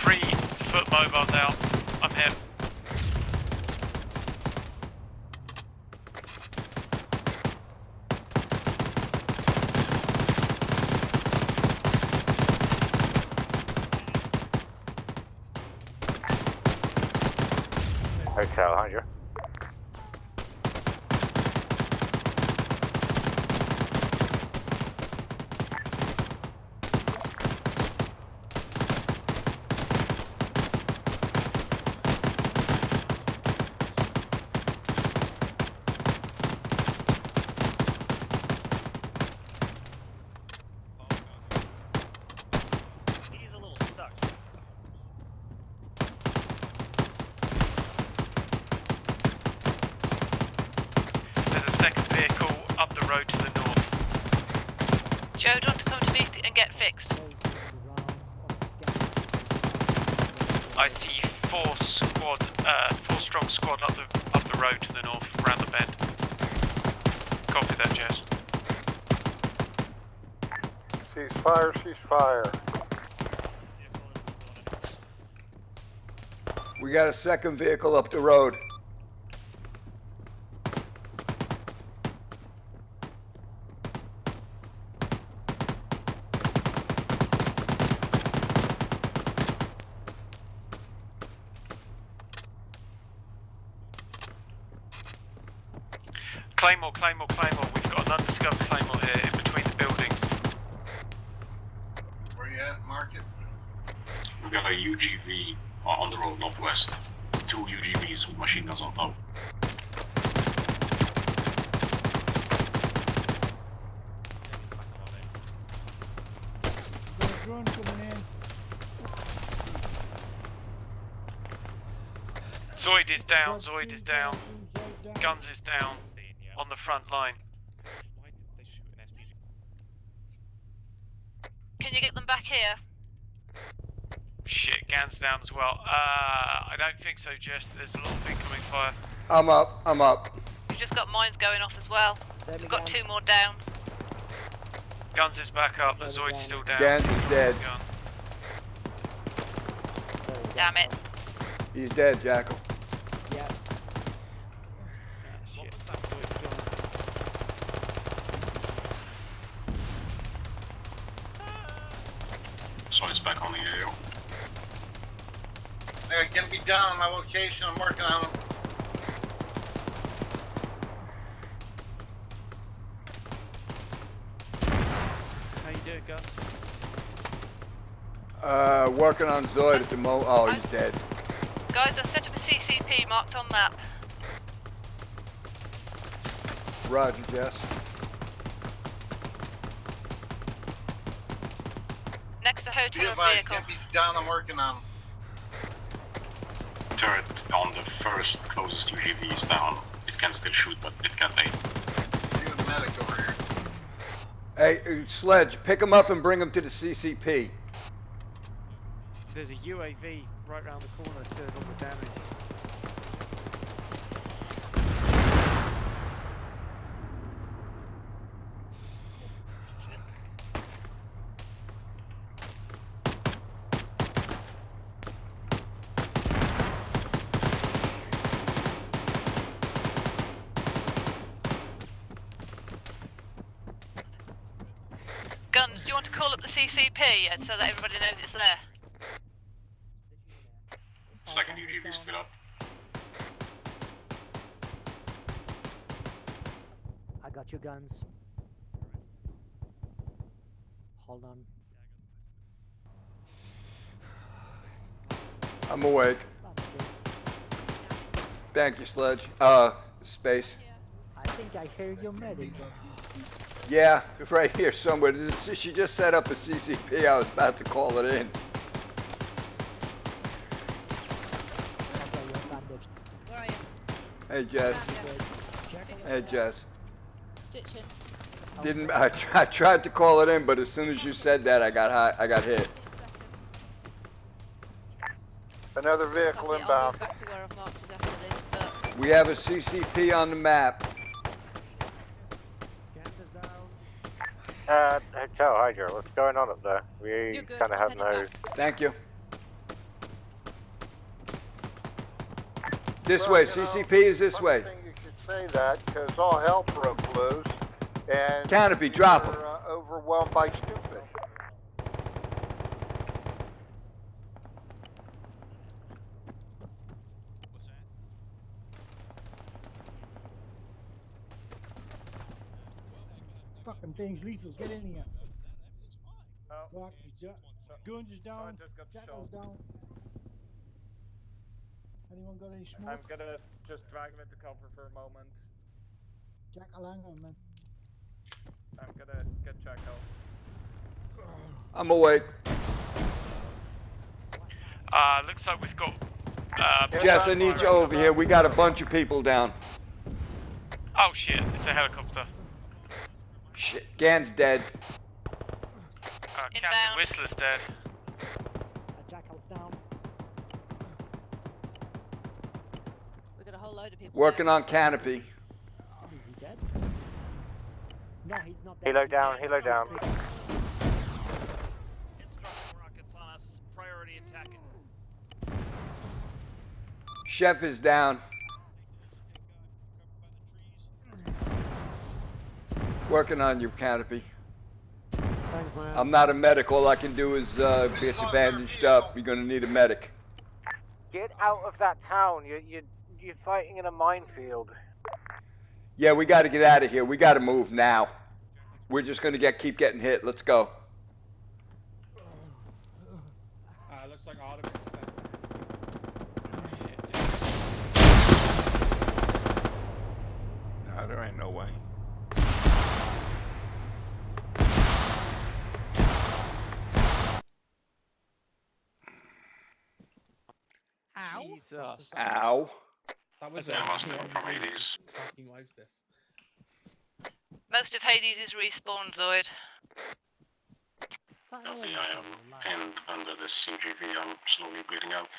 3-foot mobiles out. I'm here. Hotel 100. He's a little stuck. There's a second vehicle up the road to the north. Joe, do you want to come to me and get fixed? I see 4 strong squad up the road to the north, round the bend. Copy that, Jess. Ceasefire, ceasefire. We got a second vehicle up the road. Claymore, Claymore, Claymore. We've got an undiscovered Claymore here in between the buildings. Where you at, Marcus? We got a UGV on the road northwest. 2 UGVs with machine guns on top. Got a drone coming in. Zoid is down, Zoid is down. Guns is down. On the front line. Can you get them back here? Shit, Gans down as well. I don't think so, Jess. There's a lot of incoming fire. I'm up. I'm up. You've just got mines going off as well. We've got 2 more down. Guns is back up, the Zoid's still down. Gans is dead. Gun. Damn it. He's dead, Jackal. Yeah. Shit. So it's back on the AO. They're gonna be down on my location. I'm working on them. How you doing, Guns? Working on Zoid at the moment. Oh, he's dead. Guys, I've set up a CCP marked on map. Roger, Jess. Next to Hotel's vehicle. He's down. I'm working on them. Turret on the first closest UGV is down. It can still shoot, but it can't aim. Doing the medic over here. Hey, Sledge, pick him up and bring him to the CCP. There's a UAV right round the corner that's doing all the damage. Guns, do you want to call up the CCP so that everybody knows it's there? Second UGV still up. I got your guns. Hold on. I'm awake. Thank you, Sledge. Space. I think I hear your medic. Yeah, right here somewhere. She just set up a CCP. I was about to call it in. Where are you? Hey, Jess. Hey, Jess. Stitching. Didn't I tried to call it in, but as soon as you said that, I got hit. Another vehicle I'll inbound. move back to where I've marked us after this, but We have a CCP on the map. Hotel Hydra, what's going on up there? We kind of have no... Thank you. This way, CCP is this way. You should say that because all hell broke loose and Canopy, drop him. Overwhelmed by stupid. Fucking thing's lethal. Get in here. Fuck, Guns is down. Jackal's down. Anyone got any smoke? I'm gonna just drag him into cover for a moment. Jackal, hang on, man. I'm gonna get Jackal. I'm awake. Looks like we've got... Jess, I need you over here. We got a bunch of people down. Oh shit, it's a helicopter. Shit, Gan's dead. Captain Whistler's dead. Jackal's down. we've got a whole load of people. Working on Canopy. Is he dead? No, he's not dead. Helo down, helo down. Rockets on us. Priority attacking. Chef is down. Working on your Canopy. Thanks, man. I'm not a medic. All I can do is get you bandaged up. You're gonna need a medic. Get out of that town. You're fighting in a minefield. Yeah, we got to get out of here. We got to move now. We're just gonna keep getting hit. Let's go. Looks like Artemis. No, there ain't no way. Ow. Jesus. Ow. That was That must have been from CMG. Hades. Fucking loads this. Most of Hades is respawn, Zoid. Sadly, I am pinned under this CGV. I'm slowly bleeding out.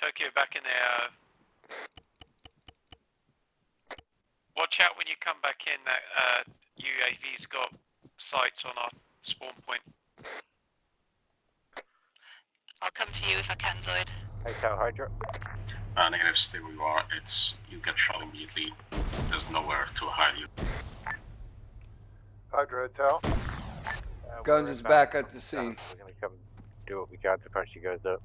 Tokyo back in there. Watch out when you come back in that UAV's got sights on our spawn point. I'll come to you if I can, Zoid. Hotel Hydra. Negative, stay where you are. You get shot immediately. There's nowhere to hide you. Hydra Hotel. Guns is back at the scene. We're gonna come do what we can to push you guys up.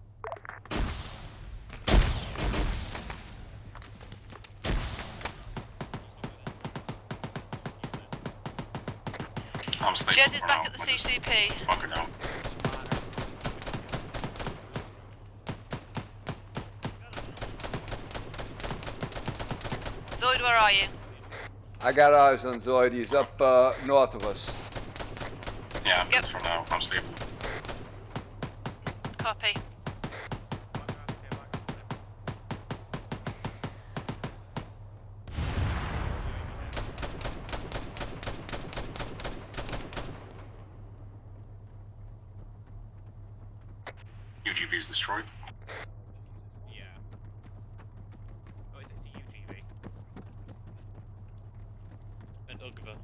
I'm staying Jez is for back now. at the CCP. Fuck it out. Zoid, where are you? I got eyes on Zoid. He's up north of us. Yeah, I'm good for now. I'm stable. Copy. UGV is destroyed. Yeah. Oh, it's a UGV. An UGVA.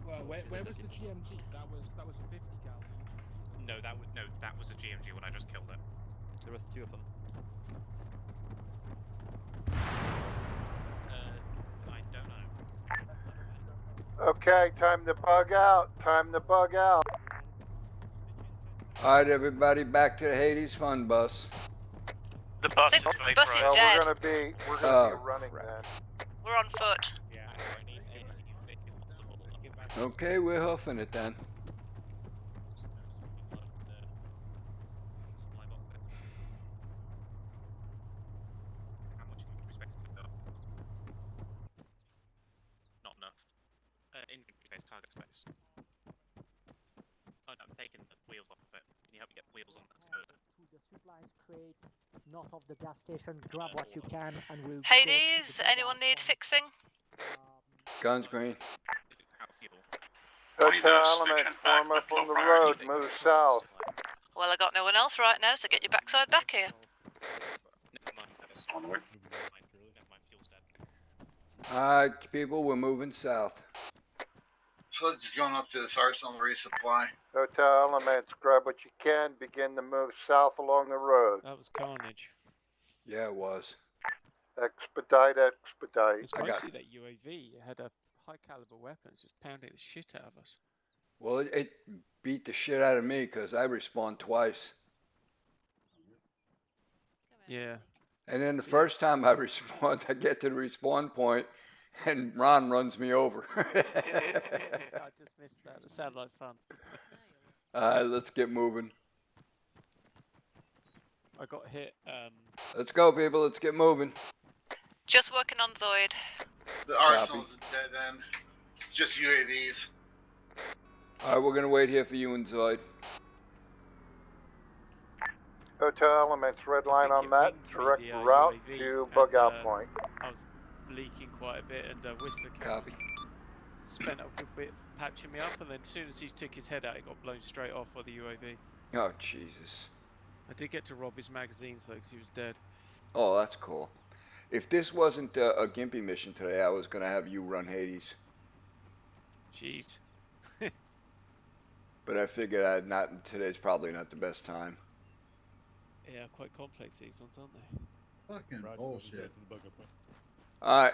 Well, where was the GMG? That was a 50 cal. No, that was a GMG when I just killed it. There was two of them. I don't know. Okay, time to bug out. Time to bug out. All right, everybody, back to the Hades Fun Bus. The bus is bus is Well, dead. we're gonna be Oh, running crap. then. We're on foot. Yeah, I need Okay, we're hoofing it then. How much respect to go? Not enough. Inventory space, cargo space. Oh no, I'm taking the wheels off of it. Can you help me get wheels on that Skoda? To the supplies crate north of the gas station, grab what you can, and we'll. Hades, anyone need fixing? Guns green. Out of fuel. Hotel Elements, form up on the road, move south. Well, I got no one else right now, so get your backside back here. Never mind, On the way. Never mind, fuel's dead. All right, people, we're moving south. So it's just going up to this arsenal resupply. Hotel Elements, grab what you can, begin to move south along the road. That was carnage. Yeah, it was. Expedite, expedite. It's mostly that UAV. It had a high caliber weapons just pounding the shit out of us. Well, it beat the shit out of me because I respawned twice. Yeah. And then the first time I respawned, I get to the respawn point, and Ron runs me over. I just missed that. It sounded like fun. Let's get moving. I got hit. Let's go, people. Let's get moving. Just working on Zoid. The arsenal's a dead end. It's just UAVs. All right, we're going to wait here for you and Zoid. Hotel Elements, red line on that, direct route UAV, to bug out point. I was leaking quite a bit, and Whistler Copy. spent a good bit patching me up, and then as soon as he took his head out, it got blown straight off by the UAV. Oh, Jesus. I did get to rob his magazines, though, because he was dead. Oh, that's cool. If this wasn't a Gimpy mission today, I was going to have you run Hades. Jeez. But I figured today's probably not the best time. Yeah, quite complex these ones, aren't they? Fucking bullshit. All right,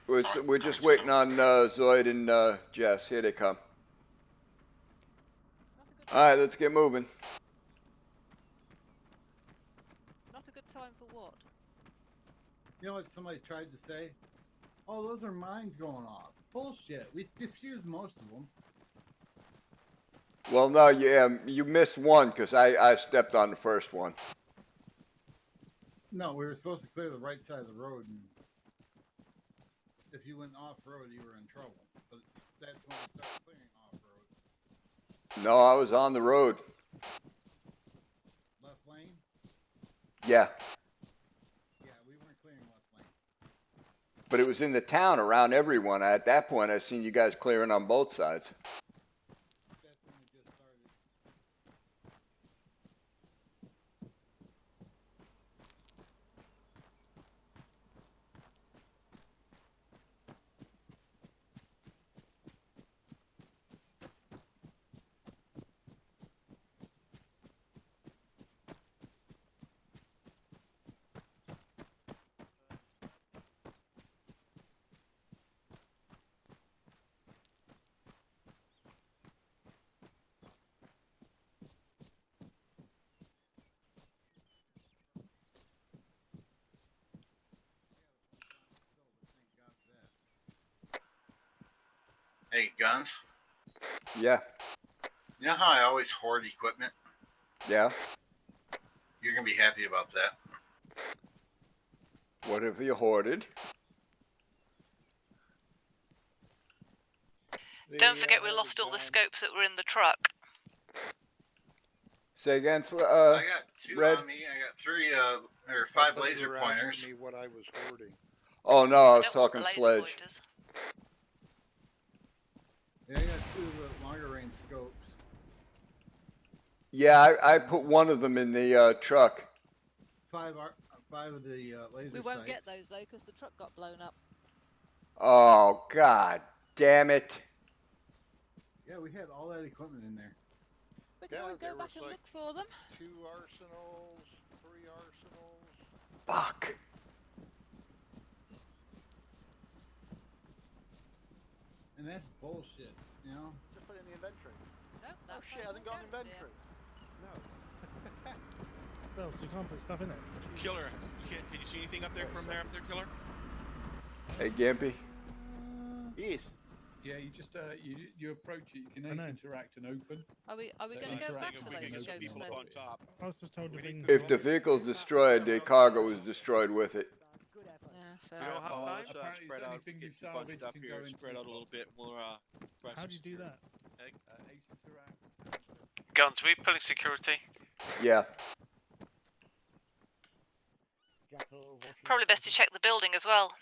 we're just waiting on Zoid and Jess. Here they come. All right, let's get moving. Not a good time for what? You know what somebody tried to say? Oh, those are mines going off. Bullshit. We defused most of them. Well, no, you missed one because I stepped on the first one. No, we were supposed to clear the right side of the road, and if you went off-road, you were in trouble. But that's when we started clearing off-road. No, I was on the road. Left lane? Yeah. Yeah, we weren't clearing left lane. But it was in the town around everyone. At that point, I seen you guys clearing on both sides. That's when we just started. Hey, Guns? Yeah. You know how I always hoard equipment? Yeah. You're going to be happy about that. What have you hoarded? Don't forget we lost all the scopes that were in the truck. Say again, I got two Red? on me. I got three or five laser pointers. Me what I was hoarding. Oh, no, I was Don't want talking the laser sledge. pointers. Yeah, I got two of the longer range scopes. Yeah, I put one of them in the truck. Five of the laser We won't sights. get those though because the truck got blown up. Oh, God damn it. Yeah, we had all that equipment in there. We can always go back and look for them. 2 arsenals, 3 arsenals. Fuck. And that's bullshit, you know? Just put it in the inventory. No, Oh shit, hasn't got an inventory. No. Well, so you can't put stuff in it. Killer, can you see anything up there from there, Killer? Hey, Gimpy. Yes. Yeah, you just you approach it. You can interact and open. Are we going to go back for those scopes then? On top. I was just told to bring. If the vehicle's destroyed, the cargo is destroyed with it. Yeah, fair. All I'll right, apparently spread it's out, anything get you've you bunched salvaged up can here, go into spread out a little bit. We'll press How do you do that? Ace interact. Guns, we pulling security? Yeah. Probably best to check the building as well.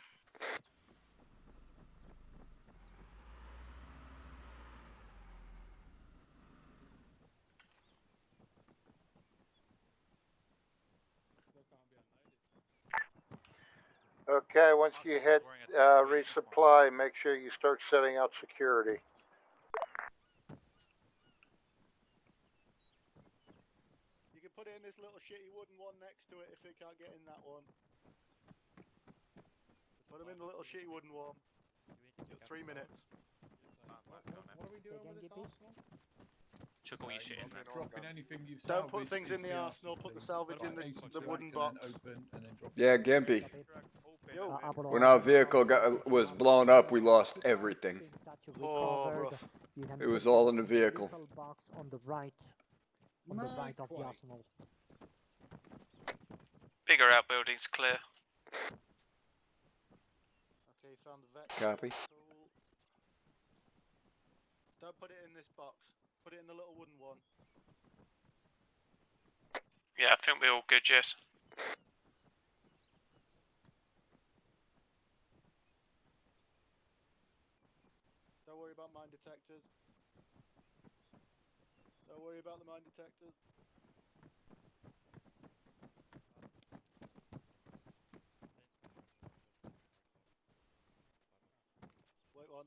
Okay, once you hit resupply, make sure you start setting out security. You can put it in this little shitty wooden one next to it if it can't get in that one. Put them in the little shitty wooden one. You've got 3 minutes. What are we doing with this arsenal? Chuck all your shit in there. Dropping anything you've Don't put salvaged things in into the arsenal, put the salvage in Ace the wooden interact box. and then open and then drop Yeah, Gimpy. Yo. When our vehicle was blown up, we lost everything. Oh, rough. It was all in the vehicle. Box on the right of the arsenal. Bigger outbuildings clear. Okay, found the vet. Copy. Cool. Don't put it in this box. Put it in the little wooden one. Yeah, I think we're all good, yes. Don't worry about mine detectors. Don't worry about the mine detectors. Wait one.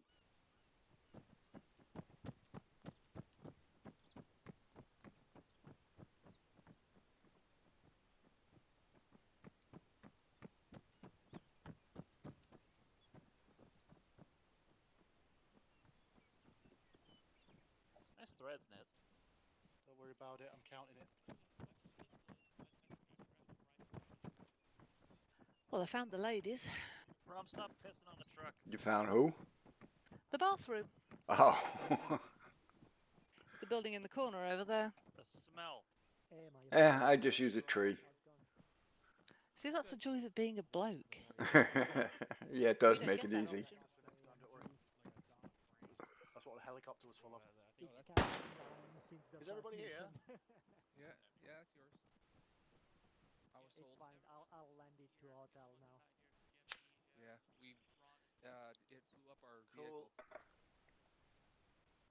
Nice threads, Nest. Don't worry about it, I'm counting it. Well, I found the ladies. stop pissing on the truck. You found who? The bathroom. Oh. It's a building in the corner over there. The smell. I just use a tree. See, that's the joys of being a bloke. Yeah, it does make it easy. That's what the helicopter was full of. Is everybody here? Yeah, it's yours. I was told. It's fine. I'll land it to hotel now. Yeah, we it blew up our Cool. vehicle.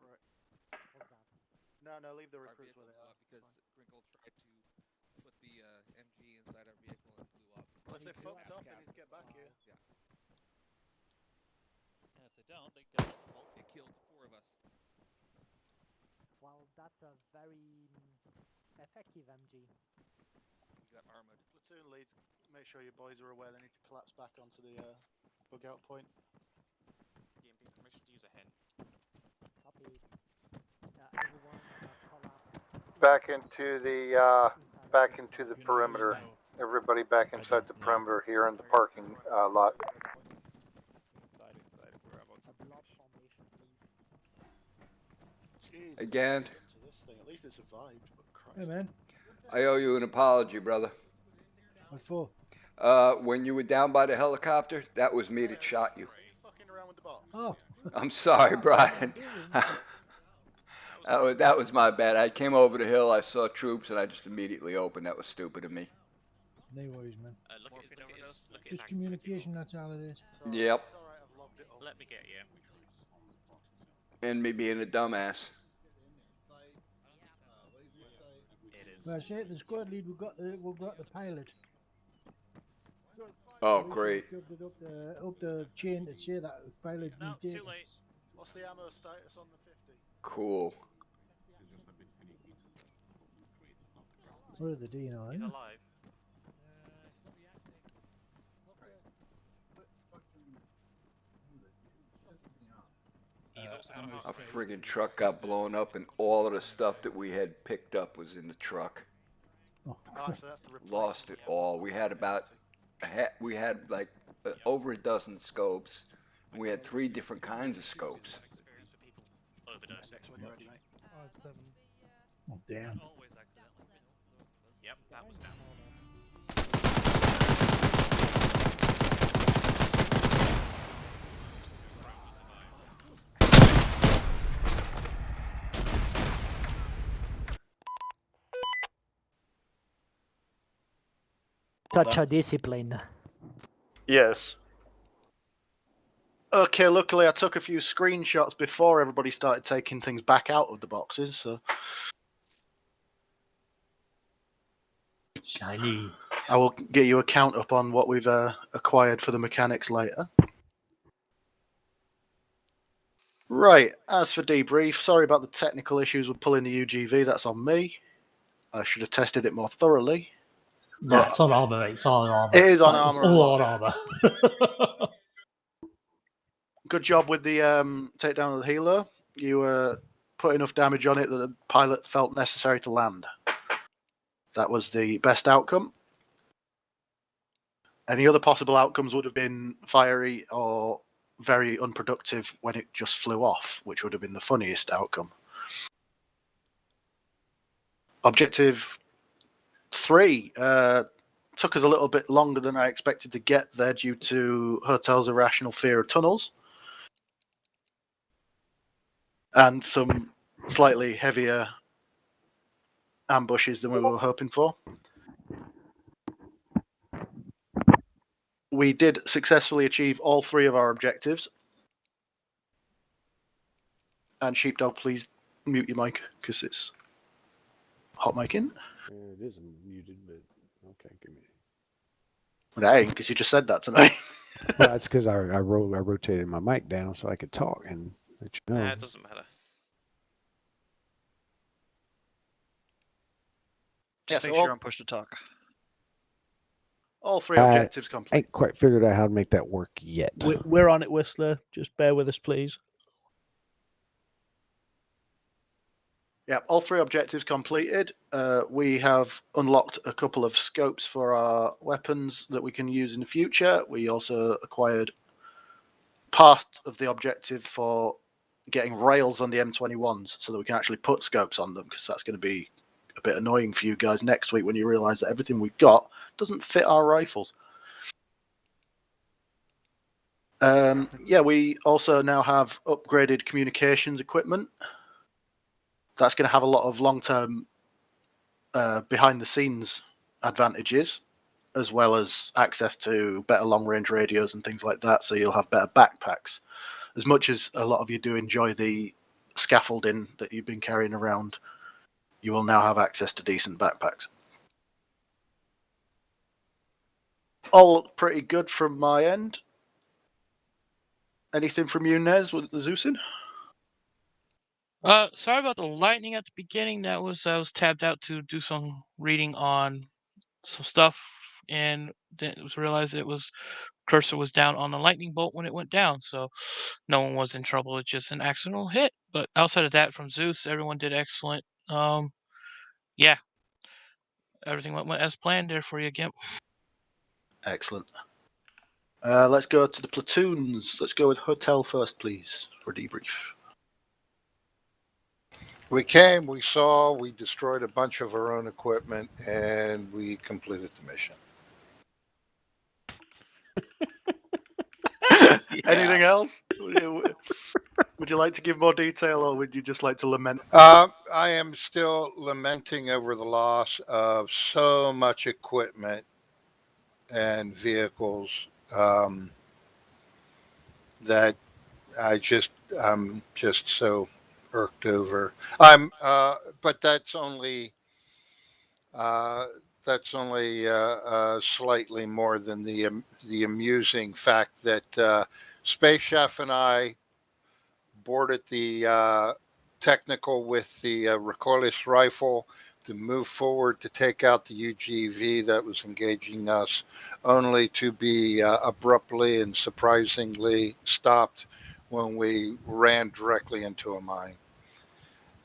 Right. What's that? No, leave the Our recruits vehicle where they blew are. up because Grinkle tried to put the MG inside our vehicle and it blew up. Well, if they fucked off, they need to get back here. Yeah. And if they don't, they got it. It killed 4 of us. Well, that's a very effective MG. We got armored. Platoon leads, make sure your boys are aware they need to collapse back onto the bug out point. DMP permission to use a hen. Copy. Everyone collapse. Back into the perimeter. Everybody back inside the perimeter here in the parking lot. Jesus, Again. this thing. At least it survived. But Christ. Hey, man. I owe you an apology, brother. What for? When you were down by the helicopter, that was me that shot you. Fucking around with the box. Oh. I'm sorry, Brian. That was my bad. I came over the hill, I saw troops, and I just immediately opened. That was stupid of me. No worries, man. Look at his Just communication, that's all it is. Yep. Let me get you. And me being a dumbass. It is. Well, I say the squad lead, we've got the pilot. Oh, We great. shoved it up the chain to say that the pilot's been taken. Too late. What's the ammo status on the 50? Cool. What are they doing now? He's alive. He's also got a Our friggin' truck got blown up, and all of the stuff that we had picked up was in the truck. Oh, so that's the Lost it all. We had like over a dozen scopes. We had 3 different kinds of scopes. overdose. Oh, damn. Yep, that was down. Touch a discipline. Yes. Okay, luckily I took a few screenshots before everybody started taking things back out of the boxes, so... Shiny. I will get you a count up on what we've acquired for the mechanics later. Right, as for debrief, sorry about the technical issues with pulling the UGV, that's on me. I should have tested it more thoroughly. Yeah, it's on armor, mate. It's on armor. It is on Like, it's armor. all on armor. Good job with the takedown of the healer. You put enough damage on it that the pilot felt necessary to land. That was the best outcome. Any other possible outcomes would have been fiery or very unproductive when it just flew off, which would have been the funniest outcome. Objective 3 took us a little bit longer than I expected to get there due to Hotel's irrational fear of tunnels and some slightly heavier ambushes than we were hoping for. We did successfully achieve all 3 of our objectives. And Sheepdog, please mute your mic because it's hot micing. It is muted, but okay, give me. That ain't because you just said that to me. Well, that's because I rotated my mic down so I could talk and let you know. Nah, it doesn't matter. Just Yeah, make so sure I'm push to talk. All 3 objectives complete. I ain't quite figured out how to make that work yet. We're on it, Whistler. Just bear with us, please. Yeah, all 3 objectives completed. We have unlocked a couple of scopes for our weapons that we can use in the future. We also acquired part of the objective for getting rails on the M21s so that we can actually put scopes on them, because that's going to be a bit annoying for you guys next week when you realise that everything we've got doesn't fit our rifles. Yeah, we also now have upgraded communications equipment. That's going to have a lot of long-term behind-the-scenes advantages, as well as access to better long-range radios and things like that, so you'll have better backpacks. As much as a lot of you do enjoy the scaffolding that you've been carrying around, you will now have access to decent backpacks. All look pretty good from my end. Anything from you, Nez, with the Zeusin? Sorry about the lightning at the beginning. I was tabbed out to do some reading on some stuff, and then it was realized it was cursor was down on the lightning bolt when it went down, so no one was in trouble. It's just an accidental hit. But outside of that, from Zeus, everyone did excellent. Yeah, everything went as planned there for you, Gimp. Excellent. Let's go to the platoons. Let's go with Hotel first, please, for debrief. We came, we saw, we destroyed a bunch of our own equipment, and we completed the mission. Anything else? Would you like to give more detail, or would you just like to lament? I am still lamenting over the loss of so much equipment and vehicles that I'm just so irked over. But that's only slightly more than the amusing fact that Space Chef and I boarded the technical with the recoilless rifle to move forward to take out the UGV that was engaging us, only to be abruptly and surprisingly stopped when we ran directly into a mine.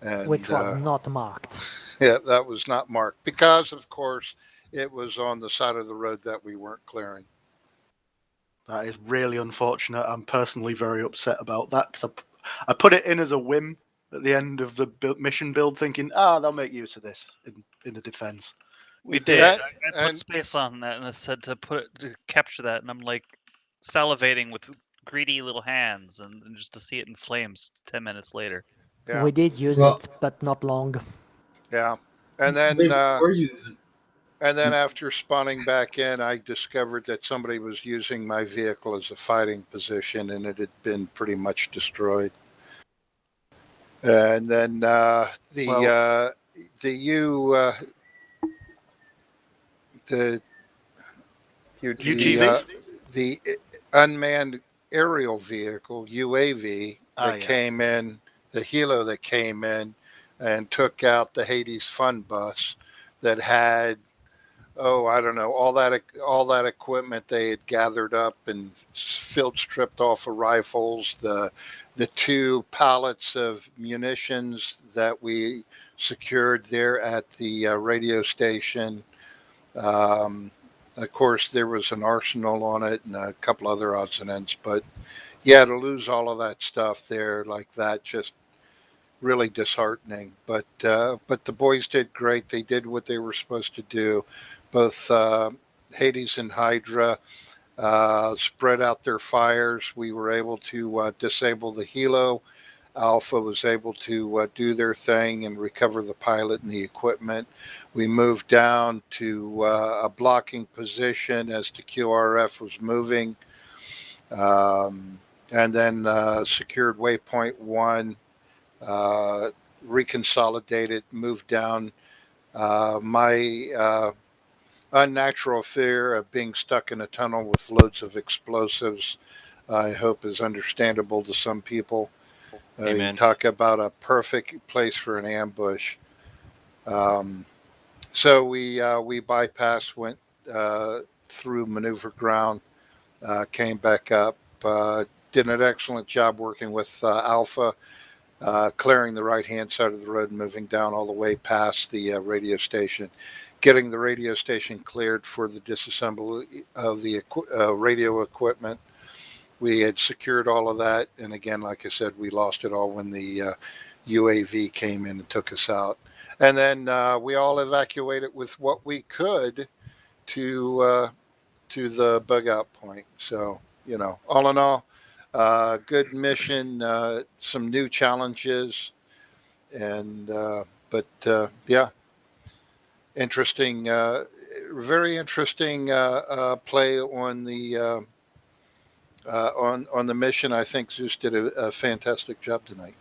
And, which was not marked. Yeah, that was not marked because, of course, it was on the side of the road that we weren't clearing. That is really unfortunate. I'm personally very upset about that, because I put it in as a whim at the end of the mission build, thinking, they'll make use of this in the defense. We did. I put space on that, and I said to capture that, and I'm like salivating with greedy little hands, and just to see it in flames 10 minutes later. Yeah. We did use it, but not long. Yeah, and then after spawning back in, I discovered that somebody was using my vehicle as a fighting position, and it had been pretty much destroyed. And then the UGV, the unmanned aerial vehicle UAV that came in, the helo that came in and took out the Hades Fun bus that had I don't know, all that equipment they had gathered up and field stripped off of rifles, the 2 pallets of munitions that we secured there at the radio station. Of course, there was an arsenal on it and a couple other odds and ends, but yeah, to lose all of that stuff there like that, just really disheartening. But the boys did great. They did what they were supposed to do. Both Hades and Hydra spread out their fires. We were able to disable the helo. Alpha was able to do their thing and recover the pilot and the equipment. We moved down to a blocking position as the QRF was moving, and then secured waypoint 1, reconsolidated, moved down. My unnatural fear of being stuck in a tunnel with loads of explosives, I hope, is understandable to some people. You talk about a perfect place for an ambush. So we bypassed, went through maneuver ground, came back up, did an excellent job working with Alpha. clearing the right-hand side of the road, moving down all the way past the radio station, getting the radio station cleared for the disassembly of the radio equipment. We had secured all of that, and again, like I said, we lost it all when the UAV came in and took us out. And then we all evacuated with what we could to the bug out point. So, you know, all in all, good mission, some new challenges, and but yeah, interesting, very interesting play on the on the mission. I think Zeus did a fantastic job tonight.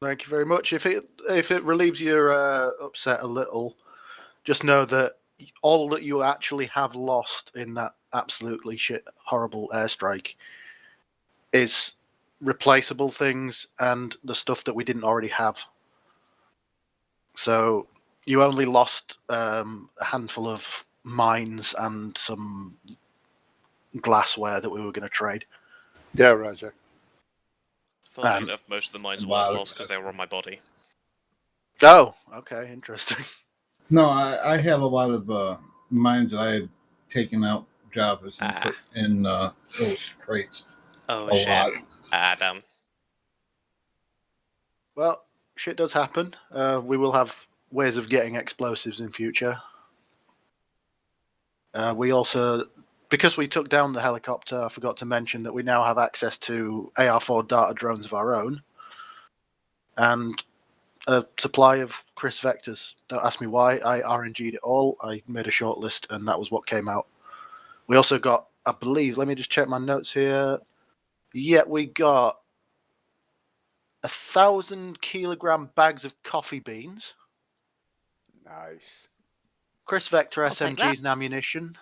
Thank you very much. If it relieves your upset a little, just know that all that you actually have lost in that absolutely shit horrible airstrike is replaceable things and the stuff that we didn't already have. So you only lost a handful of mines and some glassware that we were going to trade. Yeah, Roger. Funnily enough, most of the mines weren't lost because they were on my body. Oh, okay, interesting. No, I have a lot of mines that I had taken out Javas and put in those crates. Oh, a shit. lot. Damn. Well, shit does happen. We will have ways of getting explosives in future. We also, because we took down the helicopter, I forgot to mention that we now have access to AR-4 data drones of our own and a supply of Chris Vectors. Don't ask me why. I RNG'd it all. I made a short list and that was what came out. We also got, I believe, let me just check my notes here. Yeah, we got 1,000 kilogram bags of coffee beans. Nice. Chris Vector SMGs and ammunition.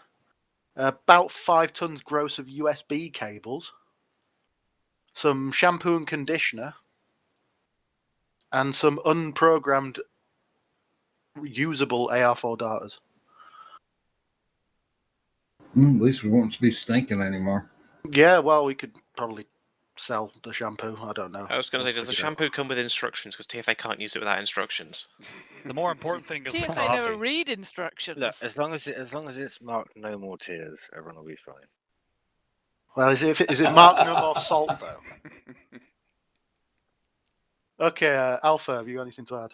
About 5 tons gross of USB cables. Some shampoo and conditioner. And some unprogrammed usable AR-4 darters. At least we won't be stinking anymore. Yeah, well, we could probably sell the shampoo. I don't know. I was going to say, does the figure it out. shampoo come with instructions? Because TFA can't use it without instructions. The more important thing is the TFA coffee. never read instructions. Look, as long as it's marked no more tears, everyone will be fine. Well, is it marked no more salt, though? Okay, Alpha, have you got anything to add?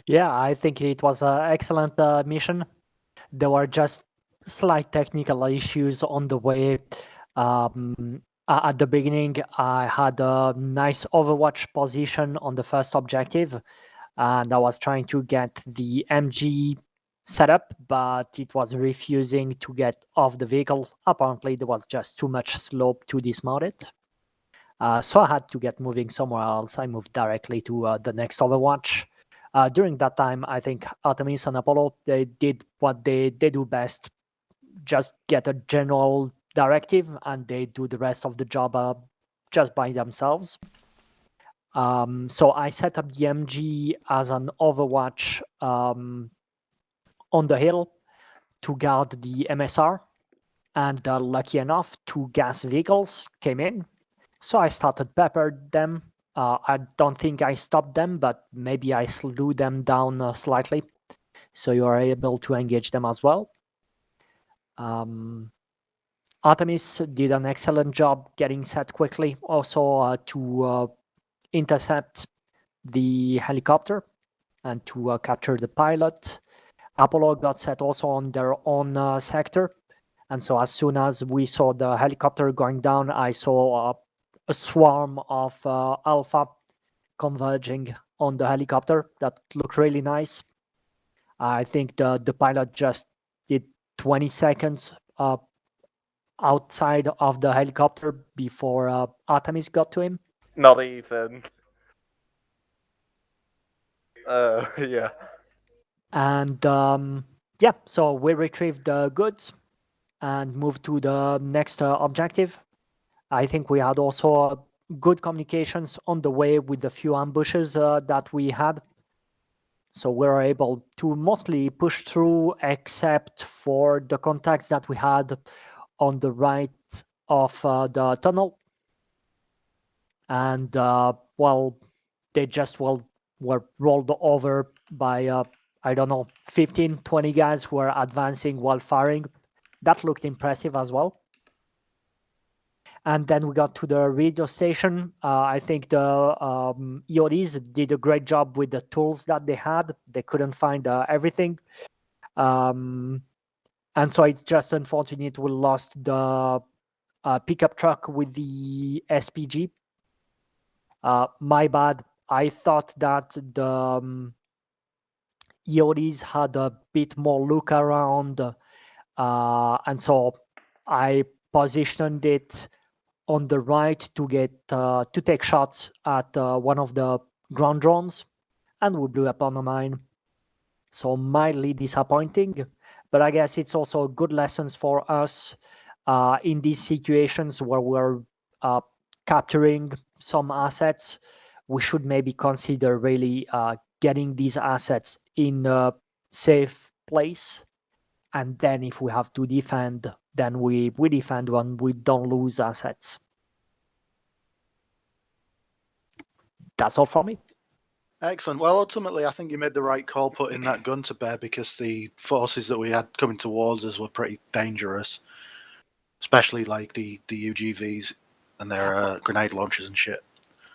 Yeah, I think it was an excellent mission. There were just slight technical issues on the way. At the beginning, I had a nice overwatch position on the first objective, and I was trying to get the MG set up, but it was refusing to get off the vehicle. Apparently, there was just too much slope to dismount it. So I had to get moving somewhere else. I moved directly to the next overwatch. During that time, I think Artemis and Apollo, they did what they do best, just get a general directive and they do the rest of the job just by themselves. So I set up the MG as an overwatch on the hill to guard the MSR, and lucky enough, 2 gas vehicles came in. So I started peppered them. I don't think I stopped them, but maybe I slew them down slightly. So you are able to engage them as well. Artemis did an excellent job getting set quickly, also to intercept the helicopter and to capture the pilot. Apollo got set also on their own sector. And so as soon as we saw the helicopter going down, I saw a swarm of Alpha converging on the helicopter. That looked really nice. I think the pilot just did 20 seconds outside of the helicopter before Artemis got to him. Not even. Yeah. And yeah, so we retrieved the goods and moved to the next objective. I think we had also good communications on the way with the few ambushes that we had. So we were able to mostly push through, except for the contacts that we had on the right of the tunnel. and they just were rolled over by I don't know 15, 20 guys who were advancing while firing. That looked impressive as well. And then we got to the radio station. I think the EODs did a great job with the tools that they had. They couldn't find everything. And so it's just unfortunate we lost the pickup truck with the SPG. My bad. I thought that the EODs had a bit more look around. And so I positioned it on the right to take shots at one of the ground drones, and we blew up on a mine. So mildly disappointing, but I guess it's also good lessons for us in these situations where we're capturing some assets. We should maybe consider really getting these assets in a safe place, and then if we have to defend, then we defend when we don't lose assets. That's all from me. Excellent. Well, ultimately, I think you made the right call putting that gun to bear, because the forces that we had coming towards us were pretty dangerous, especially like the UGVs and their grenade launchers and shit.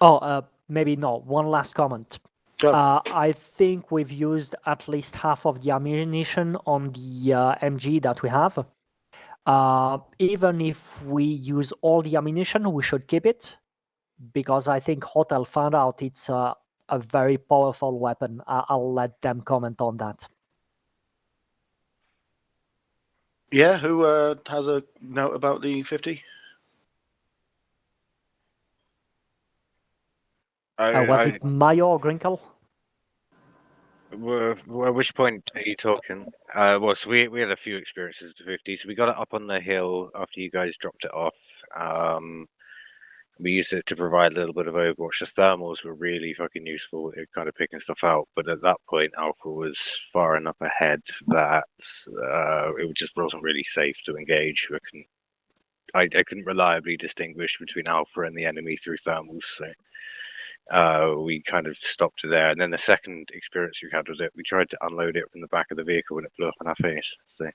Oh, maybe no. One last comment. I think we've used at least half of the ammunition on the MG that we have. Even if we use all the ammunition, we should keep it, because I think Hotel found out it's a very powerful weapon. I'll let them comment on that. Yeah, who has a note about the 50? Was it Mayo or Grinkle? At which point are you talking? Well, so we had a few experiences with the 50, so we got it up on the hill after you guys dropped it off. We used it to provide a little bit of overwatch. The thermals were really fucking useful at kind of picking stuff out, but at that point, Alpha was far enough ahead that it just wasn't really safe to engage. I couldn't reliably distinguish between Alpha and the enemy through thermals, so we kind of stopped it there. And then the second experience we had with it, we tried to unload it from the back of the vehicle and it blew up in our face. So.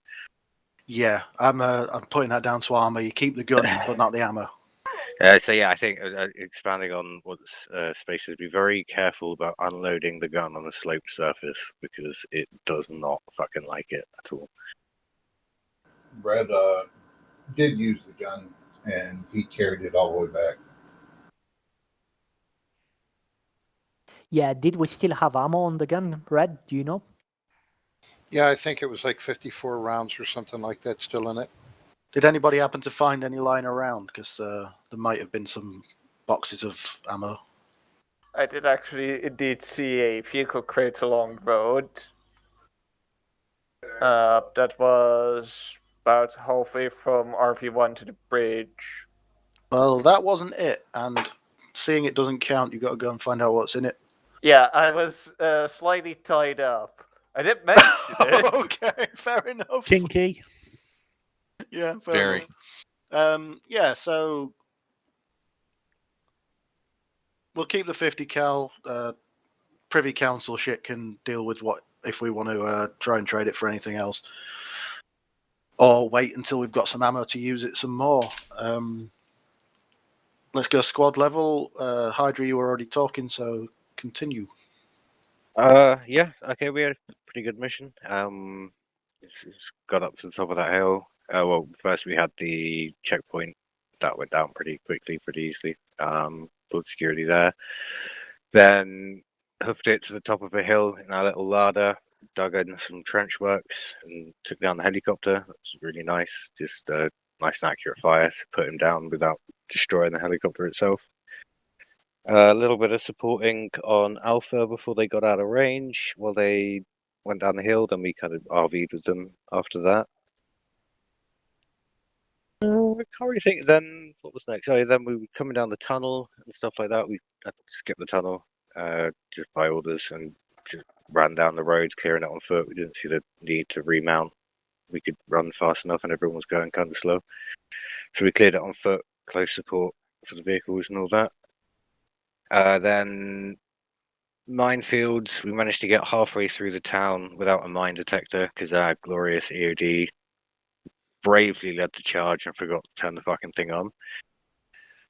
Yeah, I'm putting that down to armor. You keep the gun, but not the ammo. So yeah, I think expanding on what Space is, be very careful about unloading the gun on a sloped surface, because it does not fucking like it at all. Brad did use the gun, and he carried it all the way back. Yeah, did we still have ammo on the gun, Red? Do you know? Yeah, I think it was like 54 rounds or something like that still in it. Did anybody happen to find any lying around? Because there might have been some boxes of ammo. I did actually indeed see a vehicle crate along the road. That was about halfway from RV1 to the bridge. Well, that wasn't it, and seeing it doesn't count. You got to go and find out what's in it. Yeah, I was slightly tied up. I didn't mention it. Okay, fair enough. Kinky. Yeah, fair enough. Yeah, so we'll keep the 50 cal. Privy Council shit can deal with what if we want to try and trade it for anything else, or wait until we've got some ammo to use it some more. Let's go squad level. Hydra, you were already talking, so continue. Yeah, okay, we had a pretty good mission. It's got up to the top of that hill. Well, first we had the checkpoint that went down pretty quickly, pretty easily. Full security there. Then hoofed it to the top of a hill in our little larder, dug in some trench works, and took down the helicopter. That was really nice. Just a nice and accurate fire to put him down without destroying the helicopter itself. A little bit of supporting on Alpha before they got out of range while they went down the hill. Then we kind of RV'd with them after that. I can't really think. Then what was next? Oh, then we were coming down the tunnel and stuff like that. We had to skip the tunnel just by orders and just ran down the road, clearing it on foot. We didn't see the need to remount. We could run fast enough, and everyone was going kind of slow. So we cleared it on foot, close support for the vehicles and all that. Then minefields, we managed to get halfway through the town without a mine detector because our glorious EOD bravely led the charge and forgot to turn the fucking thing on,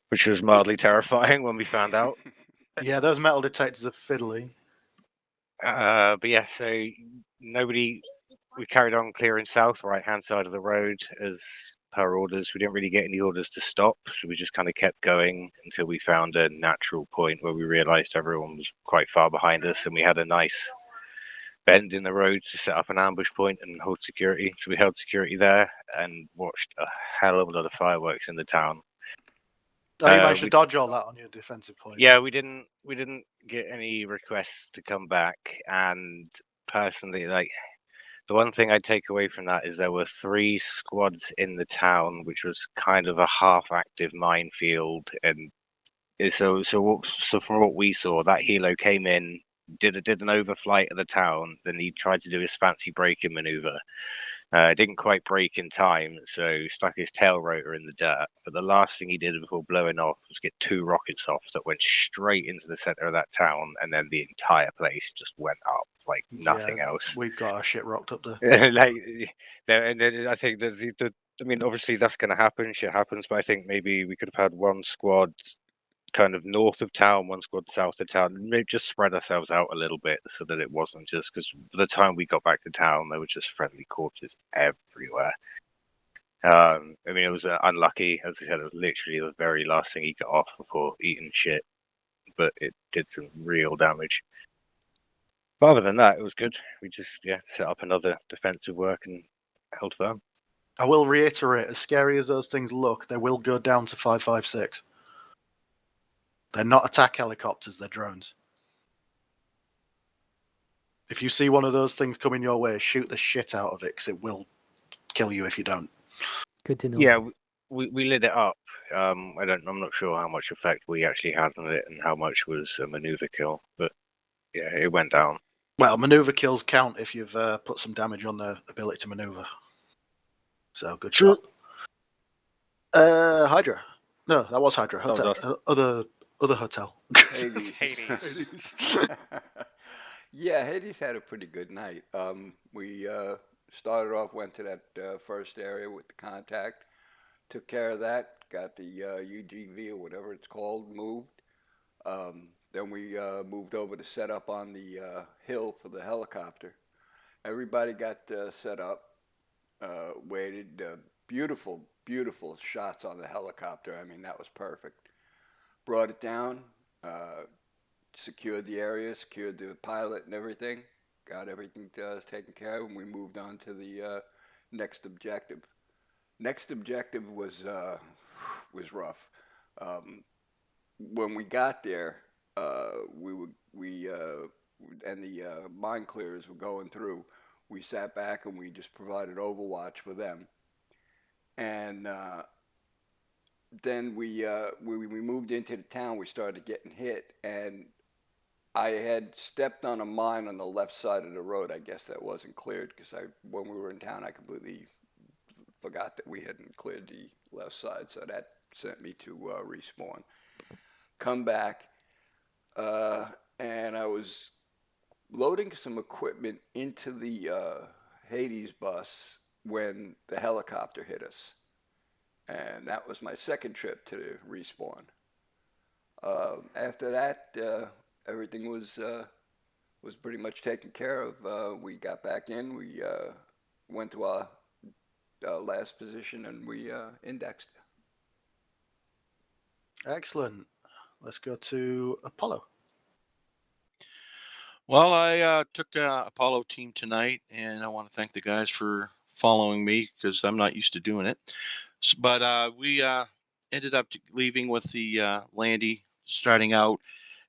which was mildly terrifying when we found out. Yeah, those metal detectors are fiddly. But yeah, so we carried on clearing south, right-hand side of the road as per orders. We didn't really get any orders to stop, so we just kind of kept going until we found a natural point where we realized everyone was quite far behind us, and we had a nice bend in the road to set up an ambush point and hold security. So we held security there and watched a hell of a lot of fireworks in the town. Oh, you managed to dodge all that on your defensive point. Yeah, we didn't get any requests to come back, and personally, like, the one thing I take away from that is there were 3 squads in the town, which was kind of a half-active minefield, and so from what we saw, that helo came in, did an overflight of the town, then he tried to do his fancy braking maneuver. Didn't quite brake in time, so stuck his tail rotor in the dirt. But the last thing he did before blowing off was get 2 rockets off that went straight into the center of that town, and then the entire place just went up like nothing else. We got our shit rocked up there. Like, and then I think that I mean, obviously that's going to happen. Shit happens, but I think maybe we could have had one squad kind of north of town, one squad south of town, maybe just spread ourselves out a little bit so that it wasn't just because by the time we got back to town, there was just friendly corpses everywhere. I mean, it was unlucky, as I said, it was literally the very last thing he got off before eating shit, but it did some real damage. But other than that, it was good. We just set up another defensive work and held firm. I will reiterate, as scary as those things look, they will go down to 5.56. They're not attack helicopters, they're drones. If you see one of those things coming your way, shoot the shit out of it, because it will kill you if you don't. Good to know. Yeah, we lit it up. I'm not sure how much effect we actually had on it and how much was a maneuver kill, but yeah, it went down. Well, maneuver kills count if you've put some damage on their ability to maneuver. So, good shot. Hydra. No, that was Hydra. Hotel. Other hotel. Hades. Yeah, Hades had a pretty good night. We started off, went to that first area with the contact, took care of that, got the UGV or whatever it's called moved. Then we moved over to set up on the hill for the helicopter. Everybody got set up, waited. Beautiful, beautiful shots on the helicopter. I mean, that was perfect. Brought it down, secured the area, secured the pilot and everything, got everything taken care of, and we moved on to the next objective. Next objective was rough. When we got there, and the mine clearers were going through. We sat back and we just provided overwatch for them. And then we moved into the town. We started getting hit, and I had stepped on a mine on the left side of the road. I guess that wasn't cleared because when we were in town, I completely forgot that we hadn't cleared the left side, so that sent me to respawn. Come back, and I was loading some equipment into the Hades bus when the helicopter hit us. And that was my second trip to respawn. After that, everything was pretty much taken care of. We got back in. We went to our last position and we indexed. Excellent. Let's go to Apollo. Well, I took Apollo team tonight, and I want to thank the guys for following me because I'm not used to doing it. But we ended up leaving with the Landy starting out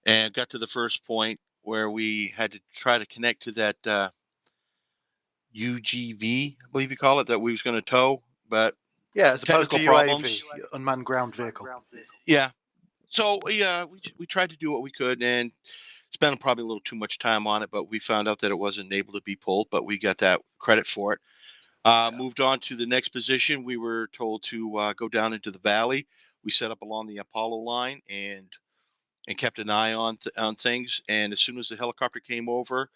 and got to the first point where we had to try to connect to that UGV, I believe you call it, that we was going to tow. But yeah, as opposed to problems. UAV, unmanned ground vehicle. Yeah. So we tried to do what we could and spent probably a little too much time on it, but we found out that it wasn't able to be pulled, but we got that credit for it. Moved on to the next position. We were told to go down into the valley. We set up along the Apollo line, and and kept an eye on things. And as soon as the helicopter came over,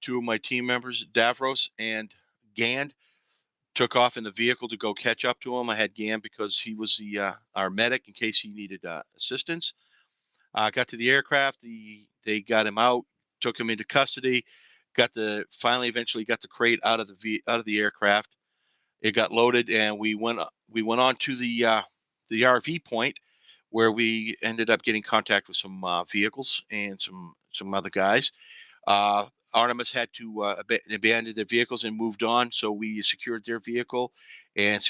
two of my team members, Davros and Gand, took off in the vehicle to go catch up to him. I had Gand because he was our medic in case he needed assistance. Got to the aircraft. They got him out, took him into custody. Eventually got the crate out of the aircraft. It got loaded, and we went on to the RV point, where we ended up getting contact with some vehicles and some other guys. Artemis had to abandon their vehicles and moved on, so we secured their vehicle and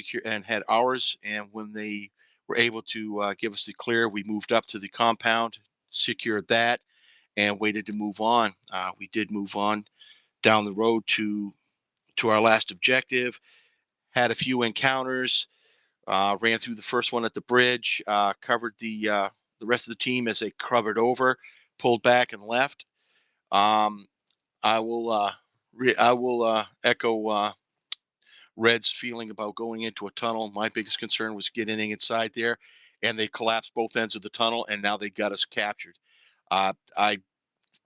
had ours. And when they were able to give us the clear, we moved up to the compound, secured that, and waited to move on. We did move on down the road to our last objective. Had a few encounters. Ran through the first one at the bridge. Covered the rest of the team as they covered over, pulled back and left. I will echo Red's feeling about going into a tunnel. My biggest concern was getting inside there, and they collapsed both ends of the tunnel, and now they got us captured. I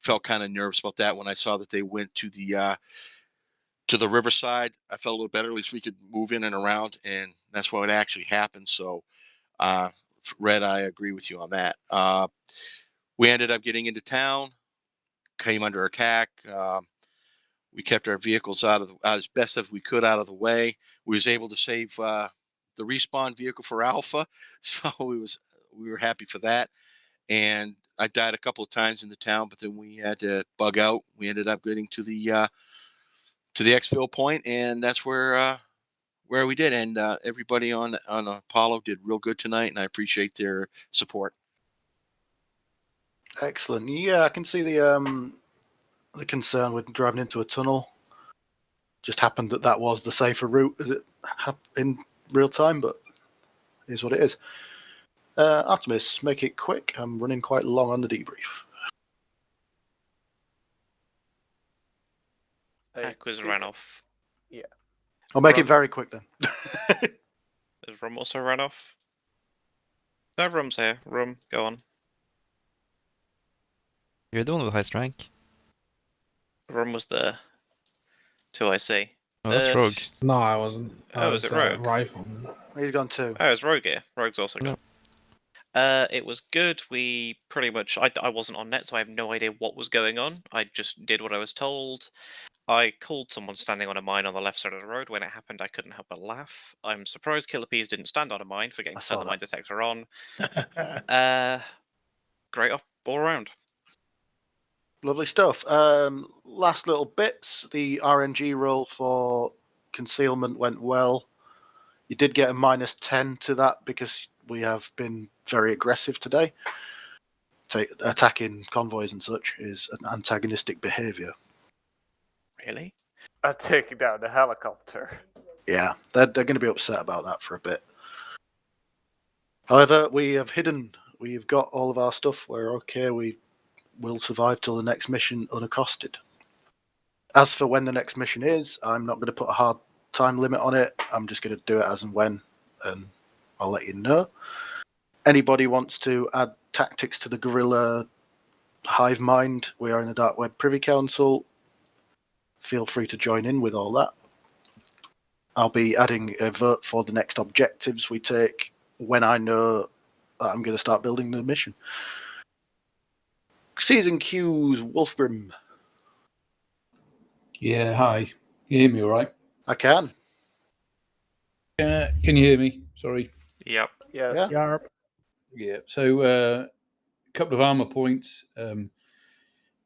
felt kind of nervous about that when I saw that they went to the riverside. I felt a little better. At least we could move in and around, and that's what actually happened. So, Red, I agree with you on that. We ended up getting into town, came under attack. We kept our vehicles out as best as we could out of the way. We was able to save the respawn vehicle for Alpha, so we were happy for that. And I died a couple of times in the town, but then we had to bug out. We ended up getting to the exfil point, and that's where we did. And everybody on Apollo did real good tonight, and I appreciate their support. Excellent. Yeah, I can see the concern with driving into a tunnel. Just happened that was the safer route as it in real time, but it is what it is. Artemis, make it quick. I'm running quite long on the debrief. Aqua's ran off. Yeah. I'll make it very quick then. Has Rum also run off? No, Rum's here. Rum, go on. You're the one with highest rank. Rum was the 2IC. Oh, that's Rogue. No, I wasn't. Was it Rogue? Rifle. He's gone too. Oh, it's Rogue here. Rogue's also gone. It was good. We pretty much... I wasn't on net, so I have no idea what was going on. I just did what I was told. I called someone standing on a mine on the left side of the road. When it happened, I couldn't help but laugh. I'm surprised Killer Peas didn't stand on a mine for getting to turn the mine detector on. Great all around. Lovely stuff. Last little bits. The RNG roll for concealment went well. You did get a -10 to that because we have been very aggressive today. Attacking convoys and such is an antagonistic behaviour. Really? Taking down the helicopter. Yeah, they're going to be upset about that for a bit. However, we've got all of our stuff. We're okay. We will survive till the next mission unaccosted. As for when the next mission is, I'm not going to put a hard time limit on it. I'm just going to do it as and when, and I'll let you know. Anybody wants to add tactics to the guerrilla hive mind, we are in the Darkweb Privy Council. Feel free to join in with all that. I'll be adding a vote for the next objectives we take when I know that I'm going to start building the mission. Season Q's Wolfgrim. Yeah, hi. You hear me all right? I can. Can you hear me? Sorry. Yep. Yeah. Yeah. So a couple of armor points.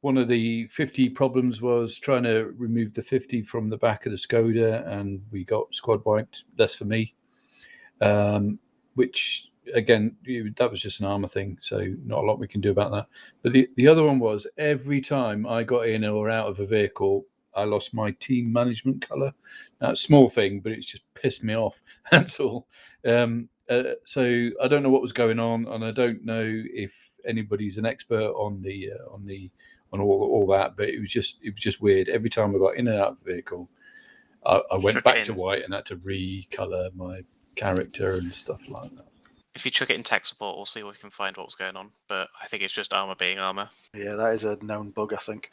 One of the 50 problems was trying to remove the 50 from the back of the Skoda, and we got squad wiped. That's for me. Which, again, that was just an armor thing, so not a lot we can do about that. But the other one was every time I got in or out of a vehicle, I lost my team management colour. Now, it's a small thing, but it's just pissed me off. That's all. So I don't know what was going on, and I don't know if anybody's an expert on all that. But it was just weird. Every time I got in and out of the vehicle, I went back to white and had to recolour my character and stuff like that. If you chuck it in tech support, we'll see if we can find what was going on. But I think it's just armor being armor. Yeah, that is a known bug, I think.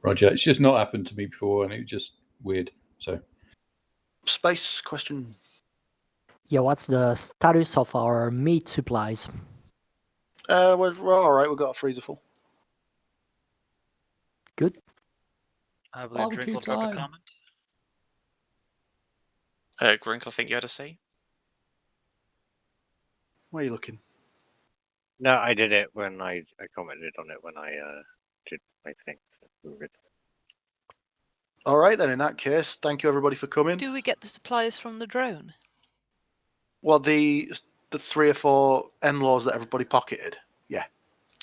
Roger. It's just not happened to me before, and it was just weird. So, space question. Yeah, what's the status of our meat supplies? We're all right. We've got a freezer full. Good. I believe Drink will drop a comment. Grinkle, I think you had a say. Where are you looking? No, I did it when I commented on it when I did my thing. All right, then. In that case, thank you everybody for coming. Do we get the supplies from the drone? Well, the 3 or 4 in-laws that everybody pocketed. Yeah.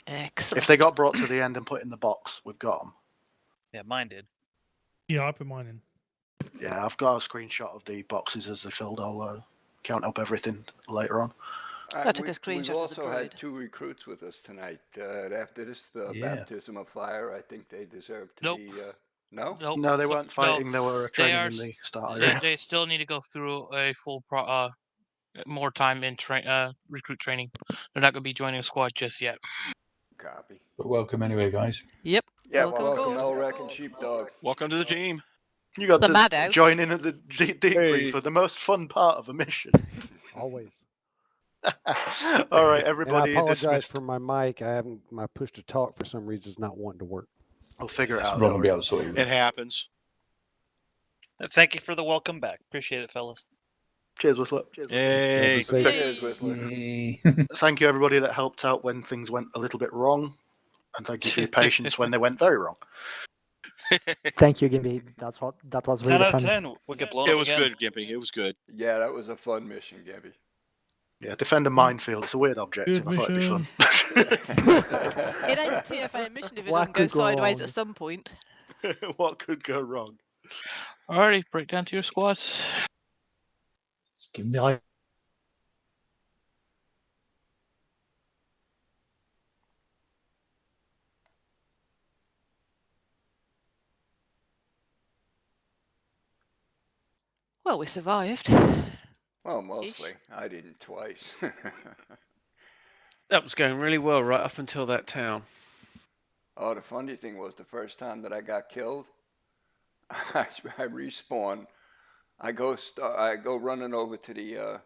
Excellent. If they got brought to the end and put in the box, we've got them. Yeah, mine did. Yeah, I put mine in. Yeah, I've got a screenshot of the boxes as they filled. I'll count up everything later on. I took a screenshot We've of the also had droid. 2 recruits with us tonight. After this baptism of fire, I think they deserve to be. No? Nope. No, they weren't fighting. They were training in the start area. They still need to go through a full more time in recruit training. They're not going to be joining a squad just yet. Copy. but welcome anyway, guys. Yep. Yeah, Welcome welcome aboard. Elrek and Sheepdog. Welcome to the team. You got The to madhouse. join in at the debrief for the most fun part of a mission. Always. All right, everybody. And I apologize dismissed. for my mic. I haven't my push to talk for some reason is not wanting to work. We'll figure it out. Ron will be able to sort it. It happens. Thank you for the welcome back. Appreciate it, fellas. Cheers, Whistler. Hey. Cheers, Whistler. Thank you, everybody that helped out when things went a little bit wrong, and thank you for your patience when they went very wrong. Thank you, Gimby. That was 10 really out of fun. 10. We'll get blown It up was again. good, Gimpy. It was good. Yeah, that was a fun mission, Gabby. Yeah, defend a minefield. It's a weird objective. I thought it'd be fun. It ain't a TFA mission if it What doesn't go could go sideways wrong? at some point. What could go wrong? Alrighty, break down to your squads. Give me a- Well, we survived. Well, mostly. I didn't twice. That was going really well right up until that town. Oh, the funny thing was the first time that I got killed, I respawn. I go running over to the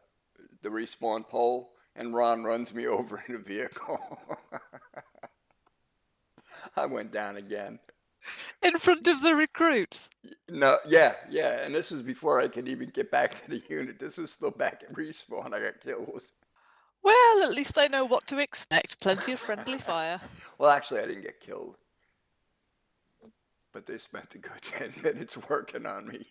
respawn pole, and Ron runs me over in the vehicle. I went down again. In front of the recruits. No, yeah, and this was before I could even get back to the unit. This was still back at respawn. I got killed. Well, at least I know what to expect. Plenty of friendly fire. Well, actually, I didn't get killed. But they spent a good 10 minutes working on me.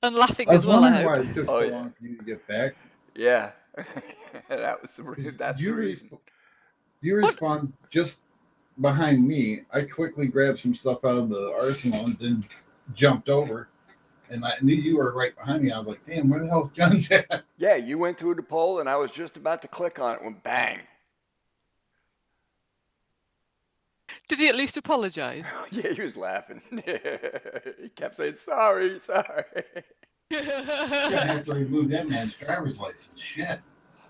And laughing I was as well, I wondering why hope. it took so long for you to get back. Yeah. That's the reason. You respawned just behind me. I quickly grabbed some stuff out of the arsenal and then jumped over. And I knew you were right behind me. I was like, damn, where the hell is John's at? Yeah, you went through the pole, and I was just about to click on it when bang. Did he at least apologise? Yeah, he was laughing. He kept saying, sorry. Yeah, I have to remove that man's driver's license. Shit.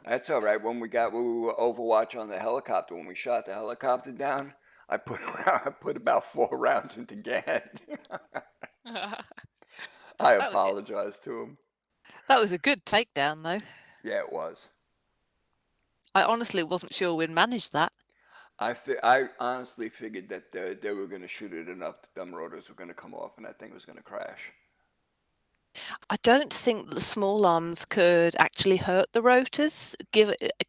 That's all right. When we were Overwatch on the helicopter, when we shot the helicopter down, I put about 4 rounds into Gad. I apologize to him. That was a good takedown, though. Yeah, it was. I honestly wasn't sure we'd managed that. I honestly figured that they were going to shoot it enough that them rotors were going to come off and that thing was going to crash. I don't think the small arms could actually hurt the rotors.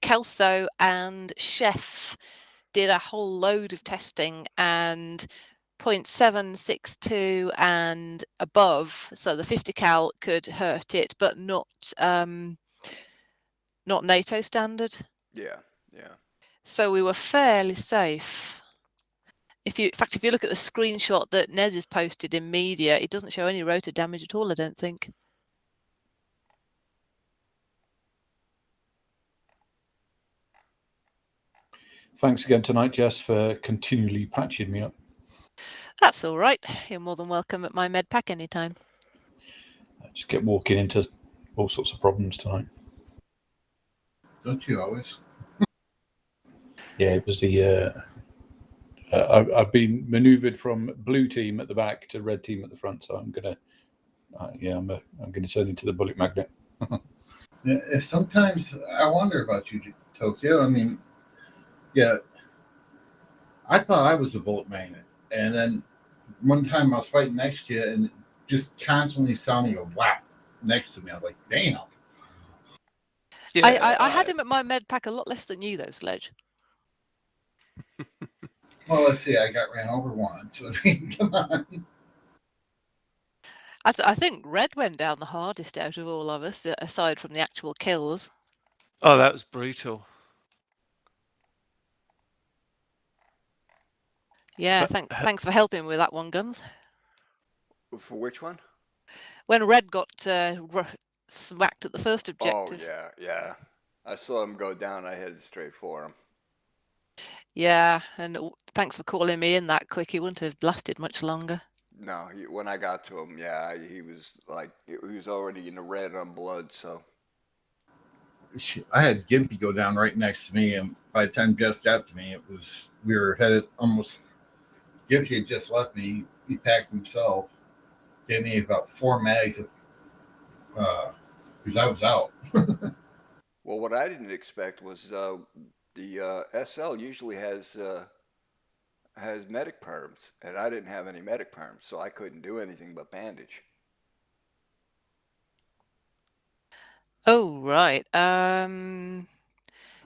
Kelso and Chef did a whole load of testing, and 0.762 and above, so the 50 cal could hurt it, but not NATO standard. Yeah. So we were fairly safe. In fact, if you look at the screenshot that Nez has posted in media, it doesn't show any rotor damage at all, I don't think. Thanks again tonight, Jess, for continually patching me up. That's all right. You're more than welcome at my med pack anytime. I just kept walking into all sorts of problems tonight. Don't you always? Yeah, it was the. I've been manoeuvred from blue team at the back to red team at the front, so I'm gonna. I'm gonna turn into the bullet magnet. Yeah, sometimes I wonder about you, Tokyo. I mean, yeah, I thought I was a bullet magnet, and then one time I was fighting next to you, and just constantly sounding a whack next to me. I was like, damn. I had him at my med pack a lot less than you, though, Sledge. Well, let's see. I got ran over once. I mean, come on. I think Red went down the hardest out of all of us, aside from the actual kills. Oh, that was brutal. Yeah, thanks for helping with that one, Guns. For which one? When Red got smacked at the first Oh, objective. yeah. I saw him go down. I headed straight for him. Yeah, and thanks for calling me in that quick. He wouldn't have lasted much longer. No, when I got to him, yeah, he was already in the red on blood, so. I had Gimpy go down right next to me, and by the time Jess got to me, we were headed almost. Gimpy had just left me. He packed himself. Gave me about 4 mags of because I was out. Well, what I didn't expect was the SL usually has medic perms, and I didn't have any medic perms, so I couldn't do anything but bandage. Oh right.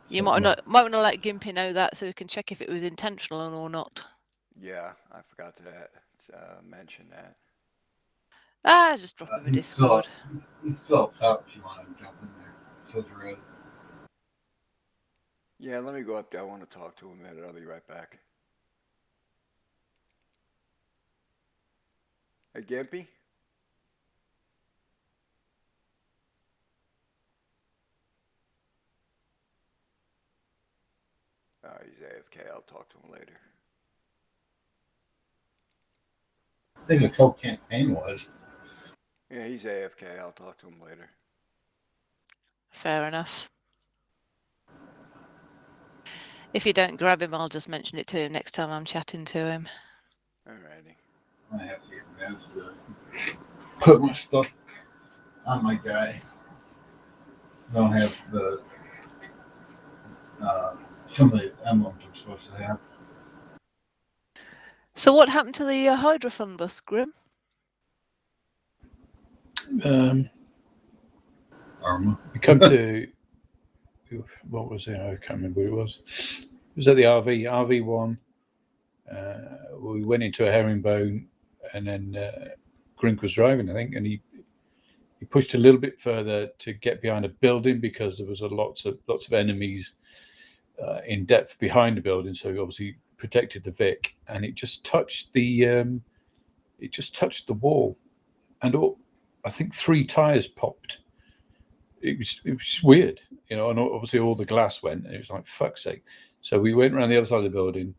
You might want to let Gimpy know that so we can check if it was intentional or not. Yeah, I forgot to mention that. Just drop him a Discord. He's still up top if you want to jump in there. So red. Yeah, let me go up there. I want to talk to him a minute. I'll be right back. Hey, Gimpy? He's AFK. I'll talk to him later. I think his whole campaign was. Yeah, he's AFK. I'll talk to him later. Fair enough. If you don't grab him, I'll just mention it to him next time I'm chatting to him. Alrighty. I have to get advanced to put my stuff on my guy. I don't have the some of the emblems I'm supposed to have. So what happened to the Hydrophone bus, Grim? We come to what was it? I can't remember what it was. It was at the RV1. We went into a herringbone, and then Grink was driving, I think, and he pushed a little bit further to get behind a building because there was lots of enemies in depth behind the building. So he obviously protected the Vic, and it just touched the wall, and I think 3 tires popped. It was weird, and obviously all the glass went, and it was like, fuck's sake. So we went around the other side of the building,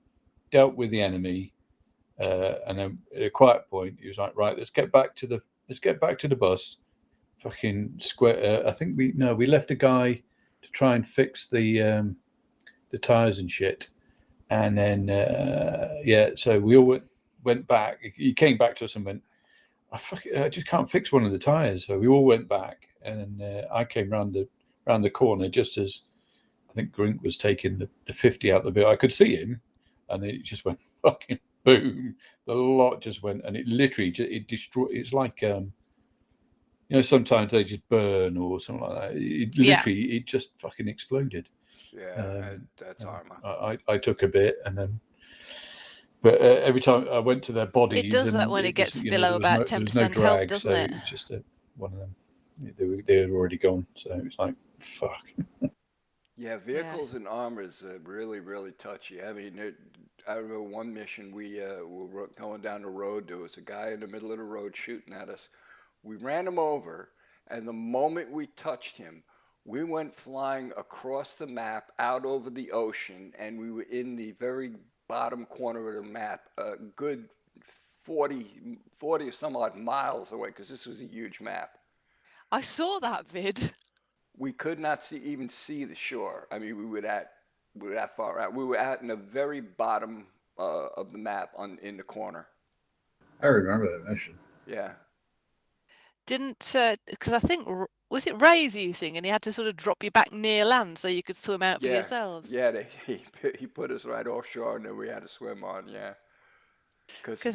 dealt with the enemy, and then at a quiet point, he was like, right, let's get back to the bus. Fucking square. I think we left a guy to try and fix the tires and shit, and then so we all went back. He came back to us and went, I just can't fix one of the tires. So we all went back, and I came round the corner just as I think Grink was taking the 50 out the bill. I could see him, and it just went fucking boom. The lot just went, and it literally it destroyed. It's like sometimes they just burn or something like that. It literally it just fucking exploded. Yeah, that's armor. I took a bit, and then. But every time I went to their bodies, it does that when it gets below about 10% health, doesn't it? It was just one of them. They had already gone, so it was like, fuck. Yeah, vehicles and armor is really, really touchy. I mean, I remember one mission we were going down the road. There was a guy in the middle of the road shooting at us. We ran him over, and the moment we touched him, we went flying across the map out over the ocean, and we were in the very bottom corner of the map, a good 40 or some odd miles away, because this was a huge map. I saw that vid. We could not even see the shore. I mean, we were that far out. We were out in the very bottom of the map in the corner. I remember that mission. Yeah. Didn't because I think was it Ray's using, and he had to sort of drop you back near land so you could swim out for yourselves. Yeah, he put us right offshore, and then we had to swim on. Yeah. Because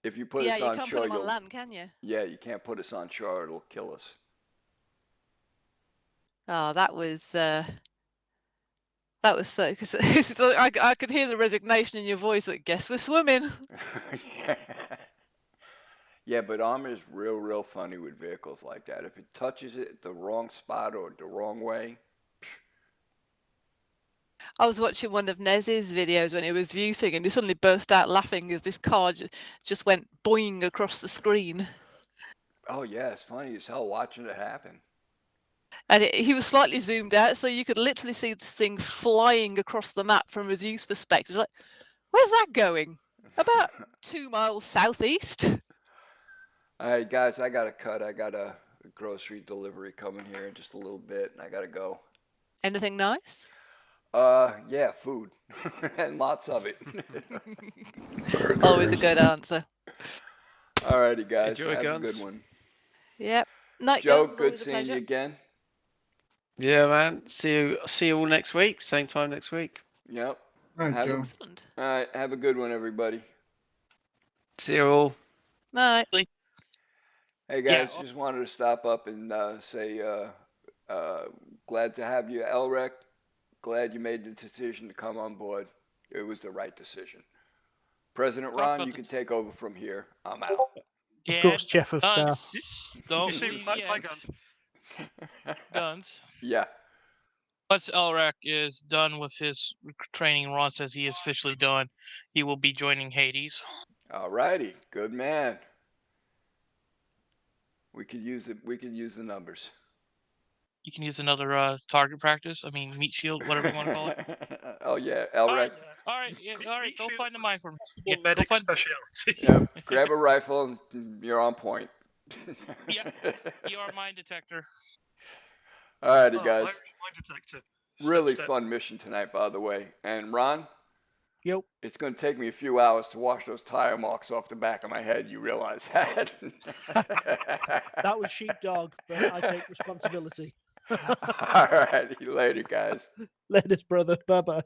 if you put us on you can't shore, put them on land, can you? Yeah, you can't put us on shore; it'll kill us. Oh, that was so because I could hear the resignation in your voice. Like, guess we're swimming. Yeah, but Armor's real funny with vehicles like that. If it touches it at the wrong spot or the wrong way. I was watching one of Nez's videos when he was using, and he suddenly burst out laughing as this car just went boing across the screen. Oh yeah, it's funny as hell watching it happen. And he was slightly zoomed out, so you could literally see this thing flying across the map from a Zeus perspective. Like, where's that going? About 2 miles southeast. All right, guys, I got to cut. I got a grocery delivery coming here in just a little bit, and I got to go. Anything nice? Yeah, food. And lots of it. Always a good answer. All righty, guys. Enjoy, have Guns. a good one. Yep. Night, Joe, Guns, good always a seeing pleasure. you again. Yeah, man. See you all next week. Same time next week. Yep. Right, Joe. Excellent. All right, have a good one, everybody. See you all. Night. Hey, guys, just wanted to stop up and say glad to have you, Elrec. Glad you made the decision to come on board. It was the right decision. President Ron, you can take over from here. I'm out. Of course, Jeff of Staff. Don't see, leave my yet. Guns. Yeah. Once Elrac is done with his training, Ron says he is officially done. He will be joining Hades. All righty, good man. We could use it. We could use the numbers. You can use another target practice. I mean, meat shield, whatever you want to call it. Oh yeah, Elrec. All right. Go find the mine for me. Yeah, medic go find... specialty. Yep. Grab a rifle and you're on point. Yeah. You are mine detector. All righty, Oh, guys. mine detector. Really fun mission tonight, by the way. And Ron? Yep. It's going to take me a few hours to wash those tire marks off the back of my head. You realize that? That was sheepdog, but I take responsibility. All righty. Later, guys. Later, brother. Bye-bye.